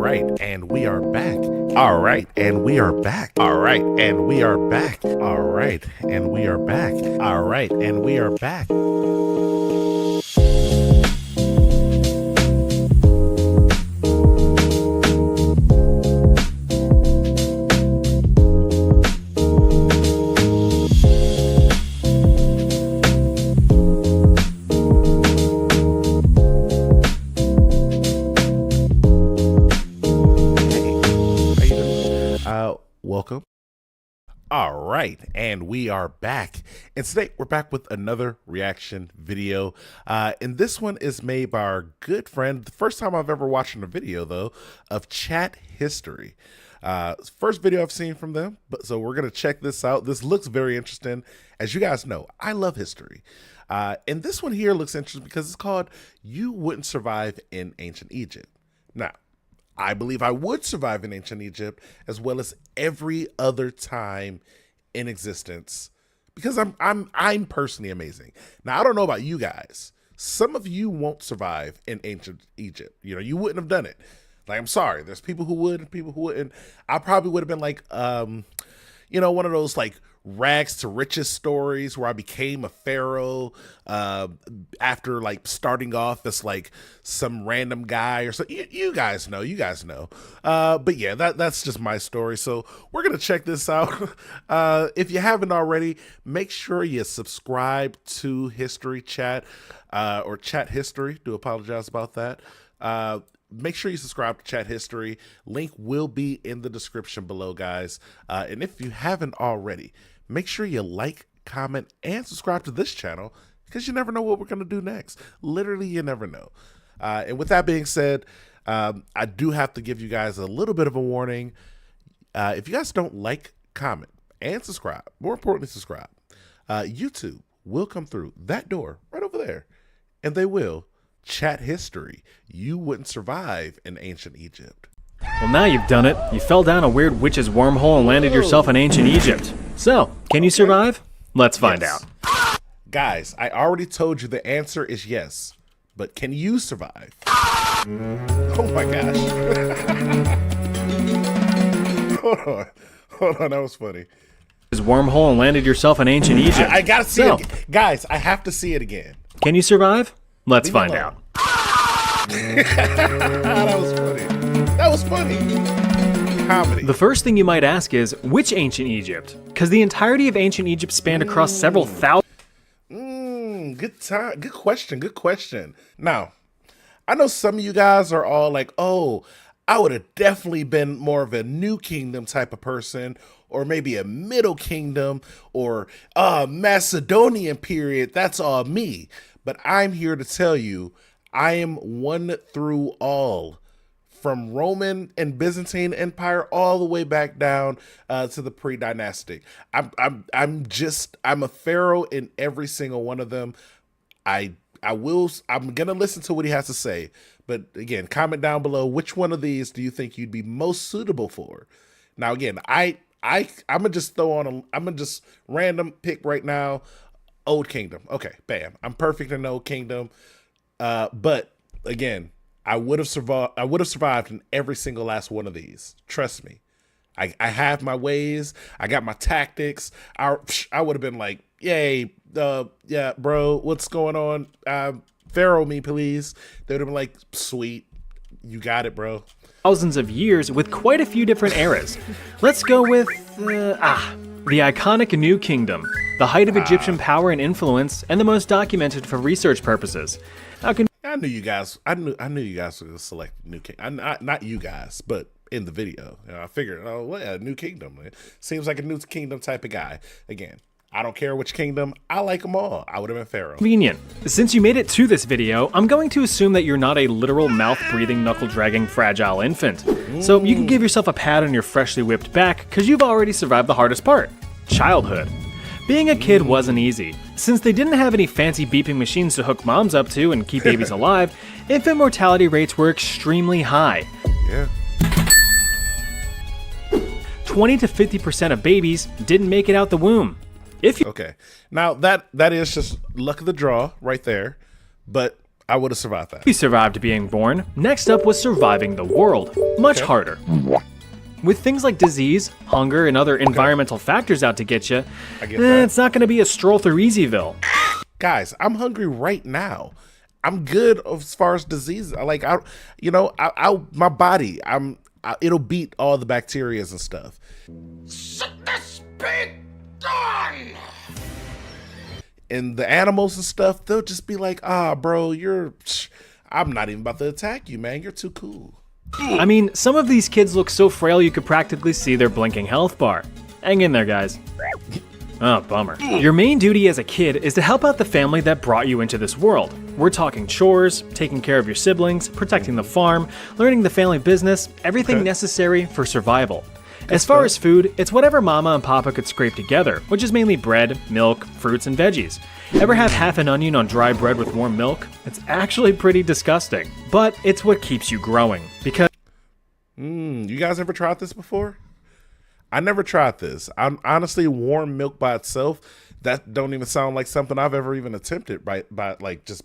right, and we are back. All right, and we are back. All right, and we are back. All right, and we are back. All right, and we are back. Welcome. All right, and we are back. And today we're back with another reaction video. And this one is made by our good friend. The first time I've ever watched a video, though, of chat history. First video I've seen from them, so we're going to check this out. This looks very interesting. As you guys know, I love history. And this one here looks interesting because it's called You Wouldn't Survive in Ancient Egypt. Now, I believe I would survive in ancient Egypt as well as every other time in existence because I'm personally amazing. Now, I don't know about you guys. Some of you won't survive in ancient Egypt. You know, you wouldn't have done it. Like, I'm sorry. There's people who would and people who wouldn't. I probably would have been like, you know, one of those like rags to riches stories where I became a pharaoh after like starting off as like some random guy or so. You guys know. But yeah, that's just my story. So we're gonna check this out. If you haven't already, make sure you subscribe to History Chat or Chat History. Do apologize about that. Make sure you subscribe to Chat History. Link will be in the description below, guys. And if you haven't already, make sure you like, comment, and subscribe to this channel because you never know what we're going to do next. Literally, you never know. And with that being said, I do have to give you guys a little bit of a warning. If you guys don't like, comment, and subscribe, more importantly, subscribe, YouTube will come through that door right over there, and they will chat history. You wouldn't survive in ancient Egypt. Well, now you've done it. You fell down a weird witch's wormhole and landed yourself in ancient Egypt. So, can you survive? Let's find out. Guys, I already told you the answer is yes, but can you survive? Oh my gosh. Hold on, that was funny. His wormhole and landed yourself in ancient Egypt. I gotta see it again. Guys, I have to see it again. Can you survive? Let's find out. That was funny. That was funny. Comedy. The first thing you might ask is, which ancient Egypt? Because the entirety of ancient Egypt spanned across several thousand... Good question. Now, I know some of you guys are all like, oh, I would have definitely been more of a New Kingdom type of person, or maybe a Middle Kingdom, or Macedonian period. That's all me. But I'm here to tell you, I am one through all, from Roman and Byzantine Empire all the way back down to the pre-dynastic. I'm a pharaoh in every single one of them. I'm gonna listen to what he has to say. But again, comment down below which one of these do you think you'd be most suitable for. Now again, I'm gonna just I'm gonna just random pick right now. Old Kingdom. Okay, bam. I'm perfect in the Old Kingdom. But again, I would have survived in every single last one of these. Trust me. I have my ways. I got my tactics. I would have been like, yay, yeah, bro, what's going on? Pharaoh me, please. They would have been like, sweet. You got it, bro. Thousands of years with quite a few different eras. Let's go with, the iconic New Kingdom, the height of Egyptian power and influence, and the most documented for research purposes. I knew you guys were gonna select New Kingdom. Not you guys, but in the video. You know, I figured, oh, well, yeah, New Kingdom. It seems like a New Kingdom type of guy. Again, I don't care which kingdom. I like them all. I would have been Pharaoh. Convenient. Since you made it to this video, I'm going to assume that you're not a literal mouth-breathing, knuckle-dragging, fragile infant. So you can give yourself a pat on your freshly whipped back, because you've already survived the hardest part. Childhood. Being a kid wasn't easy. Since they didn't have any fancy beeping machines to hook moms up to and keep babies alive, infant mortality rates were extremely high. Yeah. 20 to 50% of babies didn't make it out the womb. Okay, now that is just luck of the draw right there, but I would have survived that. You survived being born. Next up was surviving the world. Much harder. With things like disease, hunger, and other environmental factors out to get you, I get that. it's not going to be a stroll through Easyville. Guys, I'm hungry right now. I'm good as far as disease. My body, it'll beat all the bacterias and stuff. Sickness be gone. And the animals and stuff, they'll just be like, bro, I'm not even about to attack you, man. You're too cool. I mean, some of these kids look so frail you could practically see their blinking health bar. Hang in there, guys. Oh, bummer. Your main duty as a kid is to help out the family that brought you into this world. We're talking chores, taking care of your siblings, protecting the farm, learning the family business, everything necessary for survival. As far as food, it's whatever mama and papa could scrape together, which is mainly bread, milk, fruits, and veggies. Ever have half an onion on dry bread with warm milk? It's actually pretty disgusting, but it's what keeps you growing, because You guys ever tried this before? I never tried this. I'm honestly, warm milk by itself, that don't even sound like something I've ever even attempted by like just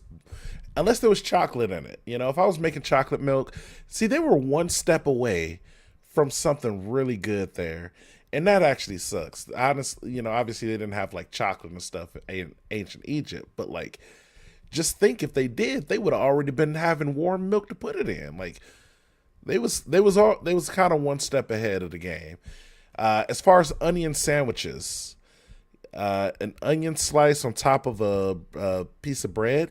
unless there was chocolate in it. You know, if I was making chocolate milk, see, they were one step away from something really good there. And that actually sucks. Honestly, obviously they didn't have like chocolate and stuff in ancient Egypt, but like just think if they did, they would have already been having warm milk to put it in. Like they was kind of one step ahead of the game. As far as onion sandwiches, an onion slice on top of a piece of bread,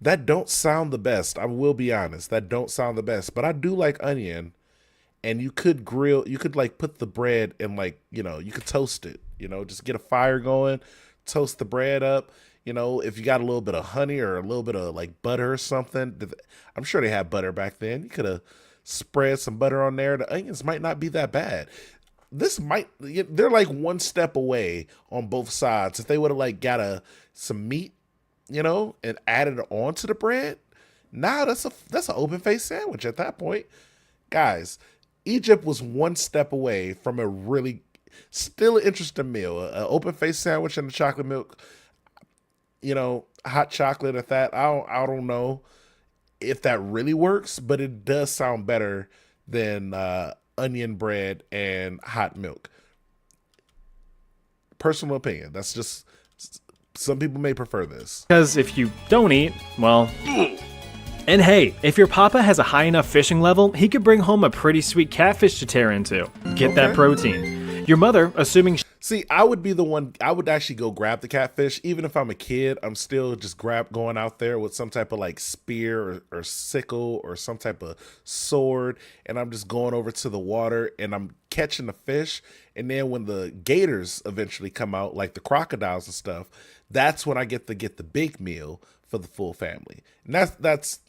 that don't sound the best. I will be honest, that don't sound the best, but I do like onion. And you could like put the bread in like, you could toast it, just get a fire going, toast the bread up. If you got a little bit of honey or a little bit of like butter or something, I'm sure they had butter back then. You could have spread some butter on there. The onions might not be that bad. They're like one step away on both sides. If they would have like got some meat, and added it onto the bread, now that's an open faced sandwich at that point. Guys, Egypt was one step away from a really still interesting meal. An open faced sandwich and the chocolate milk, hot chocolate at that. I don't know if that really works, but it does sound better than onion bread and hot milk. Personal opinion. That's just, some people may prefer this. Because if you don't eat, well... And hey, if your papa has a high enough fishing level, he could bring home a pretty sweet catfish to tear into. Get that protein. Your mother, assuming... See, I would be the one, I would actually go grab the catfish. Even if I'm a kid, I'm still just going out there with some type of like spear or sickle or some type of sword. And I'm just going over to the water and I'm catching the fish. And then when the gators eventually come out, like the crocodiles and stuff, that's when I get the big meal for the full family. And that's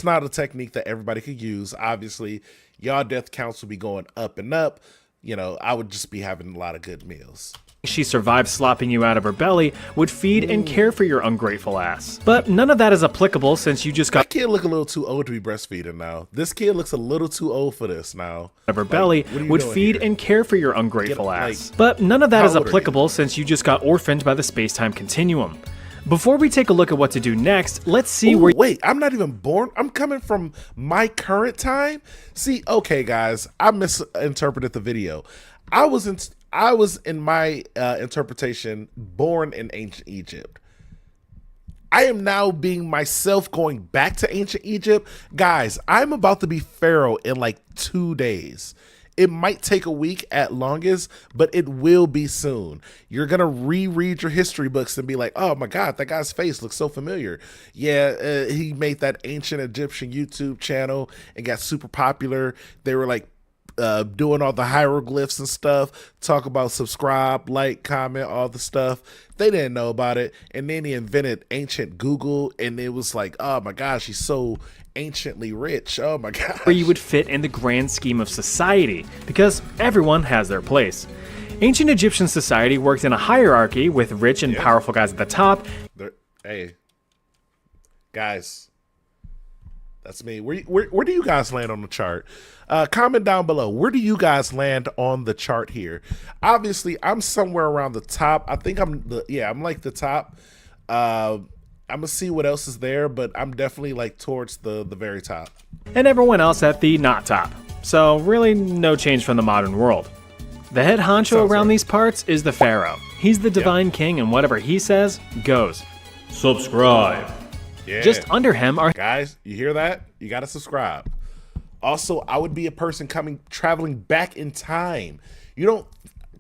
not a technique that everybody could use. Obviously, y'all death counts will be going up and up. I would just be having a lot of good meals. She survived slopping you out of her belly, would feed and care for your ungrateful ass. But none of that is applicable since you just got... That kid look a little too old to be breastfeeding now. This kid looks a little too old for this now. Of her belly, would feed and care for your ungrateful ass. But none of that is applicable since you just got orphaned by the space-time continuum. Before we take a look at what to do next, let's see where... Wait, I'm not even born. I'm coming from my current time. See, okay, guys, I misinterpreted the video. I was in my interpretation born in ancient Egypt. I am now being myself going back to ancient Egypt. Guys, I'm about to be Pharaoh in like 2 days. It might take a week at longest, but it will be soon. You're going to reread your history books and be like, oh my God, that guy's face looks so familiar. Yeah, he made that ancient Egyptian YouTube channel and got super popular. They were like doing all the hieroglyphs and stuff, talk about subscribe, like, comment, all the stuff. They didn't know about it. And then he invented ancient Google and it was like, oh my gosh, he's so anciently rich. Oh my god. Where you would fit in the grand scheme of society, because everyone has their place. Ancient Egyptian society worked in a hierarchy with rich and powerful guys at the top. Hey, guys, that's me. Where do you guys land on the chart? Comment down below. Where do you guys land on the chart here? Obviously, I'm somewhere around the top. I think I'm like the top. I'm gonna see what else is there, but I'm definitely like towards the very top. and everyone else at the not top. So really no change from the modern world. The head honcho Sounds around right. these parts is the pharaoh. He's the divine king, and whatever he says goes. Subscribe. Yeah. Just under him are Guys, you hear that? You gotta subscribe. Also, I would be a person traveling back in time. You don't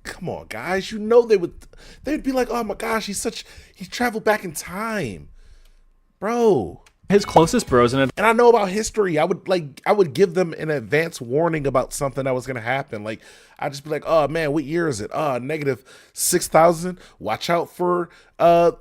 come on, guys. You know they'd be like, oh my gosh, he traveled back in time. Bro. his closest bros in a And I know about history. I would give them an advance warning about something that was gonna happen. Like I'd just be like, oh man, what year is it? negative 6,000. Watch out for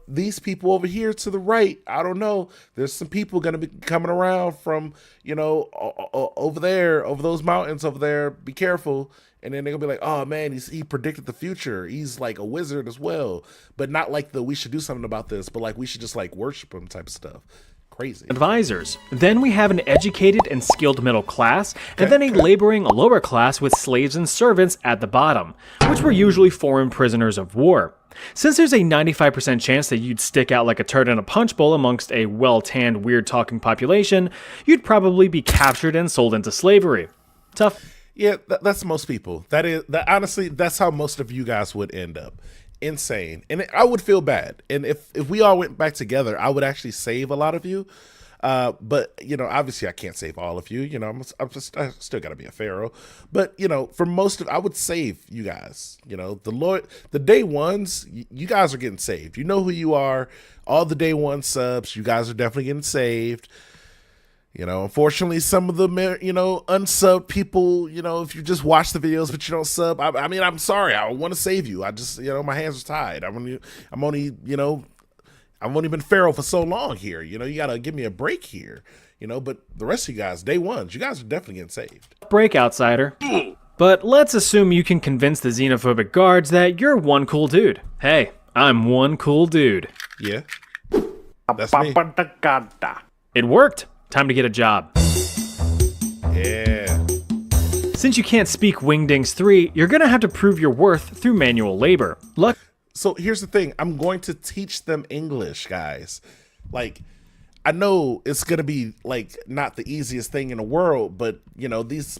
these people over here to the right. I don't know. There's some people gonna be coming around from, over there, over those mountains over there. Be careful. And then they're gonna be like, oh man, he predicted the future. He's like a wizard as well. But not like we should do something about this, but like we should just like worship him type of stuff. Crazy. advisors. Then we have an educated and skilled middle class, and then a laboring lower class with slaves and servants at the bottom, which were usually foreign prisoners of war. Since there's a 95% chance that you'd stick out like a turd in a punch bowl amongst a well-tanned, weird-talking population, you'd probably be captured and sold into slavery. Tough. Yeah, that's most people. Honestly, that's how most of you guys would end up. Insane. And I would feel bad. And if we all went back together, I would actually save a lot of you. But obviously I can't save all of you. I still got to be a pharaoh. But for most of, I would save you guys. The day ones, you guys are getting saved. You know who you are. All the day one subs, you guys are definitely getting saved. Unfortunately, some of the unsub people, if you just watch the videos but you don't sub, I mean, I'm sorry, I want to save you. I just, my hands are tied. I've only been pharaoh for so long here. You gotta give me a break here. But the rest of you guys, day ones, you guys are definitely getting saved. Break, outsider. But let's assume you can convince the xenophobic guards that you're one cool dude. Hey, I'm one cool dude. Yeah, that's me. It worked. Time to get a job. Yeah. Since you can't speak Wingdings 3, you're gonna have to prove your worth through manual labor. So here's the thing. I'm going to teach them English, guys. Like, I know it's going to be like not the easiest thing in the world, but these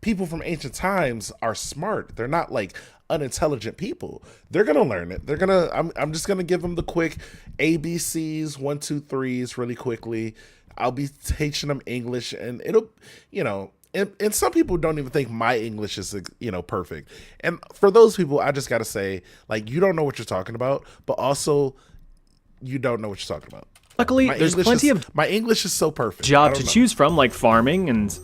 people from ancient times are smart. They're not like unintelligent people. They're going to learn it. I'm just going to give them the quick ABCs, 1, 2, 3s really quickly. I'll be teaching them English, and it'll, and some people don't even think my English is, perfect. And for those people, I just got to say, like, you don't know what you're talking about, but also you don't know what you're talking about. Luckily, there's plenty of my English is so perfect. job to choose from, like farming, and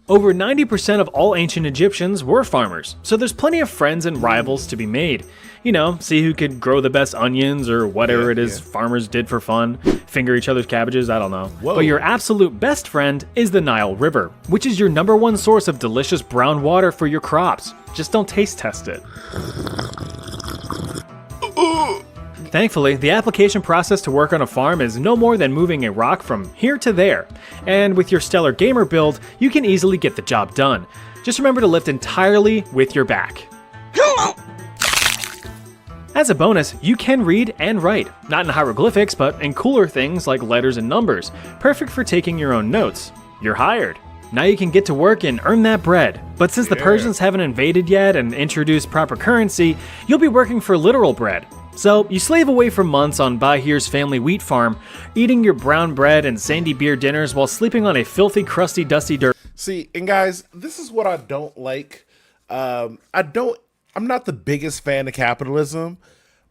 over 90% of all ancient Egyptians were farmers, so there's plenty of friends and rivals to be made. See who could grow the best onions or whatever it is farmers did for fun. Finger each other's cabbages, I don't know. Whoa. But your absolute best friend is the Nile River, which is your #1 source of delicious brown water for your crops. Just don't taste test it. Thankfully, the application process to work on a farm is no more than moving a rock from here to there. And with your stellar gamer build, you can easily get the job done. Just remember to lift entirely with your back. As a bonus, you can read and write, not in hieroglyphics, but in cooler things like letters and numbers, perfect for taking your own notes. You're hired. Now you can get to work and earn that bread. But since the Persians haven't invaded yet and introduced proper currency, you'll be working for literal bread. So you slave away for months on Bahir's family wheat farm, eating your brown bread and sandy beer dinners while sleeping on a filthy, crusty, dusty dirt. See, and guys, this is what I don't like. I'm not the biggest fan of capitalism,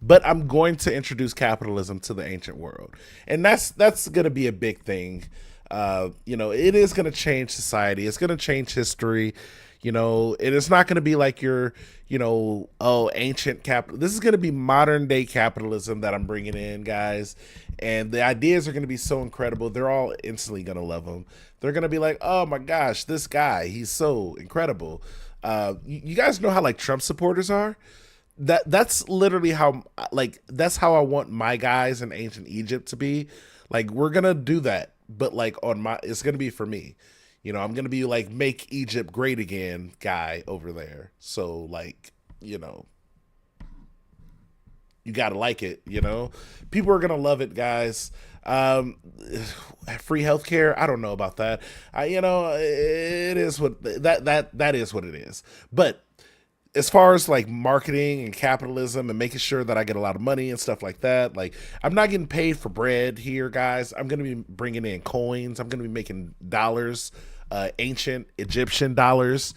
but I'm going to introduce capitalism to the ancient world. And that's going to be a big thing. It is going to change society. It's going to change history. And it's not going to be like your, ancient capital. This is going to be modern day capitalism that I'm bringing in, guys. And the ideas are going to be so incredible. They're all instantly going to love them. They're going to be like, oh my gosh, this guy, he's so incredible. You guys know how like Trump supporters are? That's literally how, like, that's how I want my guys in ancient Egypt to be. Like, we're going to do that, but like it's going to be for me. I'm going to be like, make Egypt great again guy over there. So like, you gotta like it. People are gonna love it, guys. Um, Free healthcare. I don't know about that. It is what that is what it is. But as far as like marketing and capitalism and making sure that I get a lot of money and stuff like that, like I'm not getting paid for bread here, guys. I'm going to be bringing in coins. I'm going to be making dollars, ancient Egyptian dollars.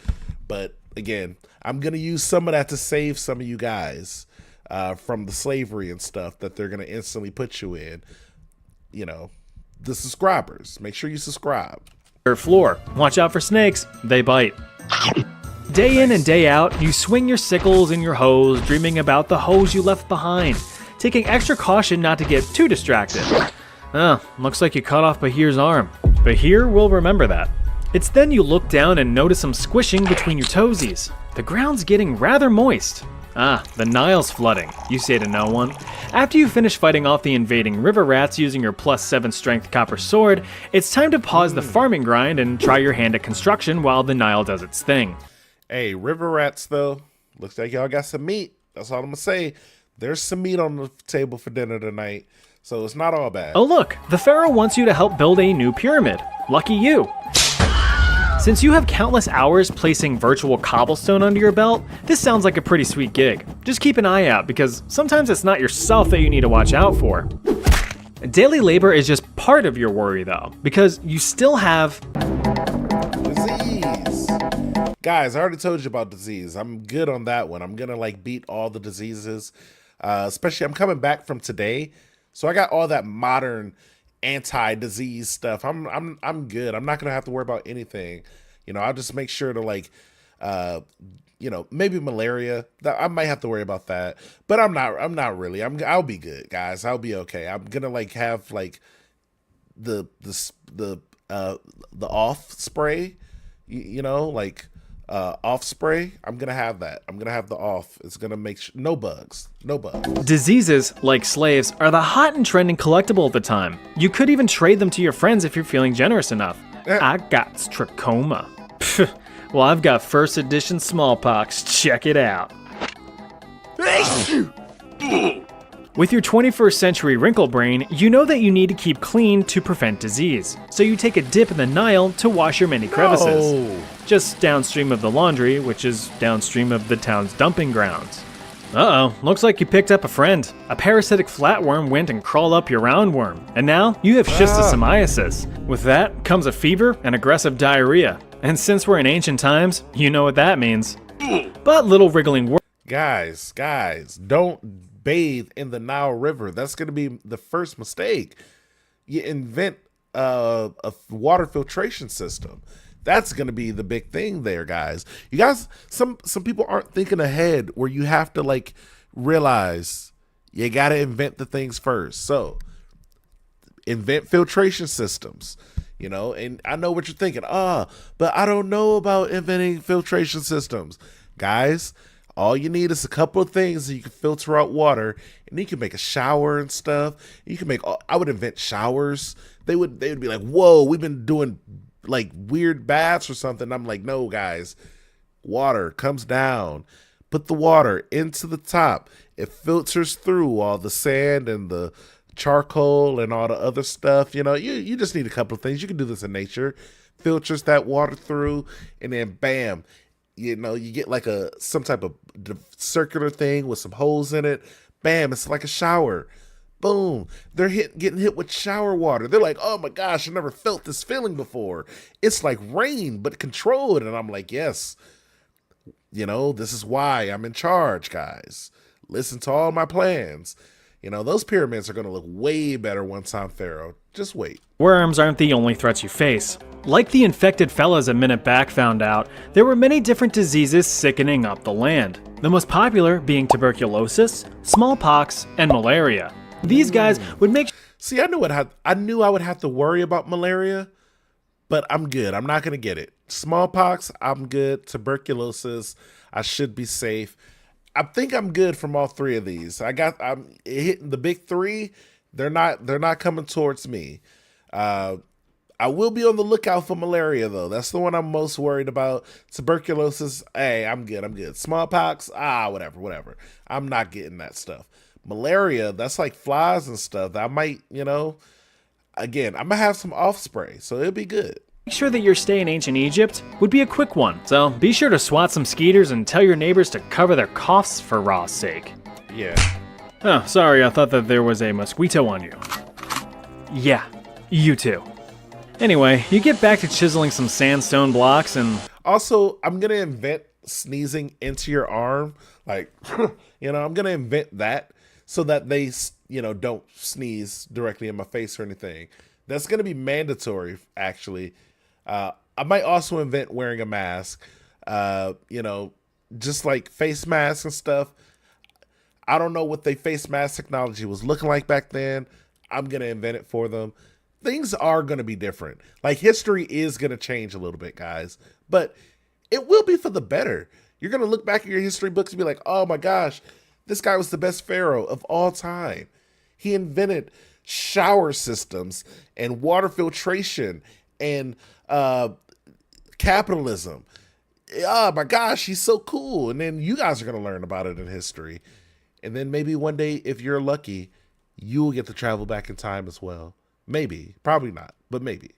But again, I'm going to use some of that to save some of you guys from the slavery and stuff that they're going to instantly put you in. The subscribers. Make sure you subscribe. Floor. Watch out for snakes. They bite. Day in and day out, you swing your sickles and your hoes, dreaming about the hoes you left behind, taking extra caution not to get too distracted. Looks like you cut off Bahir's arm. Bahir will remember that. It's then you look down and notice some squishing between your toesies. The ground's getting rather moist. The Nile's flooding, you say to no one. After you finish fighting off the invading river rats using your +7 strength copper sword, it's time to pause the farming grind and try your hand at construction while the Nile does its thing. Hey, river rats, though, looks like y'all got some meat. That's all I'm going to say. There's some meat on the table for dinner tonight, so it's not all bad. Oh look, the pharaoh wants you to help build a new pyramid. Lucky you. Since you have countless hours placing virtual cobblestone under your belt, this sounds like a pretty sweet gig. Just keep an eye out, because sometimes it's not yourself that you need to watch out for. Daily labor is just part of your worry, though, because you still have disease. Guys, I already told you about disease. I'm good on that one. I'm gonna beat all the diseases. Especially I'm coming back from today, so I got all that modern anti-disease stuff. I'm good. I'm not gonna have to worry about anything. I'll just make sure to maybe malaria. I might have to worry about that, but I'm not really. I'll be good, guys. I'll be okay. I'm gonna have the off spray, off spray. I'm gonna have that. I'm gonna have the off. It's gonna make no bugs. Diseases, like slaves, are the hot and trending collectible at the time. You could even trade them to your friends if you're feeling generous enough. I got trachoma. Well, I've got first edition smallpox. Check it out. With your 21st century wrinkle brain, you know that you need to keep clean to prevent disease. So you take a dip in the Nile to wash your many crevices. No. Just downstream of the laundry, which is downstream of the town's dumping grounds. Uh-oh, looks like you picked up a friend. A parasitic flatworm went and crawled up your roundworm. And now you have schistosomiasis. With that comes a fever and aggressive diarrhea. And since we're in ancient times, you know what that means. But little wriggling Guys, don't bathe in the Nile River. That's going to be the first mistake. You invent a water filtration system. That's going to be the big thing there, guys. You guys, some people aren't thinking ahead where you have to realize you got to invent the things first. So invent filtration systems, and I know what you're thinking. But I don't know about inventing filtration systems. Guys, all you need is a couple of things that you can filter out water, and you can make a shower and stuff. I would invent showers. They would be like, whoa, we've been doing weird baths or something. I'm like, no, guys, water comes down, put the water into the top. It filters through all the sand and the charcoal and all the other stuff. You just need a couple of things. You can do this in nature. Filters that water through, and then bam, you get some type of circular thing with some holes in it. Bam, it's like a shower. Boom, they're getting hit with shower water. They're like, oh my gosh, I never felt this feeling before. It's like rain, but controlled. And I'm like, yes, this is why I'm in charge, guys. Listen to all my plans. Those pyramids are going to look way better once I'm Pharaoh. Just wait. Worms aren't the only threats you face. Like the infected fellas a minute back found out, there were many different diseases sickening up the land. The most popular being tuberculosis, smallpox, and malaria. These guys would make... See, I knew I would have to worry about malaria, but I'm good. I'm not going to get it. Smallpox, I'm good. Tuberculosis, I should be safe. I think I'm good from all three of these. I'm hitting the big three. They're not coming towards me. I will be on the lookout for malaria, though. That's the one I'm most worried about. Tuberculosis, hey, I'm good. Smallpox, whatever. I'm not getting that stuff. malaria. That's like flies and stuff. I might, again, I'm gonna have some off spray, so it'll be good. Make sure that your stay in ancient Egypt would be a quick one, so be sure to swat some skeeters and tell your neighbors to cover their coughs for Ra's sake. Yeah. Oh, sorry, I thought that there was a mosquito on you. Yeah, you too. Anyway, you get back to chiseling some sandstone blocks and... Also, I'm gonna invent sneezing into your arm. Like, I'm gonna invent that so that they, don't sneeze directly in my face or anything. That's gonna be mandatory, actually. I might also invent wearing a mask, just like face masks and stuff. I don't know what the face mask technology was looking like back then. I'm going to invent it for them. Things are going to be different. Like, history is going to change a little bit, guys, but it will be for the better. You're going to look back at your history books and be like, oh my gosh, this guy was the best pharaoh of all time. He invented shower systems and water filtration and capitalism. Oh my gosh, he's so cool. And then you guys are going to learn about it in history. And then maybe one day, if you're lucky, you will get to travel back in time as well. Maybe. Probably not, but maybe.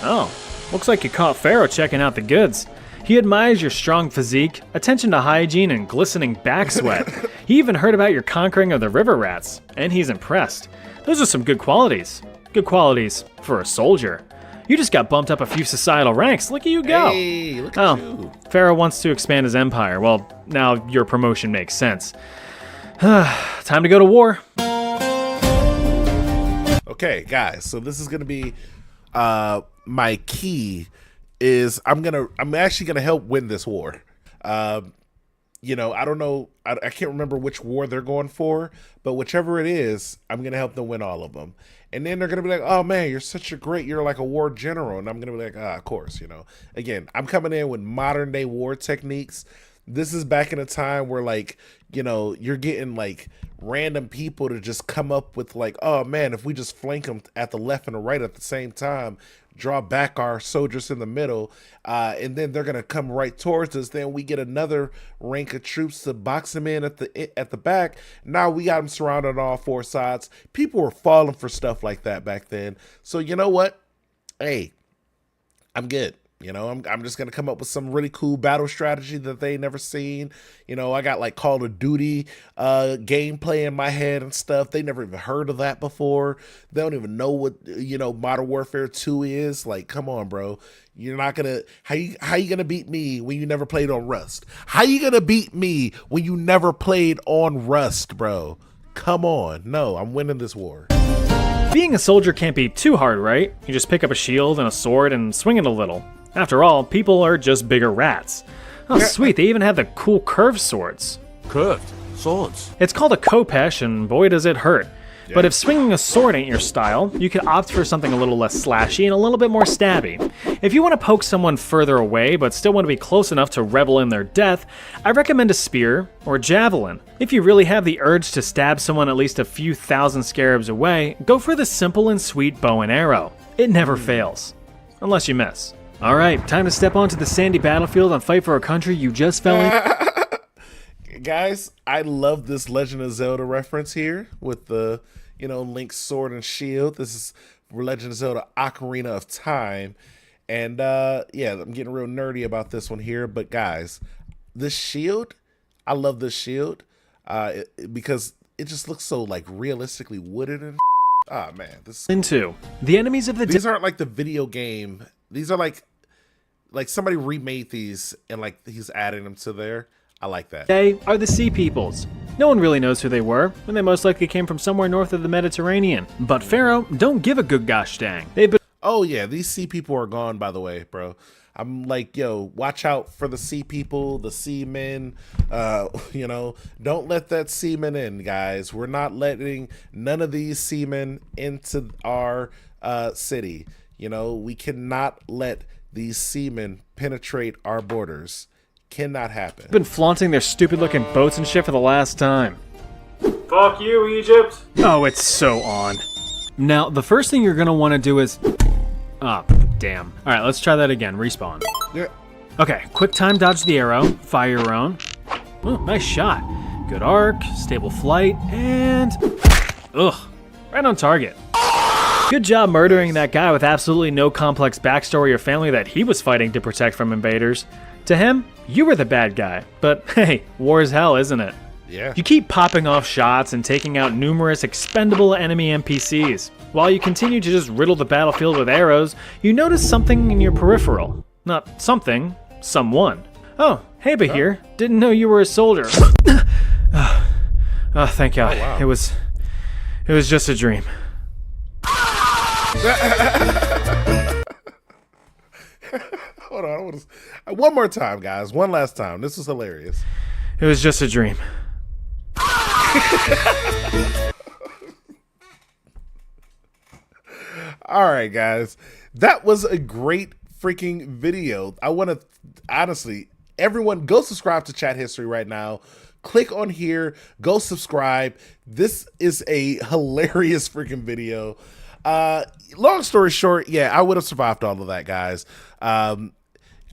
Oh, looks like you caught Pharaoh checking out the goods. He admires your strong physique, attention to hygiene, and glistening back sweat. He even heard about your conquering of the river rats, and he's impressed. Those are some good qualities. Good qualities for a soldier. You just got bumped up a few societal ranks. Look at you go. Hey, look at you. Pharaoh wants to expand his empire. Well, now your promotion makes sense. Time to go to war. Okay, guys, so this is going to be my key is I'm actually going to help win this war. I don't know. I can't remember which war they're going for, but whichever it is, I'm going to help them win all of them. And then they're going to be like, oh man, you're like a war general. And I'm going to be like, of course, again, I'm coming in with modern day war techniques. This is back in a time where, like, you're getting like random people to just come up with like, oh man, if we just flank them at the left and the right at the same time, draw back our soldiers in the middle, and then they're gonna come right towards us. Then we get another rank of troops to box them in at the back. Now we got them surrounded on all four sides. People were falling for stuff like that back then. So you know what? Hey, I'm good. I'm just going to come up with some really cool battle strategy that they never seen. I got like Call of Duty gameplay in my head and stuff. They never even heard of that before. They don't even know what, Modern Warfare 2 is. Like, come on, bro. You're not going to, how you going to beat me when you never played on Rust? How you going to beat me when you never played on Rust, bro? Come on. No, I'm winning this war. Being a soldier can't be too hard, right? You just pick up a shield and a sword and swing it a little. After all, people are just bigger rats. Oh, sweet, they even have the cool curved swords. Curved swords? It's called a khopesh, and boy does it hurt. Yeah. But if swinging a sword ain't your style, you could opt for something a little less slashy and a little bit more stabby. If you want to poke someone further away, but still want to be close enough to revel in their death, I recommend a spear or a javelin. If you really have the urge to stab someone at least a few thousand scarabs away, go for the simple and sweet bow and arrow. It never fails. Unless you miss. Alright, time to step onto the sandy battlefield and fight for a country you just fell in. Guys, I love this Legend of Zelda reference here with the, Link's sword and shield. This is Legend of Zelda Ocarina of Time. And yeah, I'm getting real nerdy about this one here. But guys, this shield, I love this shield because it just looks so like realistically wooded and man. This is cool. Into the enemies of the These aren't like the video game. These are like somebody remade these and like he's adding them to there. I like that. They are the Sea Peoples. No one really knows who they were, and they most likely came from somewhere north of the Mediterranean. But Pharaoh don't give a good gosh dang. They've been— oh yeah, these Sea People are gone, by the way, bro. I'm like, yo, watch out for the Sea People, the seamen. Don't let that seaman in, guys. We're not letting none of these seamen into our city. We cannot let these seamen penetrate our borders. Cannot happen. Been flaunting their stupid looking boats and shit for the last time. Fuck you, Egypt. Oh, it's so on. Now, the first thing you're gonna want to do is... oh, damn. Alright, let's try that again. Respawn. Yeah. Okay, quick time dodge the arrow. Fire your own. Oh, nice shot. Good arc, stable flight, and... ugh, right on target. Good job murdering that guy with absolutely no complex backstory or family that he was fighting to protect from invaders. To him, you were the bad guy, but hey, war is hell, isn't it? Yeah. You keep popping off shots and taking out numerous expendable enemy NPCs. While you continue to just riddle the battlefield with arrows, you notice something in your peripheral. Not something, someone. Oh, Heba here. Didn't know you were a soldier. Oh, thank God. Oh, wow. It was just a dream. Hold on. One more time, guys. One last time. This was hilarious. It was just a dream. All right, guys. That was a great freaking video. I want to, honestly, everyone go subscribe to Chat History right now. Click on here. Go subscribe. This is a hilarious freaking video. Long story short, yeah, I would have survived all of that, guys. I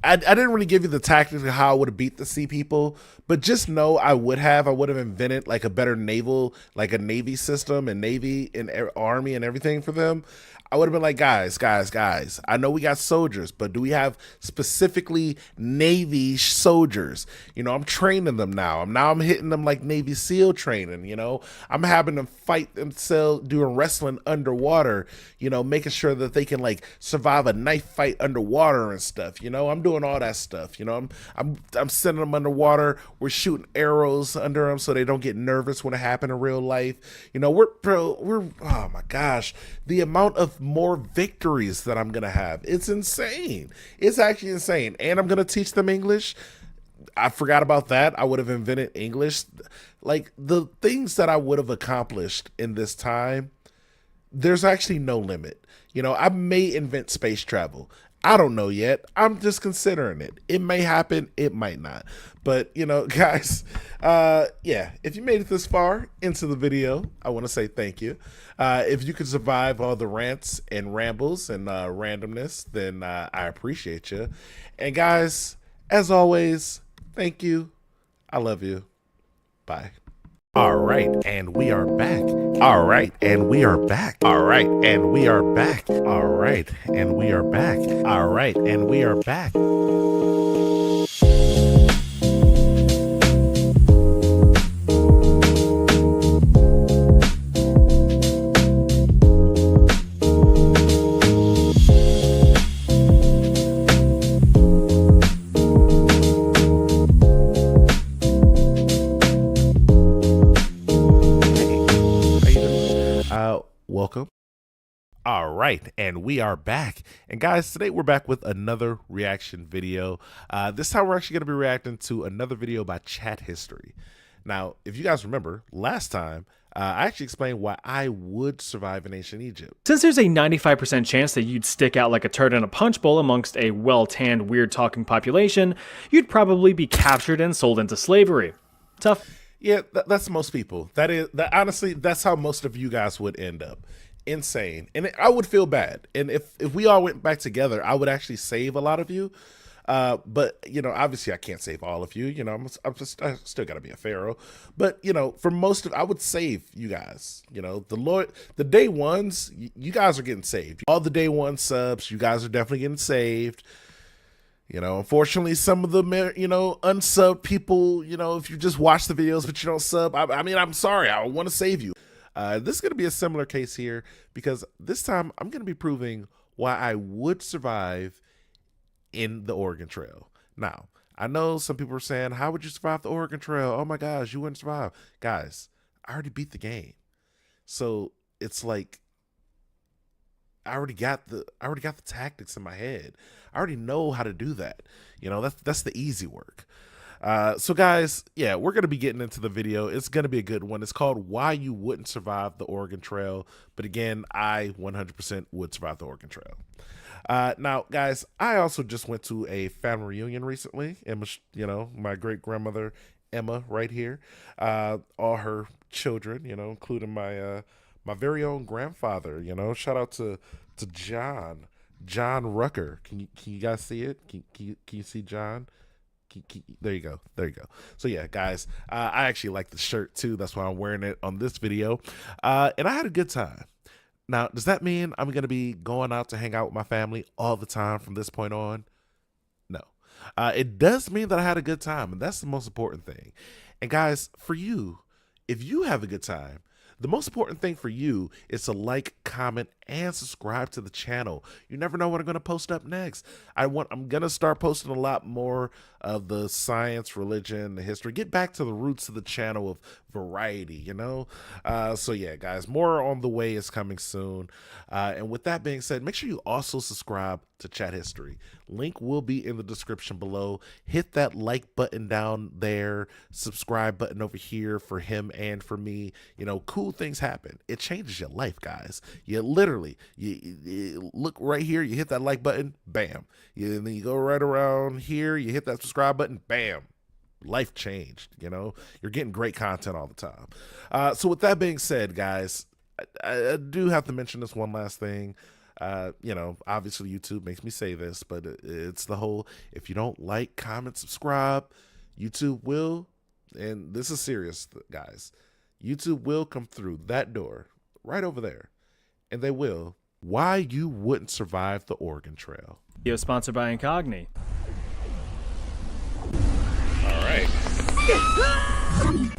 didn't really give you the tactics of how I would have beat the sea people, but just know I would have invented like a better naval, like a Navy system and Navy and Army and everything for them. I would have been like, guys, I know we got soldiers, but do we have specifically Navy soldiers? You know, I'm training them now. I'm hitting them like Navy SEAL training, you know. I'm having them fight themselves, doing wrestling underwater, you know, making sure that they can like survive a knife fight underwater and stuff, you know. I'm doing all that stuff, you know. I'm sending them underwater. We're shooting arrows under them so they don't get nervous when it happens in real life. You know, we're oh my gosh, the amount of more victories that I'm gonna have, it's insane. It's actually insane. And I'm gonna teach them English. I forgot about that. I would have invented English. Like the things that I would have accomplished in this time, there's actually no limit. You know, I may invent space travel. I don't know yet. I'm just considering it. It may happen. It might not. But, you know, guys, yeah, if you made it this far into the video, I want to say thank you. If you could survive all the rants and rambles and randomness, then I appreciate you. And guys, as always, thank you. I love you. Bye. All right, and we are back. All right, and we are back. All right, and we are back. All right, and we are back. All right, and we are back. Welcome. All right, and we are back. And guys, today we're back with another reaction video. This time we're actually going to be reacting to another video by Chat History. Now, if you guys remember, last time I actually explained why I would survive in ancient Egypt. Since there's a 95% chance that you'd stick out like a turd in a punch bowl amongst a well-tanned, weird-talking population, you'd probably be captured and sold into slavery. Tough. Yeah, that's most people. Honestly, that's how most of you guys would end up. Insane. And I would feel bad. And if we all went back together, I would actually save a lot of you. But, you know, obviously I can't save all of you. You know, I still got to be a pharaoh. But, you know, for most of, I would save you guys. You know, the day ones, you guys are getting saved. All the day one subs, you guys are definitely getting saved. You know, unfortunately, some of them, you know, unsub people, you know, if you just watch the videos but you don't sub, I mean, I'm sorry, I want to save you. This is going to be a similar case here because this time I'm going to be proving why I would survive in the Oregon Trail. Now, I know some people are saying, how would you survive the Oregon Trail? Oh my gosh, you wouldn't survive. Guys, I already beat the game. So it's like, I already got the tactics in my head. I already know how to do that. You know, that's the easy work. So guys, yeah, we're going to be getting into the video. It's going to be a good one. It's called Why You Wouldn't Survive the Oregon Trail. But again, I 100% would survive the Oregon Trail. Now, guys, I also just went to a family reunion recently. Emma, you know, my great grandmother, Emma, right here. All her children, you know, including my my very own grandfather, you know. Shout out to John Rucker. Can you guys see it? Can you see John? There you go. There you go. So yeah, guys, I actually like the shirt too. That's why I'm wearing it on this video. And I had a good time. Now, does that mean I'm going to be going out to hang out with my family all the time from this point on? No. It does mean that I had a good time, and that's the most important thing. And guys, for you, if you have a good time, the most important thing for you is to like, comment, and subscribe to the channel. You never know what I'm going to post up next. I'm going to start posting a lot more of the science, religion, the history. Get back to the roots of the channel of variety, you know? So yeah, guys, more on the way is coming soon. And with that being said, make sure you also subscribe to Chat History. Link will be in the description below. Hit that like button down there, subscribe button over here for him and for me. You know, cool things happen. It changes your life, guys. You literally, you look right here, you hit that like button, bam. And then you go right around here, you hit that subscribe button, bam. Life changed, you know? You're getting great content all the time. So with that being said, guys, I do have to mention this one last thing. You know, obviously YouTube makes me say this, but it's the whole, if you don't like, comment, subscribe, YouTube will, and this is serious, guys, YouTube will come through that door right over there, and they will. Why you wouldn't survive the Oregon Trail. Video sponsored by Incogni. All right.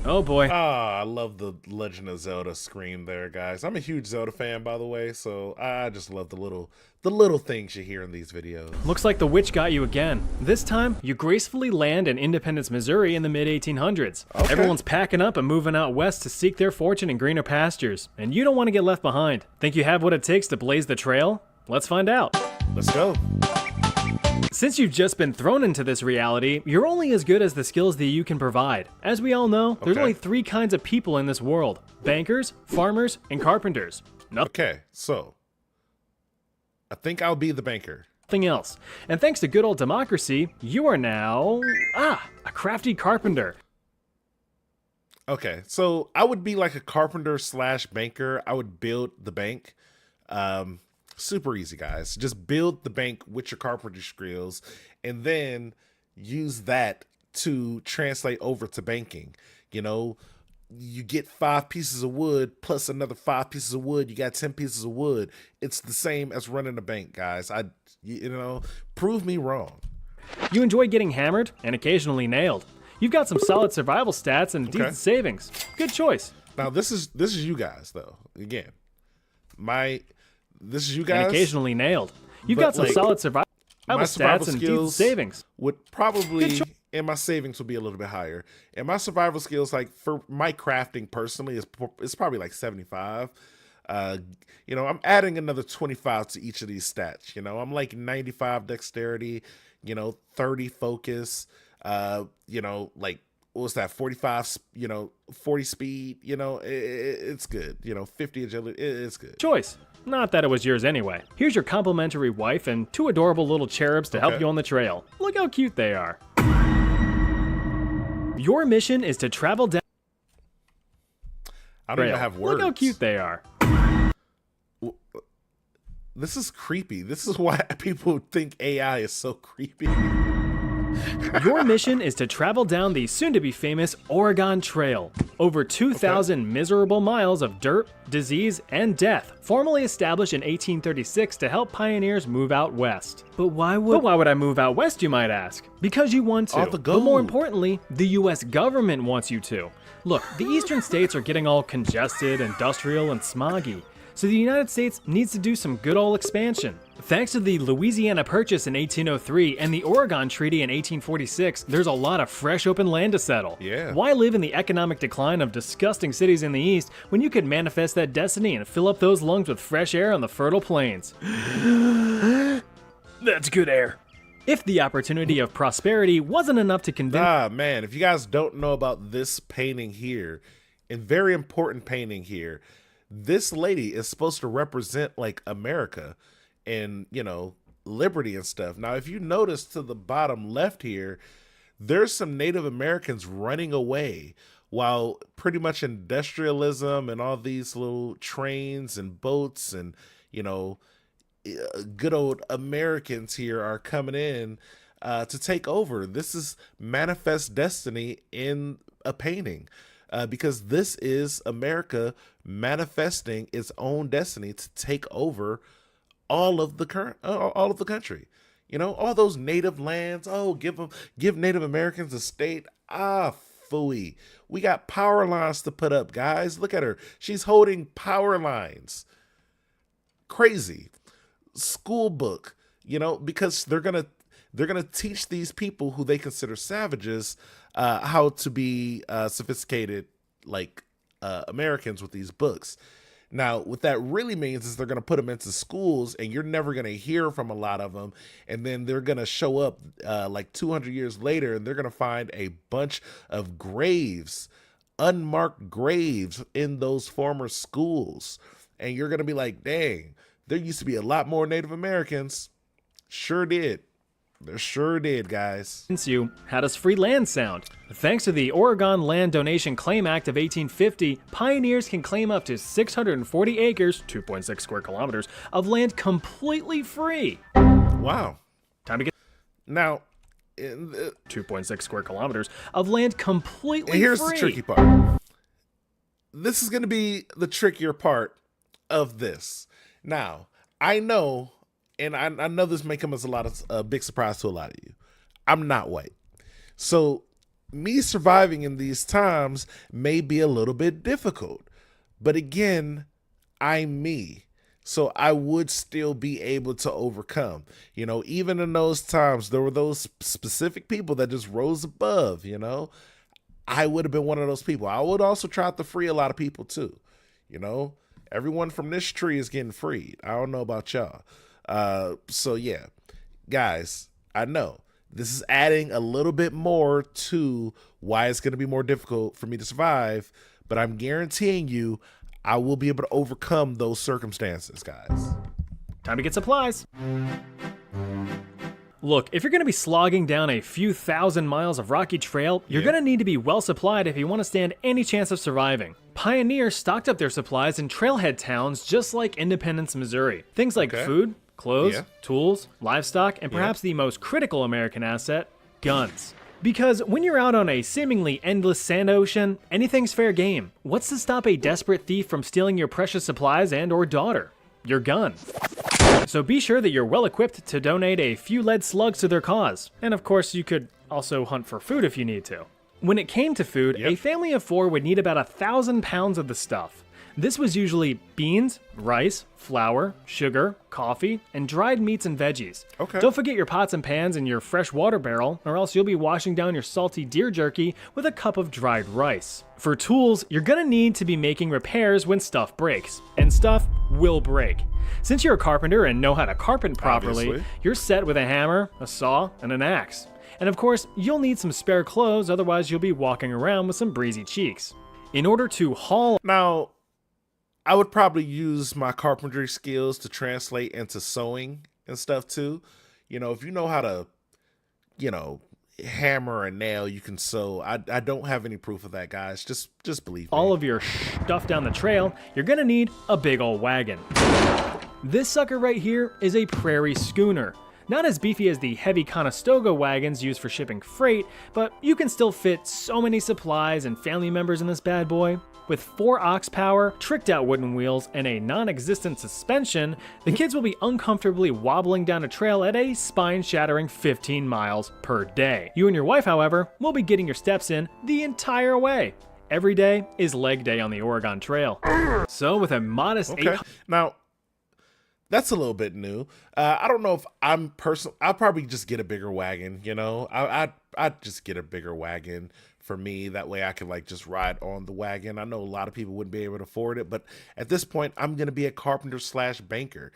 Oh boy. I love the Legend of Zelda scream there, guys. I'm a huge Zelda fan, by the way, so I just love the little things you hear in these videos. Looks like the witch got you again. This time, you gracefully land in Independence, Missouri in the mid-1800s. Okay. Everyone's packing up and moving out west to seek their fortune in greener pastures, and you don't want to get left behind. Think you have what it takes to blaze the trail? Let's find out. Let's go. Since you've just been thrown into this reality, you're only as good as the skills that you can provide. As we all know, there's only 3 kinds of people in this world: bankers, farmers, and carpenters. Okay, so I think I'll be the banker. Nothing else. And thanks to good old democracy, you are now, a crafty carpenter. Okay, so I would be like a carpenter slash banker. I would build the bank. Super easy, guys. Just build the bank with your carpenter skills and then use that to translate over to banking. You know, you get 5 pieces of wood plus another 5 pieces of wood. You got 10 pieces of wood. It's the same as running a bank, guys. You know, prove me wrong. You enjoy getting hammered and occasionally nailed. You've got some solid survival stats and decent savings. Good choice. Now this is you guys though. Again, this is you guys. And occasionally nailed. You've But, got some like, solid survival my survival stats and decent skills savings. would probably, and my savings would be a little bit higher. And my survival skills, like for my crafting personally, is probably like 75. You know, I'm adding another 25 to each of these stats. You know, I'm like 95 dexterity, you know, 30 focus, you know, like, what was that, 45, you know, 40 speed, you know, it's good. You know, 50 agility, it's good. Choice. Not that it was yours anyway. Here's your complimentary wife and 2 adorable little cherubs to help you on the trail. Look how cute they are. Your mission is to travel down. I don't even have words. Look how cute they are. This is creepy. This is why people think AI is so creepy. Your mission is to travel down the soon-to-be-famous Oregon Trail. Over 2,000 miserable miles of dirt, disease, and death, formally established in 1836 to help pioneers move out west. But why would I move out west, you might ask? Because you want to. All the But more gold. importantly, the US government wants you to. Look, the eastern states are getting all congested, industrial, and smoggy. So the United States needs to do some good old expansion. Thanks to the Louisiana Purchase in 1803 and the Oregon Treaty in 1846, there's a lot of fresh open land to settle. Yeah. Why live in the economic decline of disgusting cities in the east when you could manifest that destiny and fill up those lungs with fresh air on the fertile plains? That's good air. If the opportunity of prosperity wasn't enough to convince... Man, if you guys don't know about this painting here, and very important painting here, this lady is supposed to represent like America and, you know, liberty and stuff. Now, if you notice to the bottom left here, there's some Native Americans running away while pretty much industrialism and all these little trains and boats and, you know, good old Americans here are coming in to take over. This is manifest destiny in a painting, because this is America manifesting its own destiny to take over all of the country. All those native lands. Oh, give Native Americans a state. Ah, phooey. We got power lines to put up, guys. Look at her. She's holding power lines. Crazy. School book. Because they're gonna teach these people who they consider savages how to be sophisticated, like Americans, with these books. Now, what that really means is they're going to put them into schools, and you're never going to hear from a lot of them. And then they're going to show up like 200 years later, and they're going to find a bunch of graves, unmarked graves in those former schools. And you're going to be like, dang, there used to be a lot more Native Americans. Sure did. There sure did, guys. You, how does free land sound? Thanks to the Oregon Land Donation Claim Act of 1850, pioneers can claim up to 640 acres, 2.6 square kilometers, of land completely free. Wow. Time to get Now, 2.6 square kilometers of land completely free. Here's the tricky part. This is going to be the trickier part of this. Now, I know, and I know this may come as a big surprise to a lot of you. I'm not white. So me surviving in these times may be a little bit difficult. But again, I'm me. So I would still be able to overcome. Even in those times, there were those specific people that just rose above, I would have been one of those people. I would also try to free a lot of people too. Everyone from this tree is getting freed. I don't know about y'all. So yeah, guys, I know this is adding a little bit more to why it's going to be more difficult for me to survive, but I'm guaranteeing you I will be able to overcome those circumstances, guys. Time to get supplies. Look, if you're going to be slogging down a few thousand miles of rocky trail, you're going to need to be well supplied if you want to stand any chance of surviving. Pioneers stocked up their supplies in trailhead towns just like Independence, Missouri. Things like food, clothes, tools, livestock, and perhaps the most critical American asset, guns. Because when you're out on a seemingly endless sand ocean, anything's fair game. What's to stop a desperate thief from stealing your precious supplies and or daughter? Your gun. So be sure that you're well equipped to donate a few lead slugs to their cause. And of course, you could also hunt for food if you need to. When it came to food, a family of 4 would need about 1,000 pounds of the stuff. This was usually beans, rice, flour, sugar, coffee, and dried meats and veggies. Okay. Don't forget your pots and pans and your fresh water barrel, or else you'll be washing down your salty deer jerky with a cup of dried rice. For tools, you're gonna need to be making repairs when stuff breaks, and stuff will break. Since you're a carpenter and know how to carpent properly, Obviously. you're set with a hammer, a saw, and an axe. And of course, you'll need some spare clothes, otherwise you'll be walking around with some breezy cheeks. In order to haul... Now, I would probably use my carpentry skills to translate into sewing and stuff too. If you know how to, hammer and nail, you can sew. I don't have any proof of that, guys. Just believe me. all of your stuff down the trail, you're gonna need a big ol' wagon. This sucker right here is a prairie schooner. Not as beefy as the heavy Conestoga wagons used for shipping freight, but you can still fit so many supplies and family members in this bad boy. With 4 ox power, tricked out wooden wheels, and a non-existent suspension, the kids will be uncomfortably wobbling down a trail at a spine-shattering 15 miles per day. You and your wife, however, will be getting your steps in the entire way. Every day is leg day on the Oregon Trail. So with a modest Now, that's a little bit new. I don't know if I'm personal. I'll probably just get a bigger wagon. I'd just get a bigger wagon for me. That way I can just ride on the wagon. I know a lot of people wouldn't be able to afford it, but at this point, I'm going to be a carpenter / banker.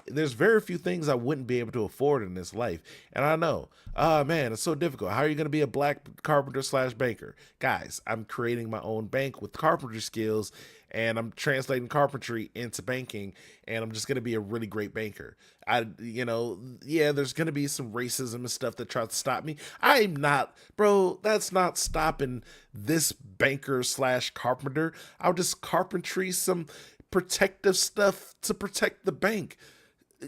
There's very few things I wouldn't be able to afford in this life. And I know, man, it's so difficult. How are you going to be a black carpenter / banker? Guys, I'm creating my own bank with carpentry skills, and I'm translating carpentry into banking, and I'm just going to be a really great banker. There's going to be some racism and stuff that tries to stop me. I'm not, bro, that's not stopping this banker / carpenter. I'll just carpentry some protective stuff to protect the bank.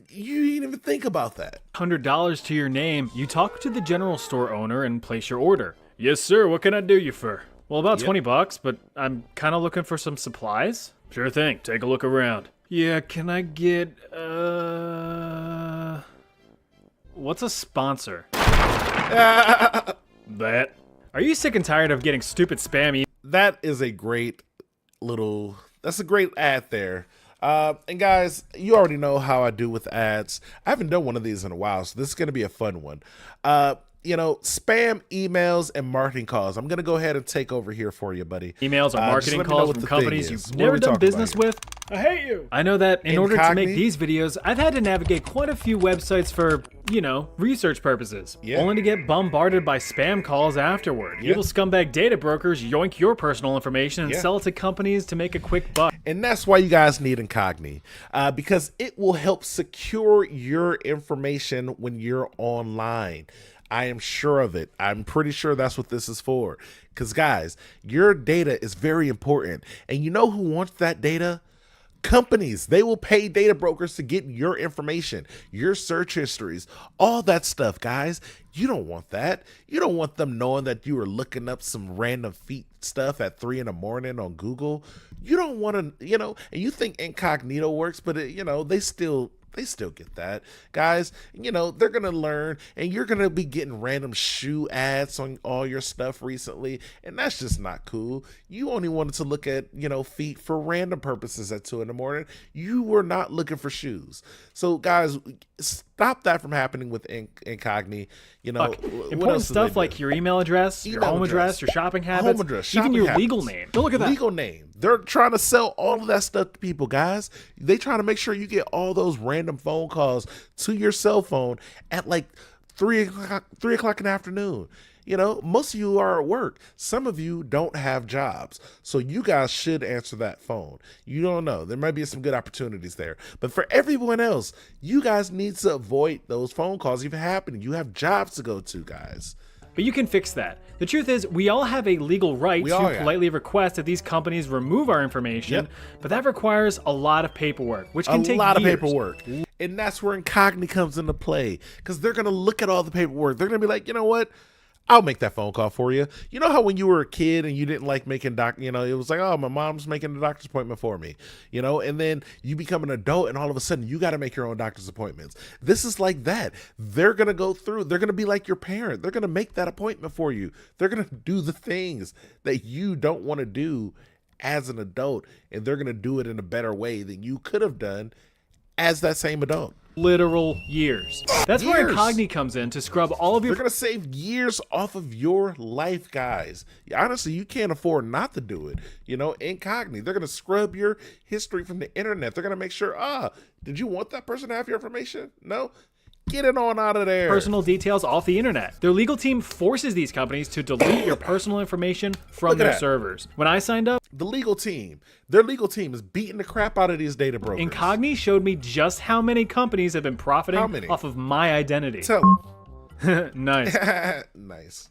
You didn't even think about that. $100 to your name, you talk to the general store owner and place your order. Yes, sir. What can I do you for? Well, about 20 bucks, but I'm kind of looking for some supplies. Sure thing. Take a look around. Yeah, can I get, what's a sponsor? That. Are you sick and tired of getting stupid spam That is a great that's a great ad there. And guys, you already know how I do with ads. I haven't done one of these in a while, so this is going to be a fun one. Spam emails and marketing calls. I'm going to go ahead and take over here for you, buddy. emails or marketing calls from companies you've never done business with? I hate you. I know that in order to make these videos, I've had to navigate quite a few websites for, research purposes. Only to get bombarded by spam calls afterward. Evil scumbag data brokers yoink your personal information and sell it to companies to make a quick buck. And that's why you guys need Incogni, because it will help secure your information when you're online. I am sure of it. I'm pretty sure that's what this is for. Because, guys, your data is very important. And you know who wants that data? Companies. They will pay data brokers to get your information, your search histories, all that stuff, guys. You don't want that. You don't want them knowing that you were looking up some random feet stuff at 3 in the morning on Google. You don't want to, and you think incognito works, but they still get that, guys. They're gonna learn, and you're gonna be getting random shoe ads on all your stuff recently, and that's just not cool. You only wanted to look at feet for random purposes at 2 in the morning. You were not looking for shoes. So guys, stop that from happening with Incogni. Important stuff like your email address, your home address, your shopping habits, even your legal name. Don't look at that. Legal name. They're trying to sell all of that stuff to people, guys. They trying to make sure you get all those random phone calls to your cell phone at like 3 o'clock in the afternoon. Most of you are at work. Some of you don't have jobs. So you guys should answer that phone. You don't know. There might be some good opportunities there. But for everyone else, you guys need to avoid those phone calls even happening. You have jobs to go to, guys. But you can fix that. The truth is, we all have a legal right to politely request that these companies remove our information, but that requires a lot of paperwork, which can take years. A lot of paperwork. And that's where Incogni comes into play, because they're going to look at all the paperwork. They're going to be like, you know what? I'll make that phone call for you. You know how when you were a kid and you didn't like making it was like, oh, my mom's making a doctor's appointment for me, and then you become an adult and all of a sudden you got to make your own doctor's appointments. This is like that. They're going to go through. They're going to be like your parent. They're going to make that appointment for you. They're going to do the things that you don't want to do as an adult, and they're going to do it in a better way than you could have done as that same adult. Literal years. That's where Incogni comes in to scrub all of your... They're going to save years off of your life, guys. Honestly, you can't afford not to do it. Incogni. They're going to scrub your history from the internet. They're going to make sure, did you want that person to have your information? No? Get it on out of there. Personal details off the internet. Their legal team forces these companies to delete your personal information from their servers. When I signed up, their legal team is beating the crap out of these data brokers. Incogni showed me just how many companies have been profiting off of my identity. Tell them. Nice. Nice.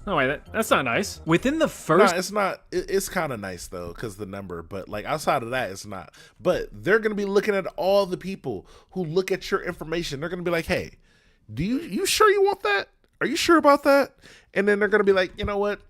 No, wait, that's not nice. Within the first... No, it's not. It's kind of nice, though, because the number. But, outside of that, it's not. But they're going to be looking at all the people who look at your information. They're going to be like, hey, you sure you want that? Are you sure about that? And then they're going to be like, you know what?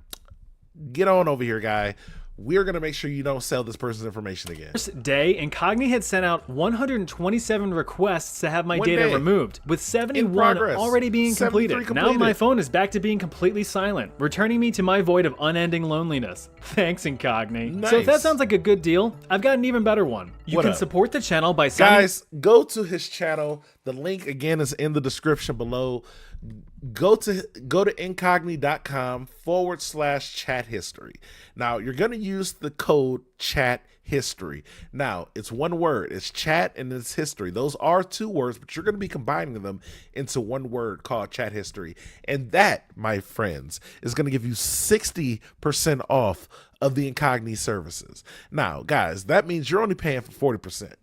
Get on over here, guy. We're going to make sure you don't sell this person's information again. First day, Incogni had sent out 127 requests to have my data removed, with 71 already being completed. Now my phone is back to being completely silent, returning me to my void of unending loneliness. Thanks, Incogni. Nice. So if that sounds like a good deal, I've got an even better one. You can support the channel by signing... Guys, go to his channel. The link, again, is in the description below. Go to incogni.com/chat history. Now, you're going to use the code chat history. Now, it's one word. It's chat and it's history. Those are 2 words, but you're going to be combining them into one word called chat history. And that, my friends, is going to give you 60% off of the Incogni services. Now, guys, that means you're only paying for 40%.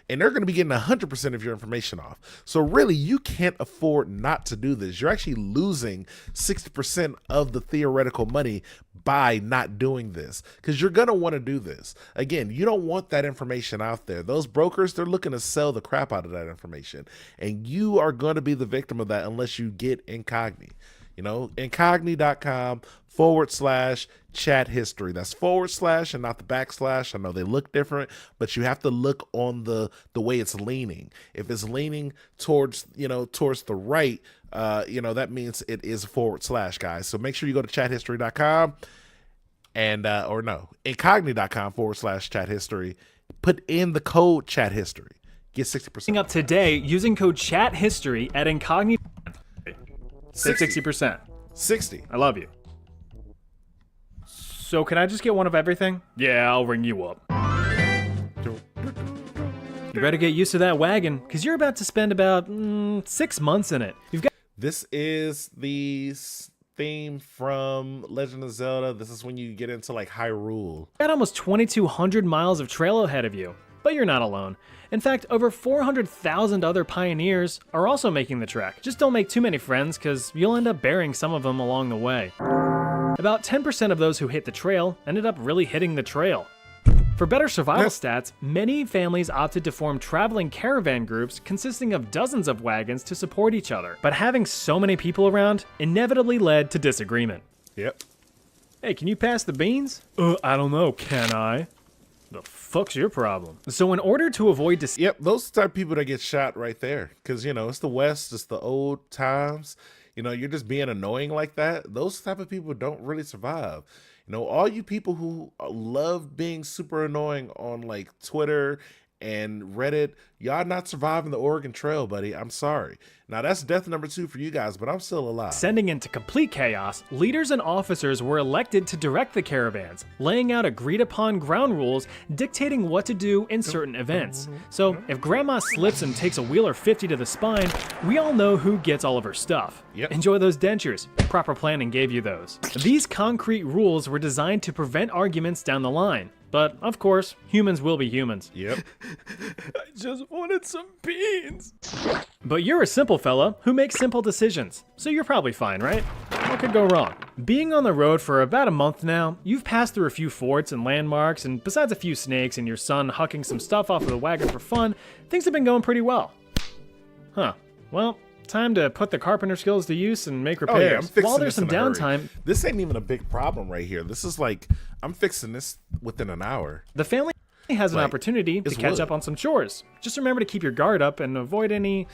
and they're going to be getting 100% of your information off. So really, you can't afford not to do this. You're actually losing 60% of the theoretical money by not doing this, because you're going to want to do this. Again, you don't want that information out there. Those brokers, they're looking to sell the crap out of that information, and you are going to be the victim of that unless you get Incogni. You know, incogni.com/chat history. That's / and not the backslash. I know they look different, but you have to look on the way it's leaning. If it's leaning towards the right, that means it is / guys. So make sure you go to chathistory.com incogni.com / chat history. Put in the code chat history. Get 60% Up today using code chat history at Incogni. 60%. 60. I love you. So can I just get one of everything? Yeah, I'll ring you up. You better get used to that wagon, because you're about to spend about 6 months in it. This is the theme from Legend of Zelda. This is when you get into like Hyrule. Got almost 2,200 miles of trail ahead of you, but you're not alone. In fact, over 400,000 other pioneers are also making the trek. Just don't make too many friends, because you'll end up burying some of them along the way. About 10% of those who hit the trail ended up really hitting the trail. For better survival stats, many families opted to form traveling caravan groups consisting of dozens of wagons to support each other. But having so many people around inevitably led to disagreement. Yep. Hey, can you pass the beans? I don't know, can I? The fuck's your problem? So in order to avoid Yep, those are the type of people that get shot right there. Because, it's the West, it's the old times. You're just being annoying like that. Those type of people don't really survive. All you people who love being super annoying on like Twitter and Reddit, y'all not surviving the Oregon Trail, buddy. I'm sorry. Now that's death number 2 for you guys, but I'm still alive. Sending into complete chaos, leaders and officers were elected to direct the caravans, laying out agreed upon ground rules dictating what to do in certain events. So if grandma slips and takes a wheeler 50 to the spine, we all know who gets all of her stuff. Yep. Enjoy those dentures. Proper planning gave you those. These concrete rules were designed to prevent arguments down the line. But, of course, humans will be humans. Yep. I just wanted some beans. But you're a simple fella who makes simple decisions, so you're probably fine, right? What could go wrong? Being on the road for about a month now, you've passed through a few forts and landmarks, and besides a few snakes and your son hucking some stuff off of the wagon for fun, things have been going pretty well. Huh. Well, time to put the carpenter skills to use and make repairs. Oh, yeah, I'm fixing While there's this some in a hurry. downtime, This ain't even a big problem right here. This is like, I'm fixing this within an hour. the family has an Like, opportunity to it's catch wood. up on some chores. Just remember to keep your guard up and avoid any,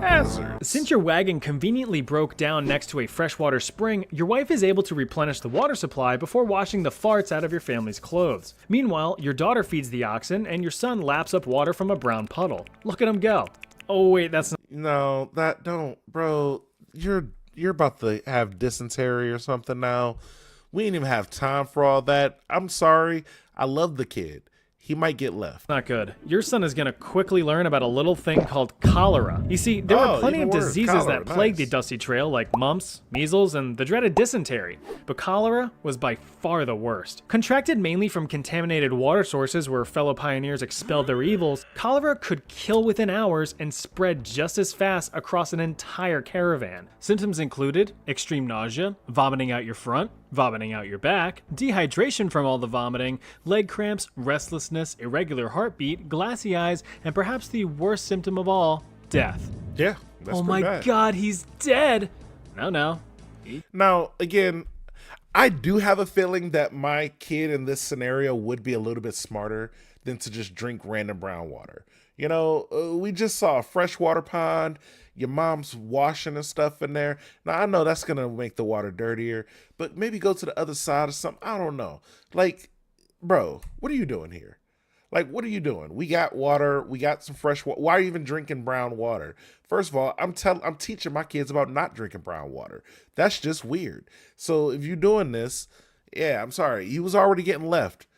Hazards. Since your wagon conveniently broke down next to a freshwater spring, your wife is able to replenish the water supply before washing the farts out of your family's clothes. Meanwhile, your daughter feeds the oxen and your son laps up water from a brown puddle. Look at him go. Oh wait, that's not... No, that don't, bro. You're about to have dysentery or something now. We ain't even have time for all that. I'm sorry. I love the kid. He might get left. Not good. Your son is going to quickly learn about a little thing called cholera. You see, there Oh, were plenty even of worse. diseases Cholera, that plagued nice. the dusty trail, like mumps, measles, and the dreaded dysentery. But cholera was by far the worst. Contracted mainly from contaminated water sources where fellow pioneers expelled their evils, cholera could kill within hours and spread just as fast across an entire caravan. Symptoms included extreme nausea, vomiting out your front, vomiting out your back, dehydration from all the vomiting, leg cramps, restlessness, irregular heartbeat, glassy eyes, and perhaps the worst symptom of all, death. Yeah, that's Oh pretty my bad. god, he's dead! No. Now, again, I do have a feeling that my kid in this scenario would be a little bit smarter than to just drink random brown water. We just saw a freshwater pond. Your mom's washing and stuff in there. Now, I know that's going to make the water dirtier, but maybe go to the other side or something. I don't know. Like, bro, what are you doing here? Like, what are you doing? We got water. We got some fresh water. Why are you even drinking brown water? First of all, I'm teaching my kids about not drinking brown water. That's just weird. So if you're doing this, yeah, I'm sorry. He was already getting left.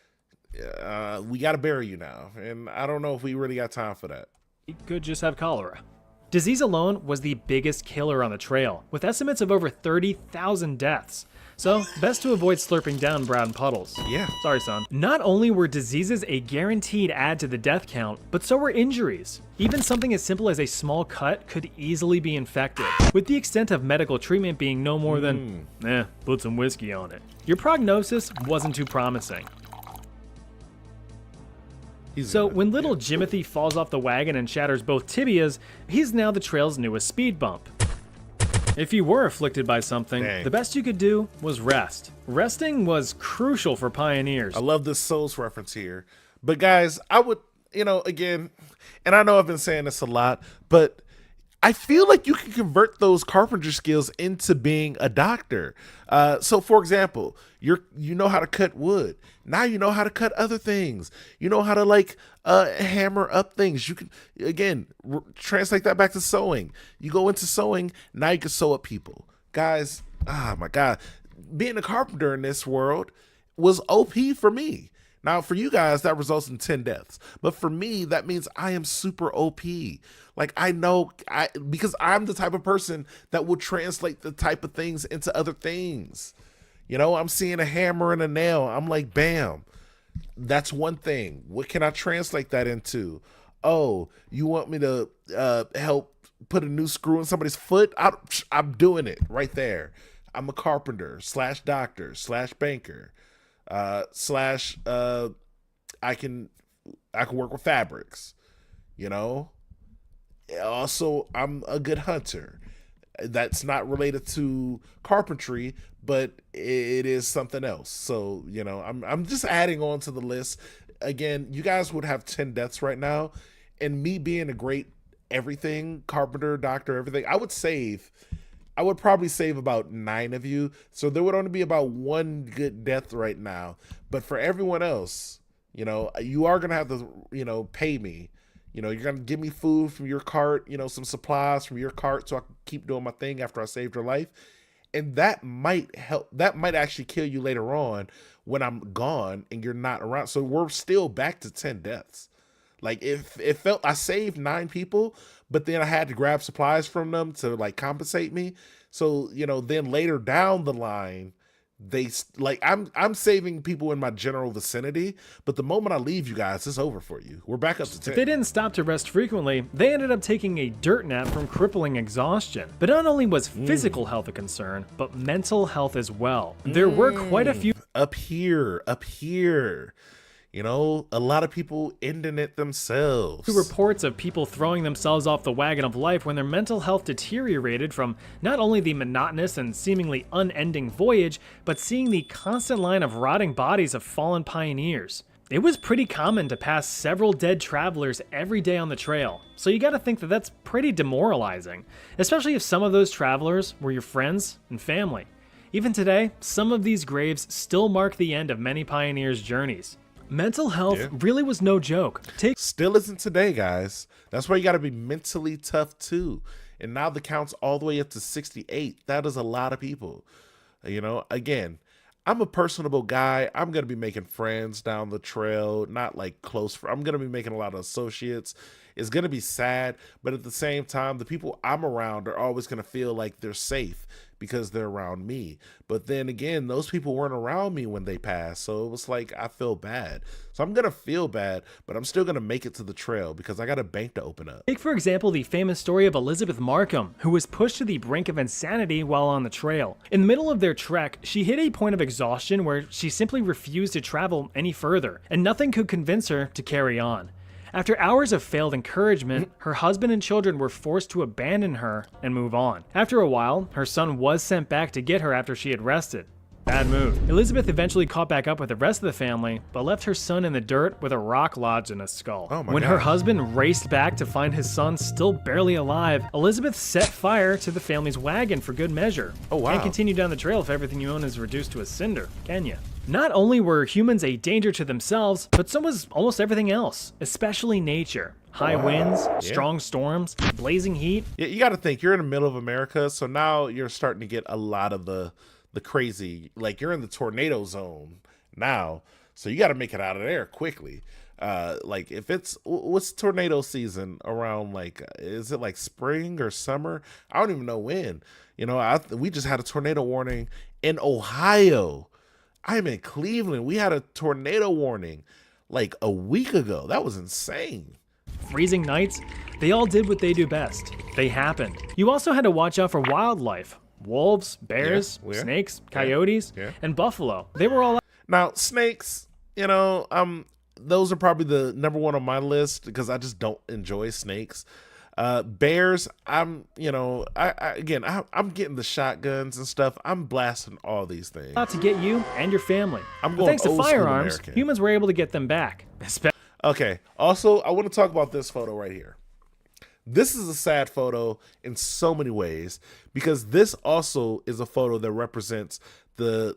We got to bury you now. And I don't know if we really got time for that. He could just have cholera. Disease alone was the biggest killer on the trail, with estimates of over 30,000 deaths. So, best to avoid slurping down brown puddles. Yeah. Sorry, son. Not only were diseases a guaranteed add to the death count, but so were injuries. Even something as simple as a small cut could easily be infected, with the extent of medical treatment being no more than, put some whiskey on it. Your prognosis wasn't too promising. So when little Jimothy falls off the wagon and shatters both tibias, he's now the trail's newest speed bump. If you were afflicted by something, the best you could do was rest. Resting was crucial for pioneers. I love this Souls reference here. But guys, I would, again, and I know I've been saying this a lot, but I feel like you can convert those carpenter skills into being a doctor. So for example, you know how to cut wood. Now you know how to cut other things. You know how to hammer up things. You can, again, translate that back to sewing. You go into sewing, now you can sew up people. Guys, oh my God. Being a carpenter in this world was OP for me. Now, for you guys, that results in 10 deaths. But for me, that means I am super OP. Like, because I'm the type of person that will translate the type of things into other things. I'm seeing a hammer and a nail. I'm like, bam. That's one thing. What can I translate that into? Oh, you want me to help put a new screw in somebody's foot? I'm doing it right there. I'm a carpenter / doctor / banker. / I can work with fabrics, Also, I'm a good hunter. That's not related to carpentry, but it is something else. So, I'm just adding on to the list. Again, you guys would have 10 deaths right now, and me being a great everything, carpenter, doctor, everything, I would probably save about 9 of you. So there would only be about 1 good death right now. But for everyone else, you are going to have to, pay me. You're going to give me food from your cart, some supplies from your cart so I can keep doing my thing after I saved your life. And that might help. That might actually kill you later on when I'm gone and you're not around. So we're still back to 10 deaths. Like, if it felt, I saved 9 people, but then I had to grab supplies from them to compensate me. So, then later down the line, I'm saving people in my general vicinity, but the moment I leave you guys, it's over for you. We're back up to 10. If they didn't stop to rest frequently, they ended up taking a dirt nap from crippling exhaustion. But not only was physical health a concern, but mental health as well. There were quite a few up here. A lot of people ending it themselves. Reports of people throwing themselves off the wagon of life when their mental health deteriorated from not only the monotonous and seemingly unending voyage, but seeing the constant line of rotting bodies of fallen pioneers. It was pretty common to pass several dead travelers every day on the trail, so you gotta think that that's pretty demoralizing, especially if some of those travelers were your friends and family. Even today, some of these graves still mark the end of many pioneers' journeys. Mental health really was no joke. Still isn't today, guys. That's why you got to be mentally tough too. And now the count's all the way up to 68. That is a lot of people. Again, I'm a personable guy. I'm going to be making friends down the trail, not close. I'm going to be making a lot of associates. It's going to be sad, but at the same time, the people I'm around are always going to feel like they're safe because they're around me. But then again, those people weren't around me when they passed, so it was like I feel bad. So I'm going to feel bad, but I'm still going to make it to the trail because I got a bank to open up. Take, for example, the famous story of Elizabeth Markham, who was pushed to the brink of insanity while on the trail. In the middle of their trek, she hit a point of exhaustion where she simply refused to travel any further, and nothing could convince her to carry on. After hours of failed encouragement, her husband and children were forced to abandon her and move on. After a while, her son was sent back to get her after she had rested. Bad move. Elizabeth eventually caught back up with the rest of the family, but left her son in the dirt with a rock lodged in his skull. When her husband raced back to find his son still barely alive, Elizabeth set fire to the family's wagon for good measure. Can't continue down the trail if everything you own is reduced to a cinder, can you? Not only were humans a danger to themselves, but so was almost everything else, especially nature. High winds, strong storms, blazing heat. Yeah, you got to think, you're in the middle of America, so now you're starting to get a lot of the crazy, you're in the tornado zone now, so you got to make it out of there quickly. Like if it's what's tornado season around, like is it like spring or summer? I don't even know when. We just had a tornado warning in Ohio. I'm in Cleveland. We had a tornado warning like a week ago. That was insane. Freezing nights, they all did what they do best. They happened. You also had to watch out for wildlife. Wolves, bears, snakes, coyotes, and buffalo. They were all... Now, snakes, those are probably the number one on my list because I just don't enjoy snakes. Bears, I'm getting the shotguns and stuff. I'm blasting all these things. Out to get you and your family. I'm But going thanks to old school firearms, American. humans were able to get them back. Okay. Also, I want to talk about this photo right here. This is a sad photo in so many ways because this also is a photo that represents the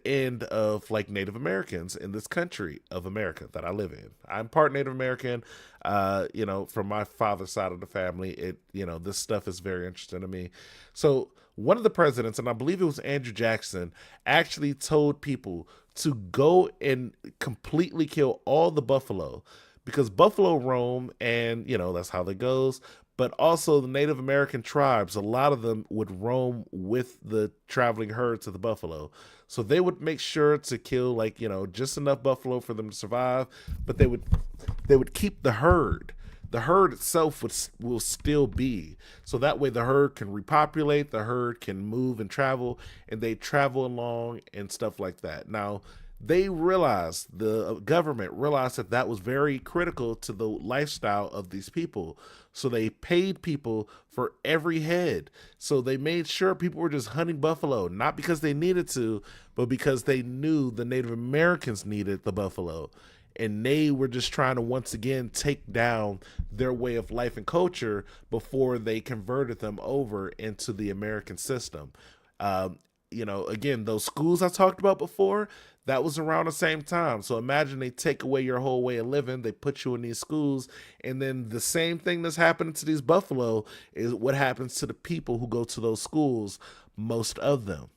end of Native Americans in this country of America that I live in. I'm part Native American, from my father's side of the family. This stuff is very interesting to me. So one of the presidents, and I believe it was Andrew Jackson, actually told people to go and completely kill all the buffalo because buffalo roam, and that's how that goes. But also the Native American tribes, a lot of them would roam with the traveling herds of the buffalo. So they would make sure to kill just enough buffalo for them to survive, but they would keep the herd. The herd itself will still be. So that way the herd can repopulate, the herd can move and travel, and they travel along and stuff like that. Now, the government realized that was very critical to the lifestyle of these people. So they paid people for every head. So they made sure people were just hunting buffalo, not because they needed to, but because they knew the Native Americans needed the buffalo. And they were just trying to once again take down their way of life and culture before they converted them over into the American system. Again, those schools I talked about before, that was around the same time. So imagine they take away your whole way of living, they put you in these schools, and then the same thing that's happening to these buffalo is what happens to the people who go to those schools, most of them,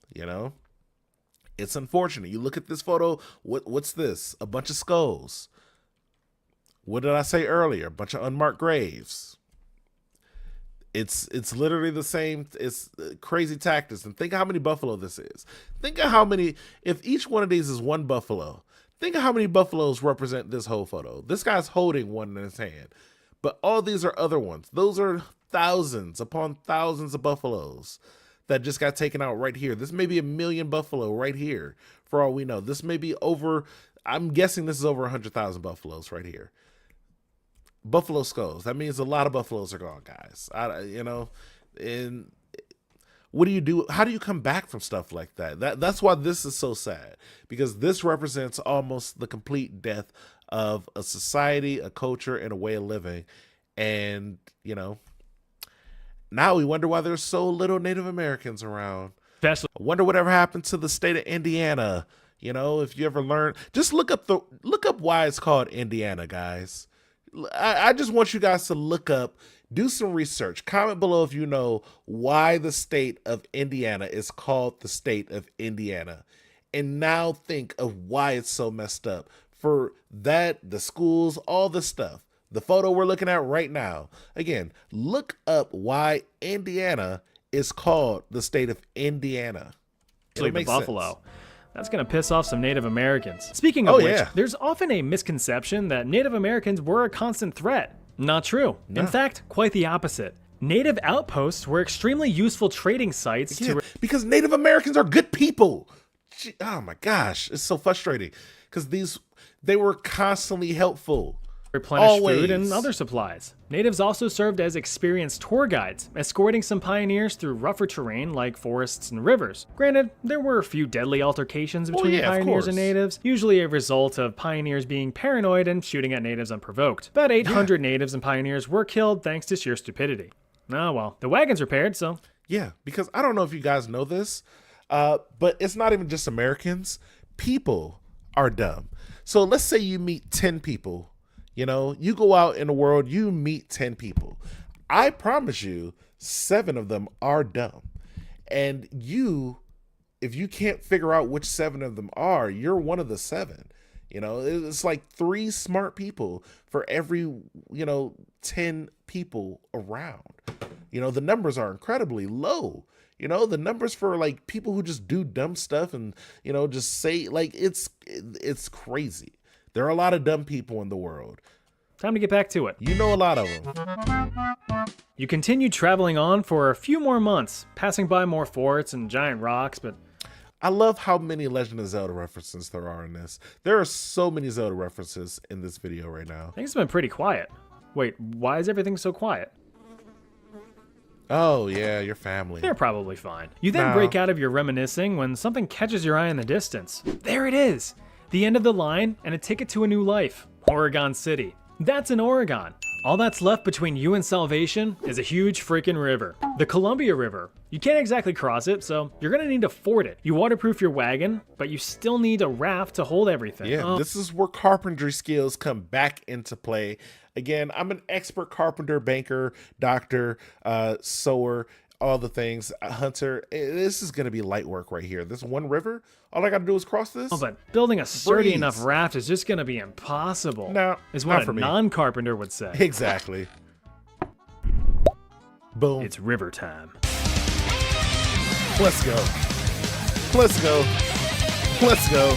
It's unfortunate. You look at this photo, what's this? A bunch of skulls. What did I say earlier? A bunch of unmarked graves. It's literally the same. It's crazy tactics. And think of how many buffalo this is. Think of how many, if each one of these is one buffalo, think of how many buffaloes represent this whole photo. This guy's holding one in his hand, but all these are other ones. Those are thousands upon thousands of buffaloes that just got taken out right here. This may be 1 million buffalo right here for all we know. This may be I'm guessing this is over 100,000 buffaloes right here. Buffalo skulls. That means a lot of buffaloes are gone, guys. And what do you do? How do you come back from stuff like that? That's why this is so sad, because this represents almost the complete death of a society, a culture, and a way of living. And, now we wonder why there's so little Native Americans around. Especially, I wonder whatever happened to the state of Indiana. If you ever learn, just look up why it's called Indiana, guys. I just want you guys to look up, do some research, comment below if you know why the state of Indiana is called the state of Indiana. And now think of why it's so messed up. For that, the schools, all the stuff. The photo we're looking at right now. Again, look up why Indiana is called the state of Indiana. the buffalo. That's going to piss off some Native Americans. Speaking of which, there's often a misconception that Native Americans were a constant threat. Not true. No. In fact, quite the opposite. Native outposts were extremely useful trading sites because Native Americans are good people. Oh my gosh, it's so frustrating because they were constantly helpful. Replenish food and other supplies. Natives also served as experienced tour guides, escorting some pioneers through rougher terrain like forests and rivers. Granted, there were a few deadly altercations between pioneers and natives, usually a result of pioneers being paranoid and shooting at natives unprovoked. About 800 natives and pioneers were killed thanks to sheer stupidity. Oh well, the wagons repaired, so... Yeah, because I don't know if you guys know this, but it's not even just Americans. People are dumb. So let's say you meet 10 people. You go out in the world, you meet 10 people. I promise you, 7 of them are dumb. And if you can't figure out which 7 of them are, you're one of the 7. You know, it's like 3 smart people for every, 10 people around. You know, the numbers are incredibly low. You know, the numbers for like people who just do dumb stuff and, just say like it's crazy. There are a lot of dumb people in the world. Time to get back to it. You know a lot of them. You continued traveling on for a few more months, passing by more forts and giant rocks, but I love how many Legend of Zelda references there are in this. There are so many Zelda references in this video right now. things have been pretty quiet. Wait, why is everything so quiet? Oh, yeah, your family. They're probably fine. You then No. break out of your reminiscing when something catches your eye in the distance. There it is! The end of the line and a ticket to a new life. Oregon City. That's in Oregon. All that's left between you and salvation is a huge freaking river. The Columbia River. You can't exactly cross it, so you're gonna need to ford it. You waterproof your wagon, but you still need a raft to hold everything. Yeah, this is where carpentry skills come back into play. Again, I'm an expert carpenter, banker, doctor, sewer, all the things, hunter. This is going to be light work right here. This one river, all I got to do is cross this. Oh, but building a sturdy Breeze. enough raft is just gonna be impossible. No, is not what for a me. non-carpenter would say. Exactly. Boom. It's river time. Let's go. Let's go. Let's go.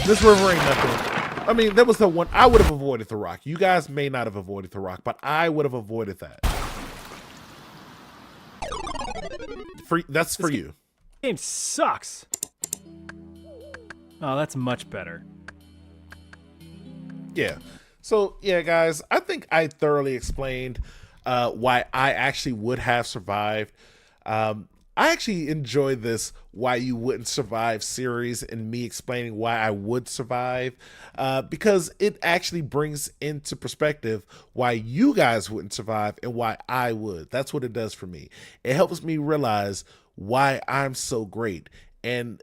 This river ain't nothing. I mean, that was the one. I would have avoided the rock. You guys may not have avoided the rock, but I would have avoided that. That's for you. Game sucks. Oh, that's much better. Yeah. So, yeah, guys, I think I thoroughly explained why I actually would have survived. I actually enjoyed this Why You Wouldn't Survive series and me explaining why I would survive because it actually brings into perspective why you guys wouldn't survive and why I would. That's what it does for me. It helps me realize why I'm so great. And,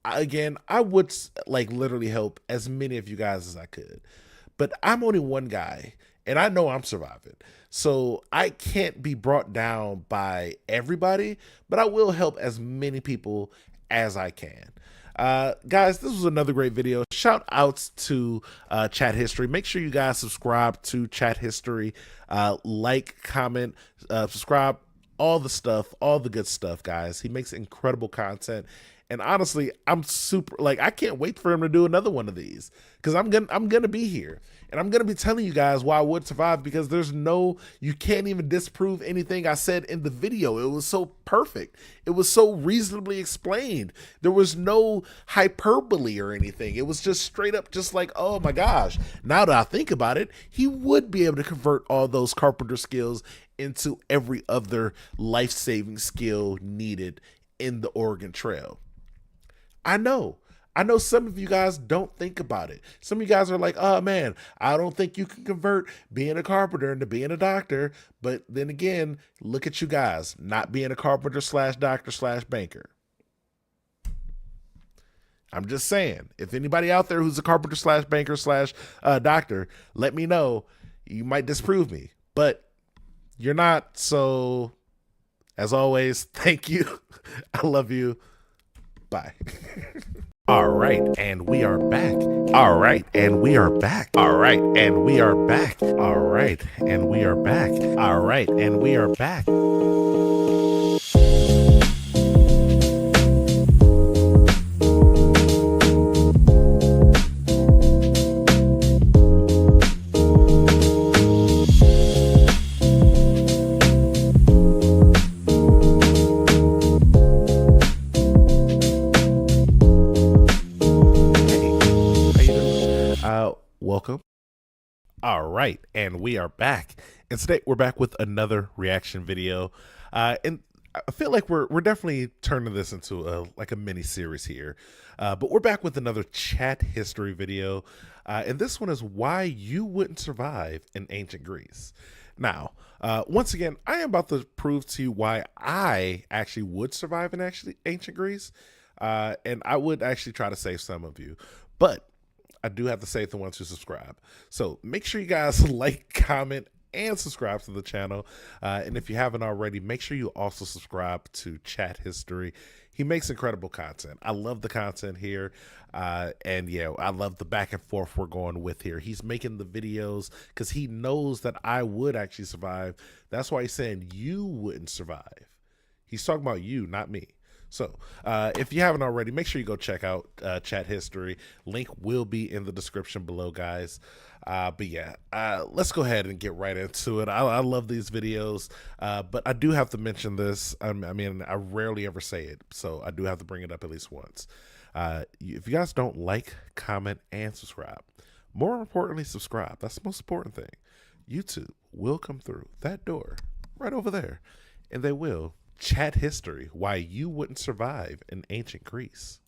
again, I would like literally help as many of you guys as I could. But I'm only one guy and I know I'm surviving. So I can't be brought down by everybody, but I will help as many people as I can. Guys, this was another great video. Shout outs to Chat History. Make sure you guys subscribe to Chat History. Like, comment, subscribe, all the stuff, all the good stuff, guys. He makes incredible content. And honestly, I'm super I can't wait for him to do another one of these because I'm gonna be here and I'm gonna be telling you guys why I would survive because you can't even disprove anything I said in the video. It was so perfect. It was so reasonably explained. There was no hyperbole or anything. It was just straight up just like, oh my gosh. Now that I think about it, he would be able to convert all those carpenter skills into every other life-saving skill needed in the Oregon Trail. I know some of you guys don't think about it. Some of you guys are like, oh man, I don't think you can convert being a carpenter into being a doctor. But then again, look at you guys not being a carpenter / doctor / banker. I'm just saying, if anybody out there who's a carpenter / banker / doctor, let me know. You might disprove me, but you're not. So as always, thank you. I love you. Bye. All right, and we are back. All right, and we are back. All right, and we are back. All right, and we are back. All right, and we are back. Welcome. All right, and we are back. And today we're back with another reaction video. And I feel like we're definitely turning this into a mini series here. But we're back with another chat history video. And this one is why you wouldn't survive in ancient Greece. Now, once again, I am about to prove to you why I actually would survive in ancient Greece. And I would actually try to save some of you. But I do have to save the ones who subscribe. So make sure you guys like, comment, and subscribe to the channel. And if you haven't already, make sure you also subscribe to Chat History. He makes incredible content. I love the content here. And yeah, I love the back and forth we're going with here. He's making the videos because he knows that I would actually survive. That's why he's saying you wouldn't survive. He's talking about you, not me. So if you haven't already, make sure you go check out Chat History. Link will be in the description below, guys. But yeah, let's go ahead and get right into it. I love these videos, but I do have to mention this. I mean, I rarely ever say it, so I do have to bring it up at least once. If you guys don't like, comment, and subscribe, more importantly, subscribe. That's the most important thing. YouTube will come through that door right over there, and they will chat history, why you wouldn't survive in ancient Greece.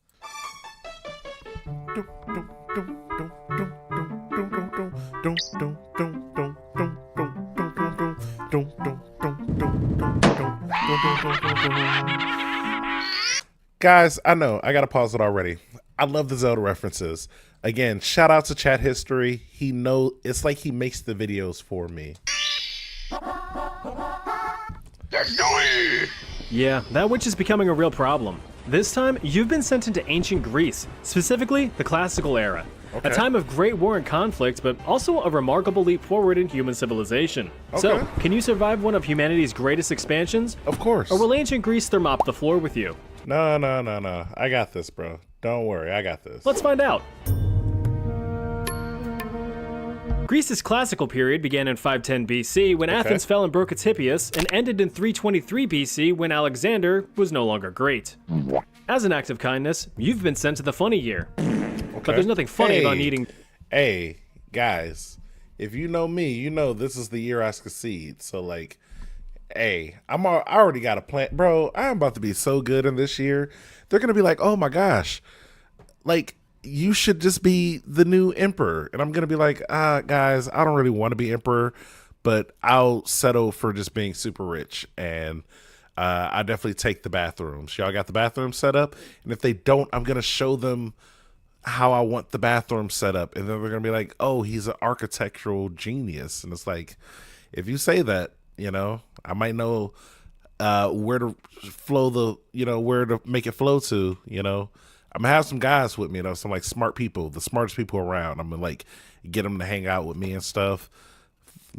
Guys, I know I gotta pause it already. I love the Zelda references. Again, shout out to Chat History. It's like he makes the videos for me. Yeah, that witch is becoming a real problem. This time, you've been sent into ancient Greece, specifically the classical era. Okay. A time of great war and conflict, but also a remarkable leap forward in human civilization. So, Okay. can you survive one of humanity's greatest expansions? Of course. Or will ancient Greece thermop the floor with you? No. I got this, bro. Don't worry, I got this. Let's find out. Greece's classical period began in 510 BC when Athens fell and broke its Hippias, and ended in 323 BC when Alexander was no longer great. As an act of kindness, you've been sent to the funny year. But there's nothing funny about needing... Hey, guys, if you know me, you know this is the year I succeed. So, like, hey, I already got a plan. Bro, I'm about to be so good in this year. They're going to be like, oh my gosh, like, you should just be the new emperor. And I'm going to be like, guys, I don't really want to be emperor, but I'll settle for just being super rich. And I definitely take the bathrooms. Y'all got the bathroom set up? And if they don't, I'm going to show them how I want the bathroom set up. And then they're going to be like, oh, he's an architectural genius. And it's like, if you say that, you know, I might know where to flow where to make it flow to, you know. I'm gonna have some guys with me, you know, some like smart people, the smartest people around. I'm gonna like get them to hang out with me and stuff.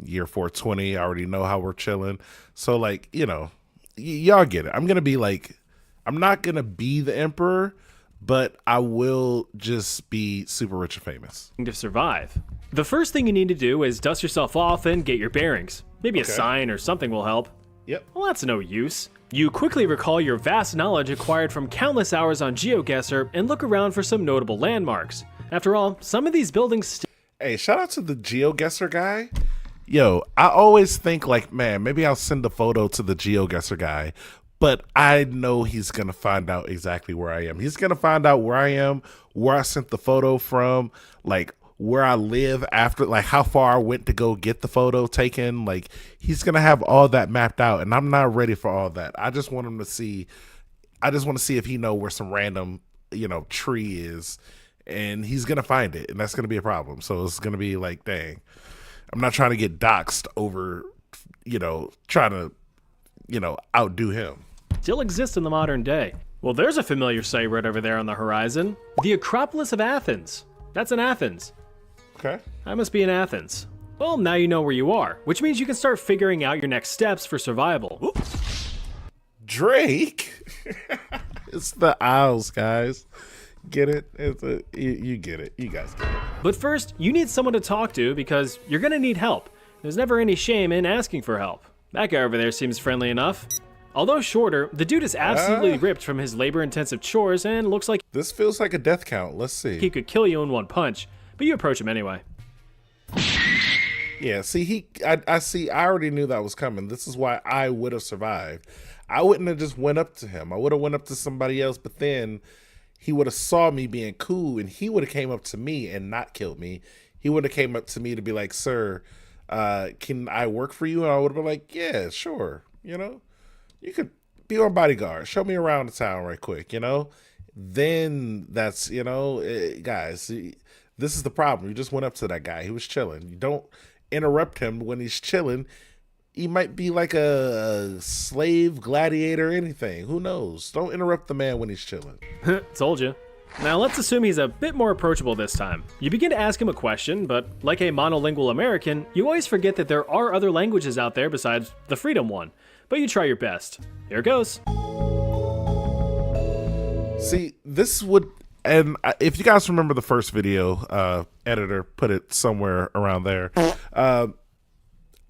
Year 420, I already know how we're chilling. So like, you know, y'all get it. I'm gonna be like, I'm not gonna be the emperor, but I will just be super rich and famous to survive. The first thing you need to do is dust yourself off and get your bearings. Maybe a sign or something will help. Yep. Well, that's no use. You quickly recall your vast knowledge acquired from countless hours on GeoGuessr and look around for some notable landmarks. After all, some of these buildings Hey, shout out to the GeoGuessr guy. Yo, I always think like, man, maybe I'll send a photo to the GeoGuessr guy, but I know he's going to find out exactly where I am. He's going to find out where I am, where I sent the photo from, like where I live after, like how far I went to go get the photo taken. Like he's going to have all that mapped out, and I'm not ready for all that. I just want him to see, I just want to see if he know where some random, you know, tree is, and he's going to find it, and that's going to be a problem. So it's going to be like, dang, I'm not trying to get doxxed over, you know, trying to, you know, outdo him. still exist in the modern day. Well, there's a familiar sight right over there on the horizon. The Acropolis of Athens. That's in Athens. Okay. I must be in Athens. Well, now you know where you are, which means you can start figuring out your next steps for survival. Ooh. Drake? It's the Isles, guys. Get it? You get it. You guys get it. But first, you need someone to talk to because you're gonna need help. There's never any shame in asking for help. That guy over there seems friendly enough. Although shorter, the dude is absolutely ripped from his labor-intensive chores and looks like This feels like a death count. Let's see. he could kill you in one punch, but you approach him anyway. Yeah, see, I see, I already knew that was coming. This is why I would have survived. I wouldn't have just went up to him. I would have went up to somebody else, but then he would have saw me being cool, and he would have came up to me and not killed me. He would have came up to me to be like, sir, can I work for you? And I would have been like, yeah, sure. You know, you could be my bodyguard. Show me around the town right quick, you know? Then that's, you know, guys, this is the problem. You just went up to that guy. He was chilling. You don't, interrupt him when he's chilling. He might be like a slave, gladiator, anything. Who knows? Don't interrupt the man when he's chilling. Told you. Now let's assume he's a bit more approachable this time. You begin to ask him a question, but like a monolingual American, you always forget that there are other languages out there besides the freedom one. But you try your best. Here goes. See, this would, and if you guys remember the first video, editor put it somewhere around there.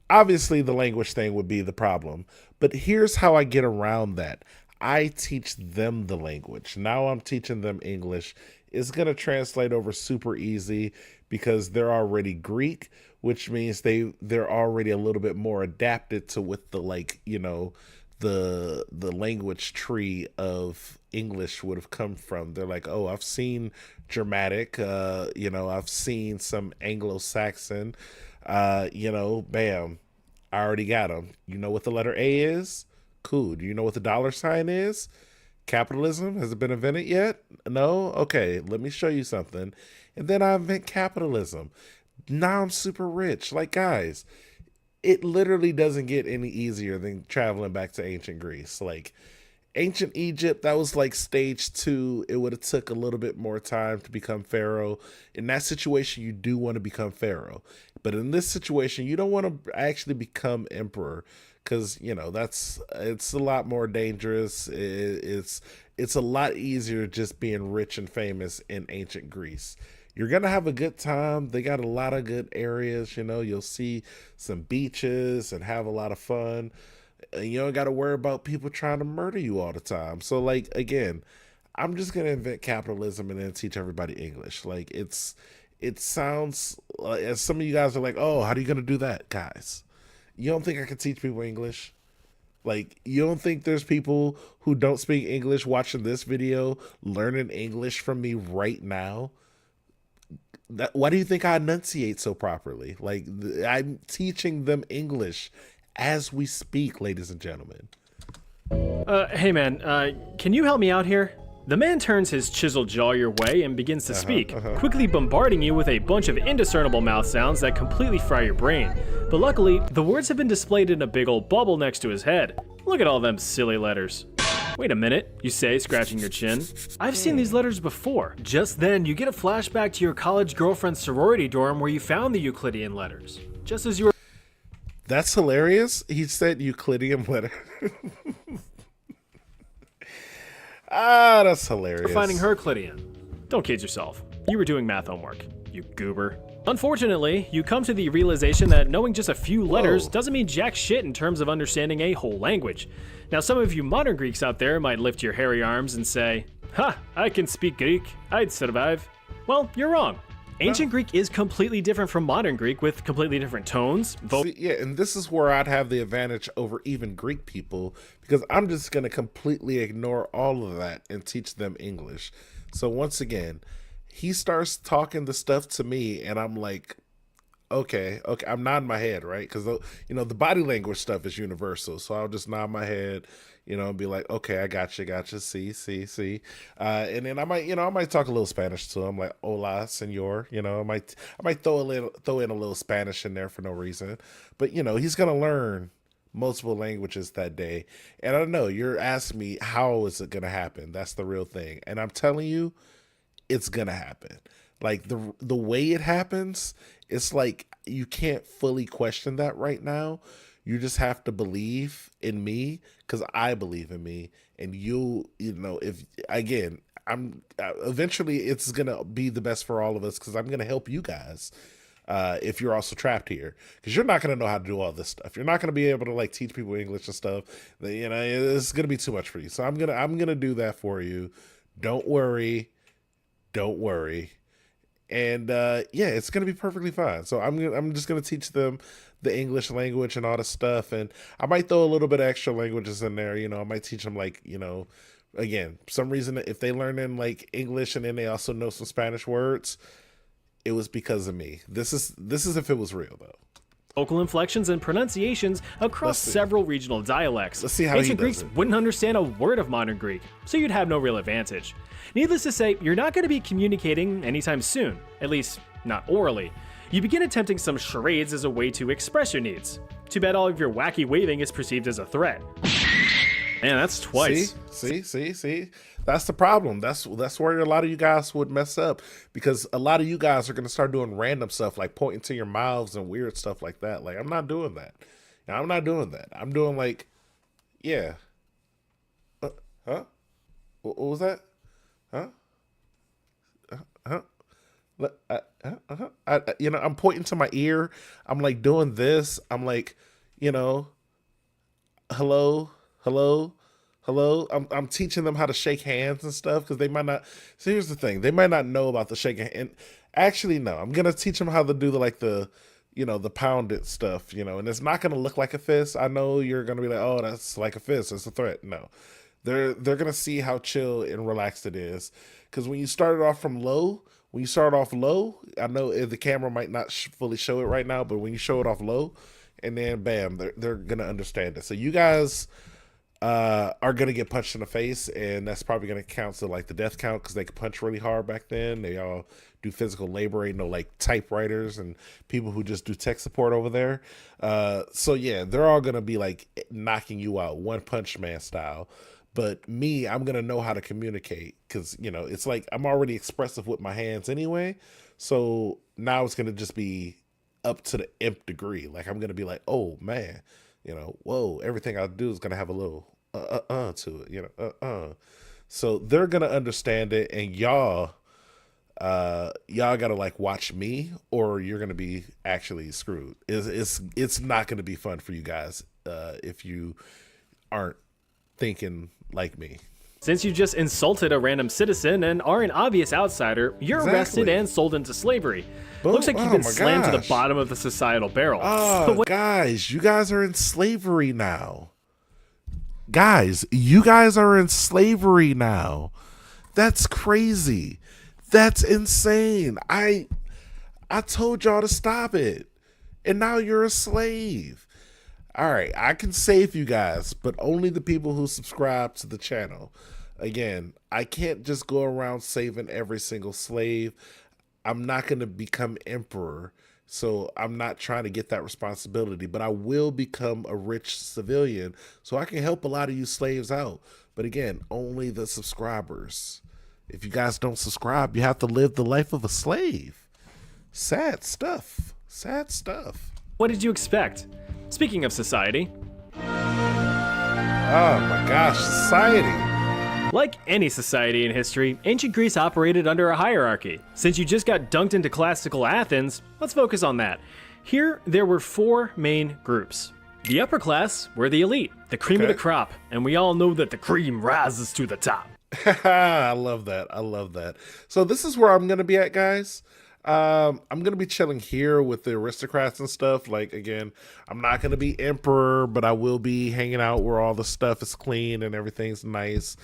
Obviously, the language thing would be the problem, but here's how I get around that. I teach them the language. Now I'm teaching them English. It's going to translate over super easy because they're already Greek, which means they're already a little bit more adapted to what the, like, you know, the language tree of English would have come from. They're like, oh, I've seen Germanic, you know, I've seen some Anglo-Saxon, you know, bam, I already got them. You know what the letter A is? Cool. Do you know what the dollar sign is? Capitalism? Has it been invented yet? No? Okay, let me show you something. And then I invent capitalism. Now I'm super rich. Like, guys, it literally doesn't get any easier than traveling back to ancient Greece. Like, ancient Egypt, that was like stage 2. It would have took a little bit more time to become pharaoh. In that situation, you do want to become pharaoh. But in this situation, you don't want to actually become emperor. Because, you know, it's a lot more dangerous. It's a lot easier just being rich and famous in ancient Greece. You're going to have a good time. They got a lot of good areas. You know, you'll see some beaches and have a lot of fun. And you don't got to worry about people trying to murder you all the time. So, like, again, I'm just going to invent capitalism and then teach everybody English. Like, it sounds, as some of you guys are like, oh, how are you going to do that, guys? You don't think I can teach people English? Like, you don't think there's people who don't speak English watching this video, learning English from me right now? Why do you think I enunciate so properly? Like, I'm teaching them English as we speak, ladies and gentlemen. Hey man, can you help me out here? The man turns his chiseled jaw your way and begins to speak, quickly bombarding you with a bunch of indiscernible mouth sounds that completely fry your brain. But luckily, the words have been displayed in a big old bubble next to his head. Look at all them silly letters. Wait a minute, you say, scratching your chin. I've seen these letters before. Just then, you get a flashback to your college girlfriend's sorority dorm where you found the Euclidean letters. Just as you were... That's hilarious. He said Euclidean letter. That's hilarious. finding Herclidean. Don't kid yourself. You were doing math homework, you goober. Unfortunately, you come to the realization that knowing just a few letters doesn't mean jack shit in terms of understanding a whole language. Now, some of you modern Greeks out there might lift your hairy arms and say, "Ha, I can speak Greek, I'd survive." Well, you're wrong. Ancient Greek is completely different from modern Greek with completely different tones. See, yeah, and this is where I'd have the advantage over even Greek people because I'm just going to completely ignore all of that and teach them English. So once again, he starts talking the stuff to me and I'm like, okay, I'm nodding my head, right? Because, you know, the body language stuff is universal. So I'll just nod my head, you know, and be like, okay, I got you, see. And then I might talk a little Spanish to him, like, hola, senor, you know, I might throw in a little Spanish in there for no reason. But, you know, he's going to learn multiple languages that day. And I don't know, you're asking me, how is it going to happen? That's the real thing. And I'm telling you, it's going to happen. Like the way it happens, it's like you can't fully question that right now. You just have to believe in me because I believe in me. And you know, if again, eventually it's going to be the best for all of us because I'm going to help you guys. If you're also trapped here, because you're not going to know how to do all this stuff. You're not going to be able to like teach people English and stuff. You know, it's going to be too much for you. So I'm going to do that for you. Don't worry. And yeah, it's gonna be perfectly fine. So I'm just gonna teach them the English language and all the stuff, and I might throw a little bit of extra languages in there. You know, I might teach them like, you know, again, for some reason if they learn in like English and then they also know some Spanish words, it was because of me. This is if it was real though. Vocal inflections and pronunciations across several regional dialects. Let's see how Ancient Greeks wouldn't understand a word of modern Greek, so you'd have no real advantage. Needless to say, you're not going to be communicating anytime soon, at least not orally. You begin attempting some charades as a way to express your needs. Too bad all of your wacky waving is perceived as a threat. Man, that's twice. See. That's the problem. That's where a lot of you guys would mess up, because a lot of you guys are gonna start doing random stuff like pointing to your mouths and weird stuff like that. Like, I'm not doing that. I'm not doing that. I'm doing like, yeah. Huh? What was that? Huh? Huh? I'm pointing to my ear. I'm like doing this. I'm like, hello. I'm teaching them how to shake hands and stuff, because they might not. So here's the thing: they might not know about the shaking hand. Actually, no, I'm gonna teach them how to do the pounded stuff. And it's not gonna look like a fist. I know you're gonna be like, oh, that's like a fist. It's a threat. No, they're gonna see how chill and relaxed it is, because when you start it off from low. When you start off low, I know the camera might not fully show it right now, but when you show it off low, and then bam, they're gonna understand it. So you guys are gonna get punched in the face, and that's probably gonna count to like the death count, because they could punch really hard back then. They all do physical labor, like typewriters and people who just do tech support over there. So yeah, they're all gonna be like knocking you out, One Punch Man style. But me, I'm going to know how to communicate, because, it's like I'm already expressive with my hands anyway. So now it's going to just be up to the nth degree. Like, I'm going to be like, oh, man, whoa, everything I do is going to have a little to it, So they're going to understand it, and y'all got to like watch me, or you're going to be actually screwed. It's not going to be fun for you guys if you aren't thinking like me. Since you just insulted a random citizen and are an obvious outsider, you're arrested and sold into slavery. Boom. Looks like you've been slammed to the bottom of the societal barrel. Oh, guys, you guys are in slavery now. Guys, you guys are in slavery now. That's crazy. That's insane. I told y'all to stop it, and now you're a slave. All right, I can save you guys, but only the people who subscribe to the channel. Again, I can't just go around saving every single slave. I'm not going to become emperor, so I'm not trying to get that responsibility, but I will become a rich civilian so I can help a lot of you slaves out. But again, only the subscribers. If you guys don't subscribe, you have to live the life of a slave. Sad stuff. Sad stuff. What did you expect? Speaking of society. Oh my gosh, society. Like any society in history, ancient Greece operated under a hierarchy. Since you just got dunked into classical Athens, let's focus on that. Here, there were 4 main groups. The upper class were the elite, the cream of the crop, and we all know that the cream rises to the top. I love that. So this is where I'm going to be at, guys. I'm going to be chilling here with the aristocrats and stuff. Like, again, I'm not going to be emperor, but I will be hanging out where all the stuff is clean and everything's nice.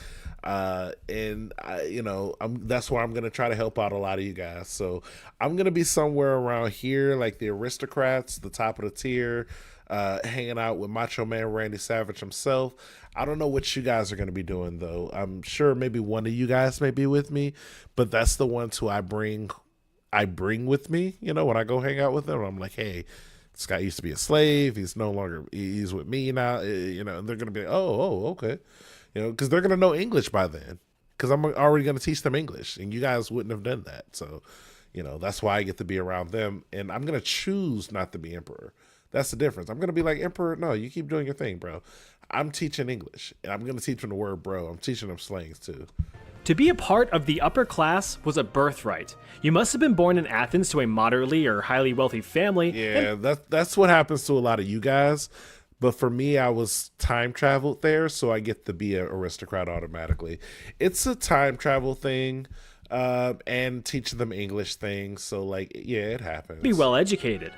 That's where I'm going to try to help out a lot of you guys. So I'm going to be somewhere around here, like the aristocrats, the top of the tier, hanging out with Macho Man Randy Savage himself. I don't know what you guys are going to be doing, though. I'm sure maybe one of you guys may be with me, but that's the ones who I bring with me, when I go hang out with them. I'm like, hey, this guy used to be a slave. He's no longer, he's with me now, and they're going to be like, oh, okay. Because they're going to know English by then, because I'm already going to teach them English, and you guys wouldn't have done that. So, that's why I get to be around them, and I'm going to choose not to be emperor. That's the difference. I'm going to be like, emperor, no, you keep doing your thing, bro. I'm teaching English, and I'm going to teach them the word bro. I'm teaching them slangs, too. To be a part of the upper class was a birthright. You must have been born in Athens to a moderately or highly wealthy family. Yeah, that's what happens to a lot of you guys. But for me, I was time traveled there, so I get to be an aristocrat automatically. It's a time travel thing, and teaching them English things. So, like, yeah, it happens. Be well educated.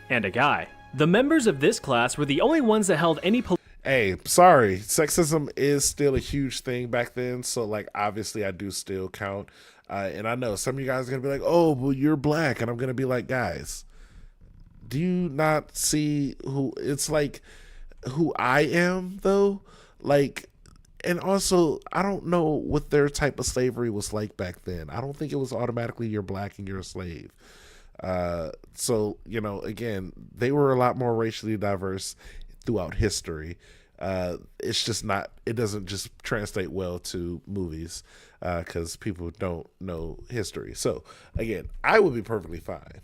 And a guy. The members of this class were the only ones that held any Hey, sorry, sexism is still a huge thing back then, so like obviously I do still count, and I know some of you guys are gonna be like, oh, well, you're black, and I'm gonna be like, guys, do you not see who I am though? Like, and also I don't know what their type of slavery was like back then. I don't think it was automatically you're black and you're a slave. So, again, they were a lot more racially diverse throughout history. It's just not, it doesn't just translate well to movies because people don't know history. So, again, I would be perfectly fine.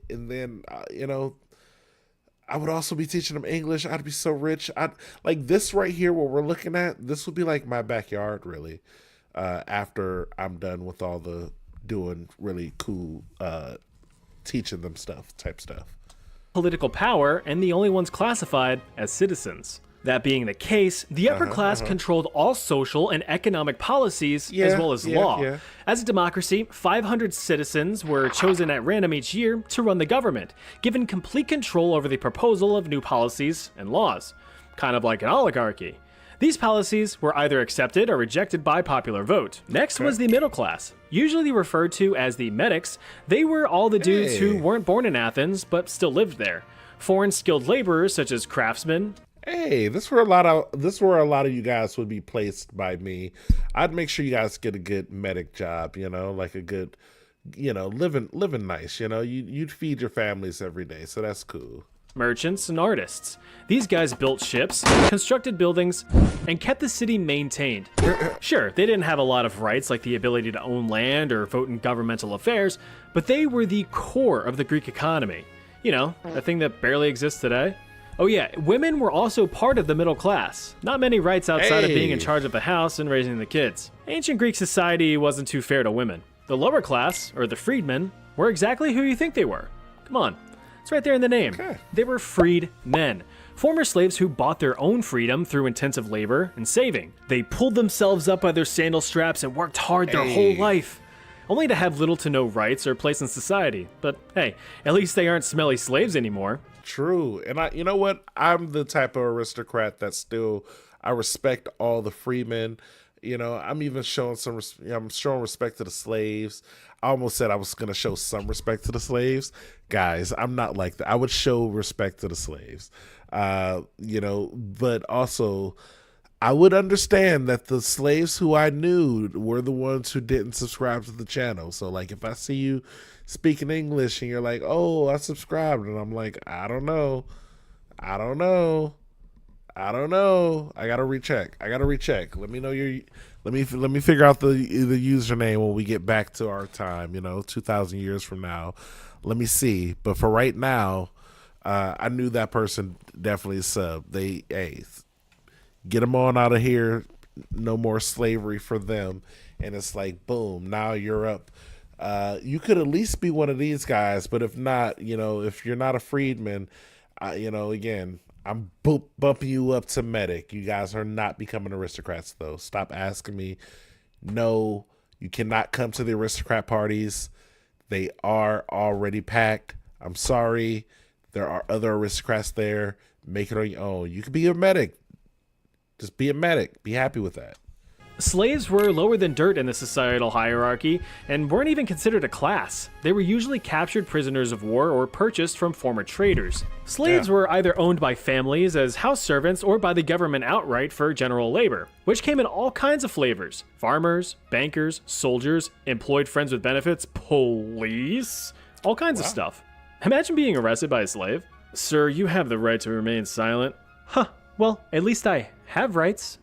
And then, I would also be teaching them English. I'd be so rich. I'd like this right here, what we're looking at. This would be like my backyard, really. After I'm done with all the doing really cool, teaching them type stuff. Political power and the only ones classified as citizens. That being the case, the upper class controlled all social and economic policies as well as law. Yeah. As a democracy, 500 citizens were chosen at random each year to run the government, given complete control over the proposal of new policies and laws. Kind of like an oligarchy. These policies were either accepted or rejected by popular vote. Next was the middle class. Usually referred to as the medics, they were all the dudes who weren't born in Athens but still lived there. Foreign skilled laborers such as craftsmen. Hey, this where a lot of you guys would be placed by me. I'd make sure you guys get a good medic job, like a good, living nice, you'd feed your families every day. So that's cool. Merchants and artists. These guys built ships, constructed buildings, and kept the city maintained. Sure, they didn't have a lot of rights like the ability to own land or vote in governmental affairs, but they were the core of the Greek economy. A thing that barely exists today. Oh yeah, women were also part of the middle class. Not many rights outside of being in charge of the house and raising the kids. Ancient Greek society wasn't too fair to women. The lower class, or the freedmen, were exactly who you think they were. Come on. It's right there in the name. Okay. They were freed men. Former slaves who bought their own freedom through intensive labor and saving. They pulled themselves up by their sandal straps and worked hard their whole life, only to have little to no rights or place in society. But hey, at least they aren't smelly slaves anymore. True. And you know what? I'm the type of aristocrat that I respect all the freemen. I'm even showing I'm showing respect to the slaves. I almost said I was going to show some respect to the slaves. Guys, I'm not like that. I would show respect to the slaves. But also I would understand that the slaves who I knew were the ones who didn't subscribe to the channel. So like if I see you speaking English and you're like, "Oh, I subscribed," and I'm like, I don't know. I gotta recheck. Let me know let me figure out the username when we get back to our time, 2,000 years from now. Let me see. But for right now, I knew that person definitely subbed. Get them on out of here. No more slavery for them. And it's like, boom, now you're up. You could at least be one of these guys, but if not, if you're not a freedman, again, I'm bumping you up to medic. You guys are not becoming aristocrats, though. Stop asking me. No, you cannot come to the aristocrat parties. They are already packed. I'm sorry. There are other aristocrats there. Make it on your own. You can be a medic. Just be a medic. Be happy with that. Slaves were lower than dirt in the societal hierarchy and weren't even considered a class. They were usually captured prisoners of war or purchased from former traders. Slaves were either owned by families as house servants or by the government outright for general labor, which came in all kinds of flavors. Farmers, bankers, soldiers, employed friends with benefits, police, all kinds of stuff. Imagine being arrested by a slave. Sir, you have the right to remain silent. Huh, well, at least I have rights.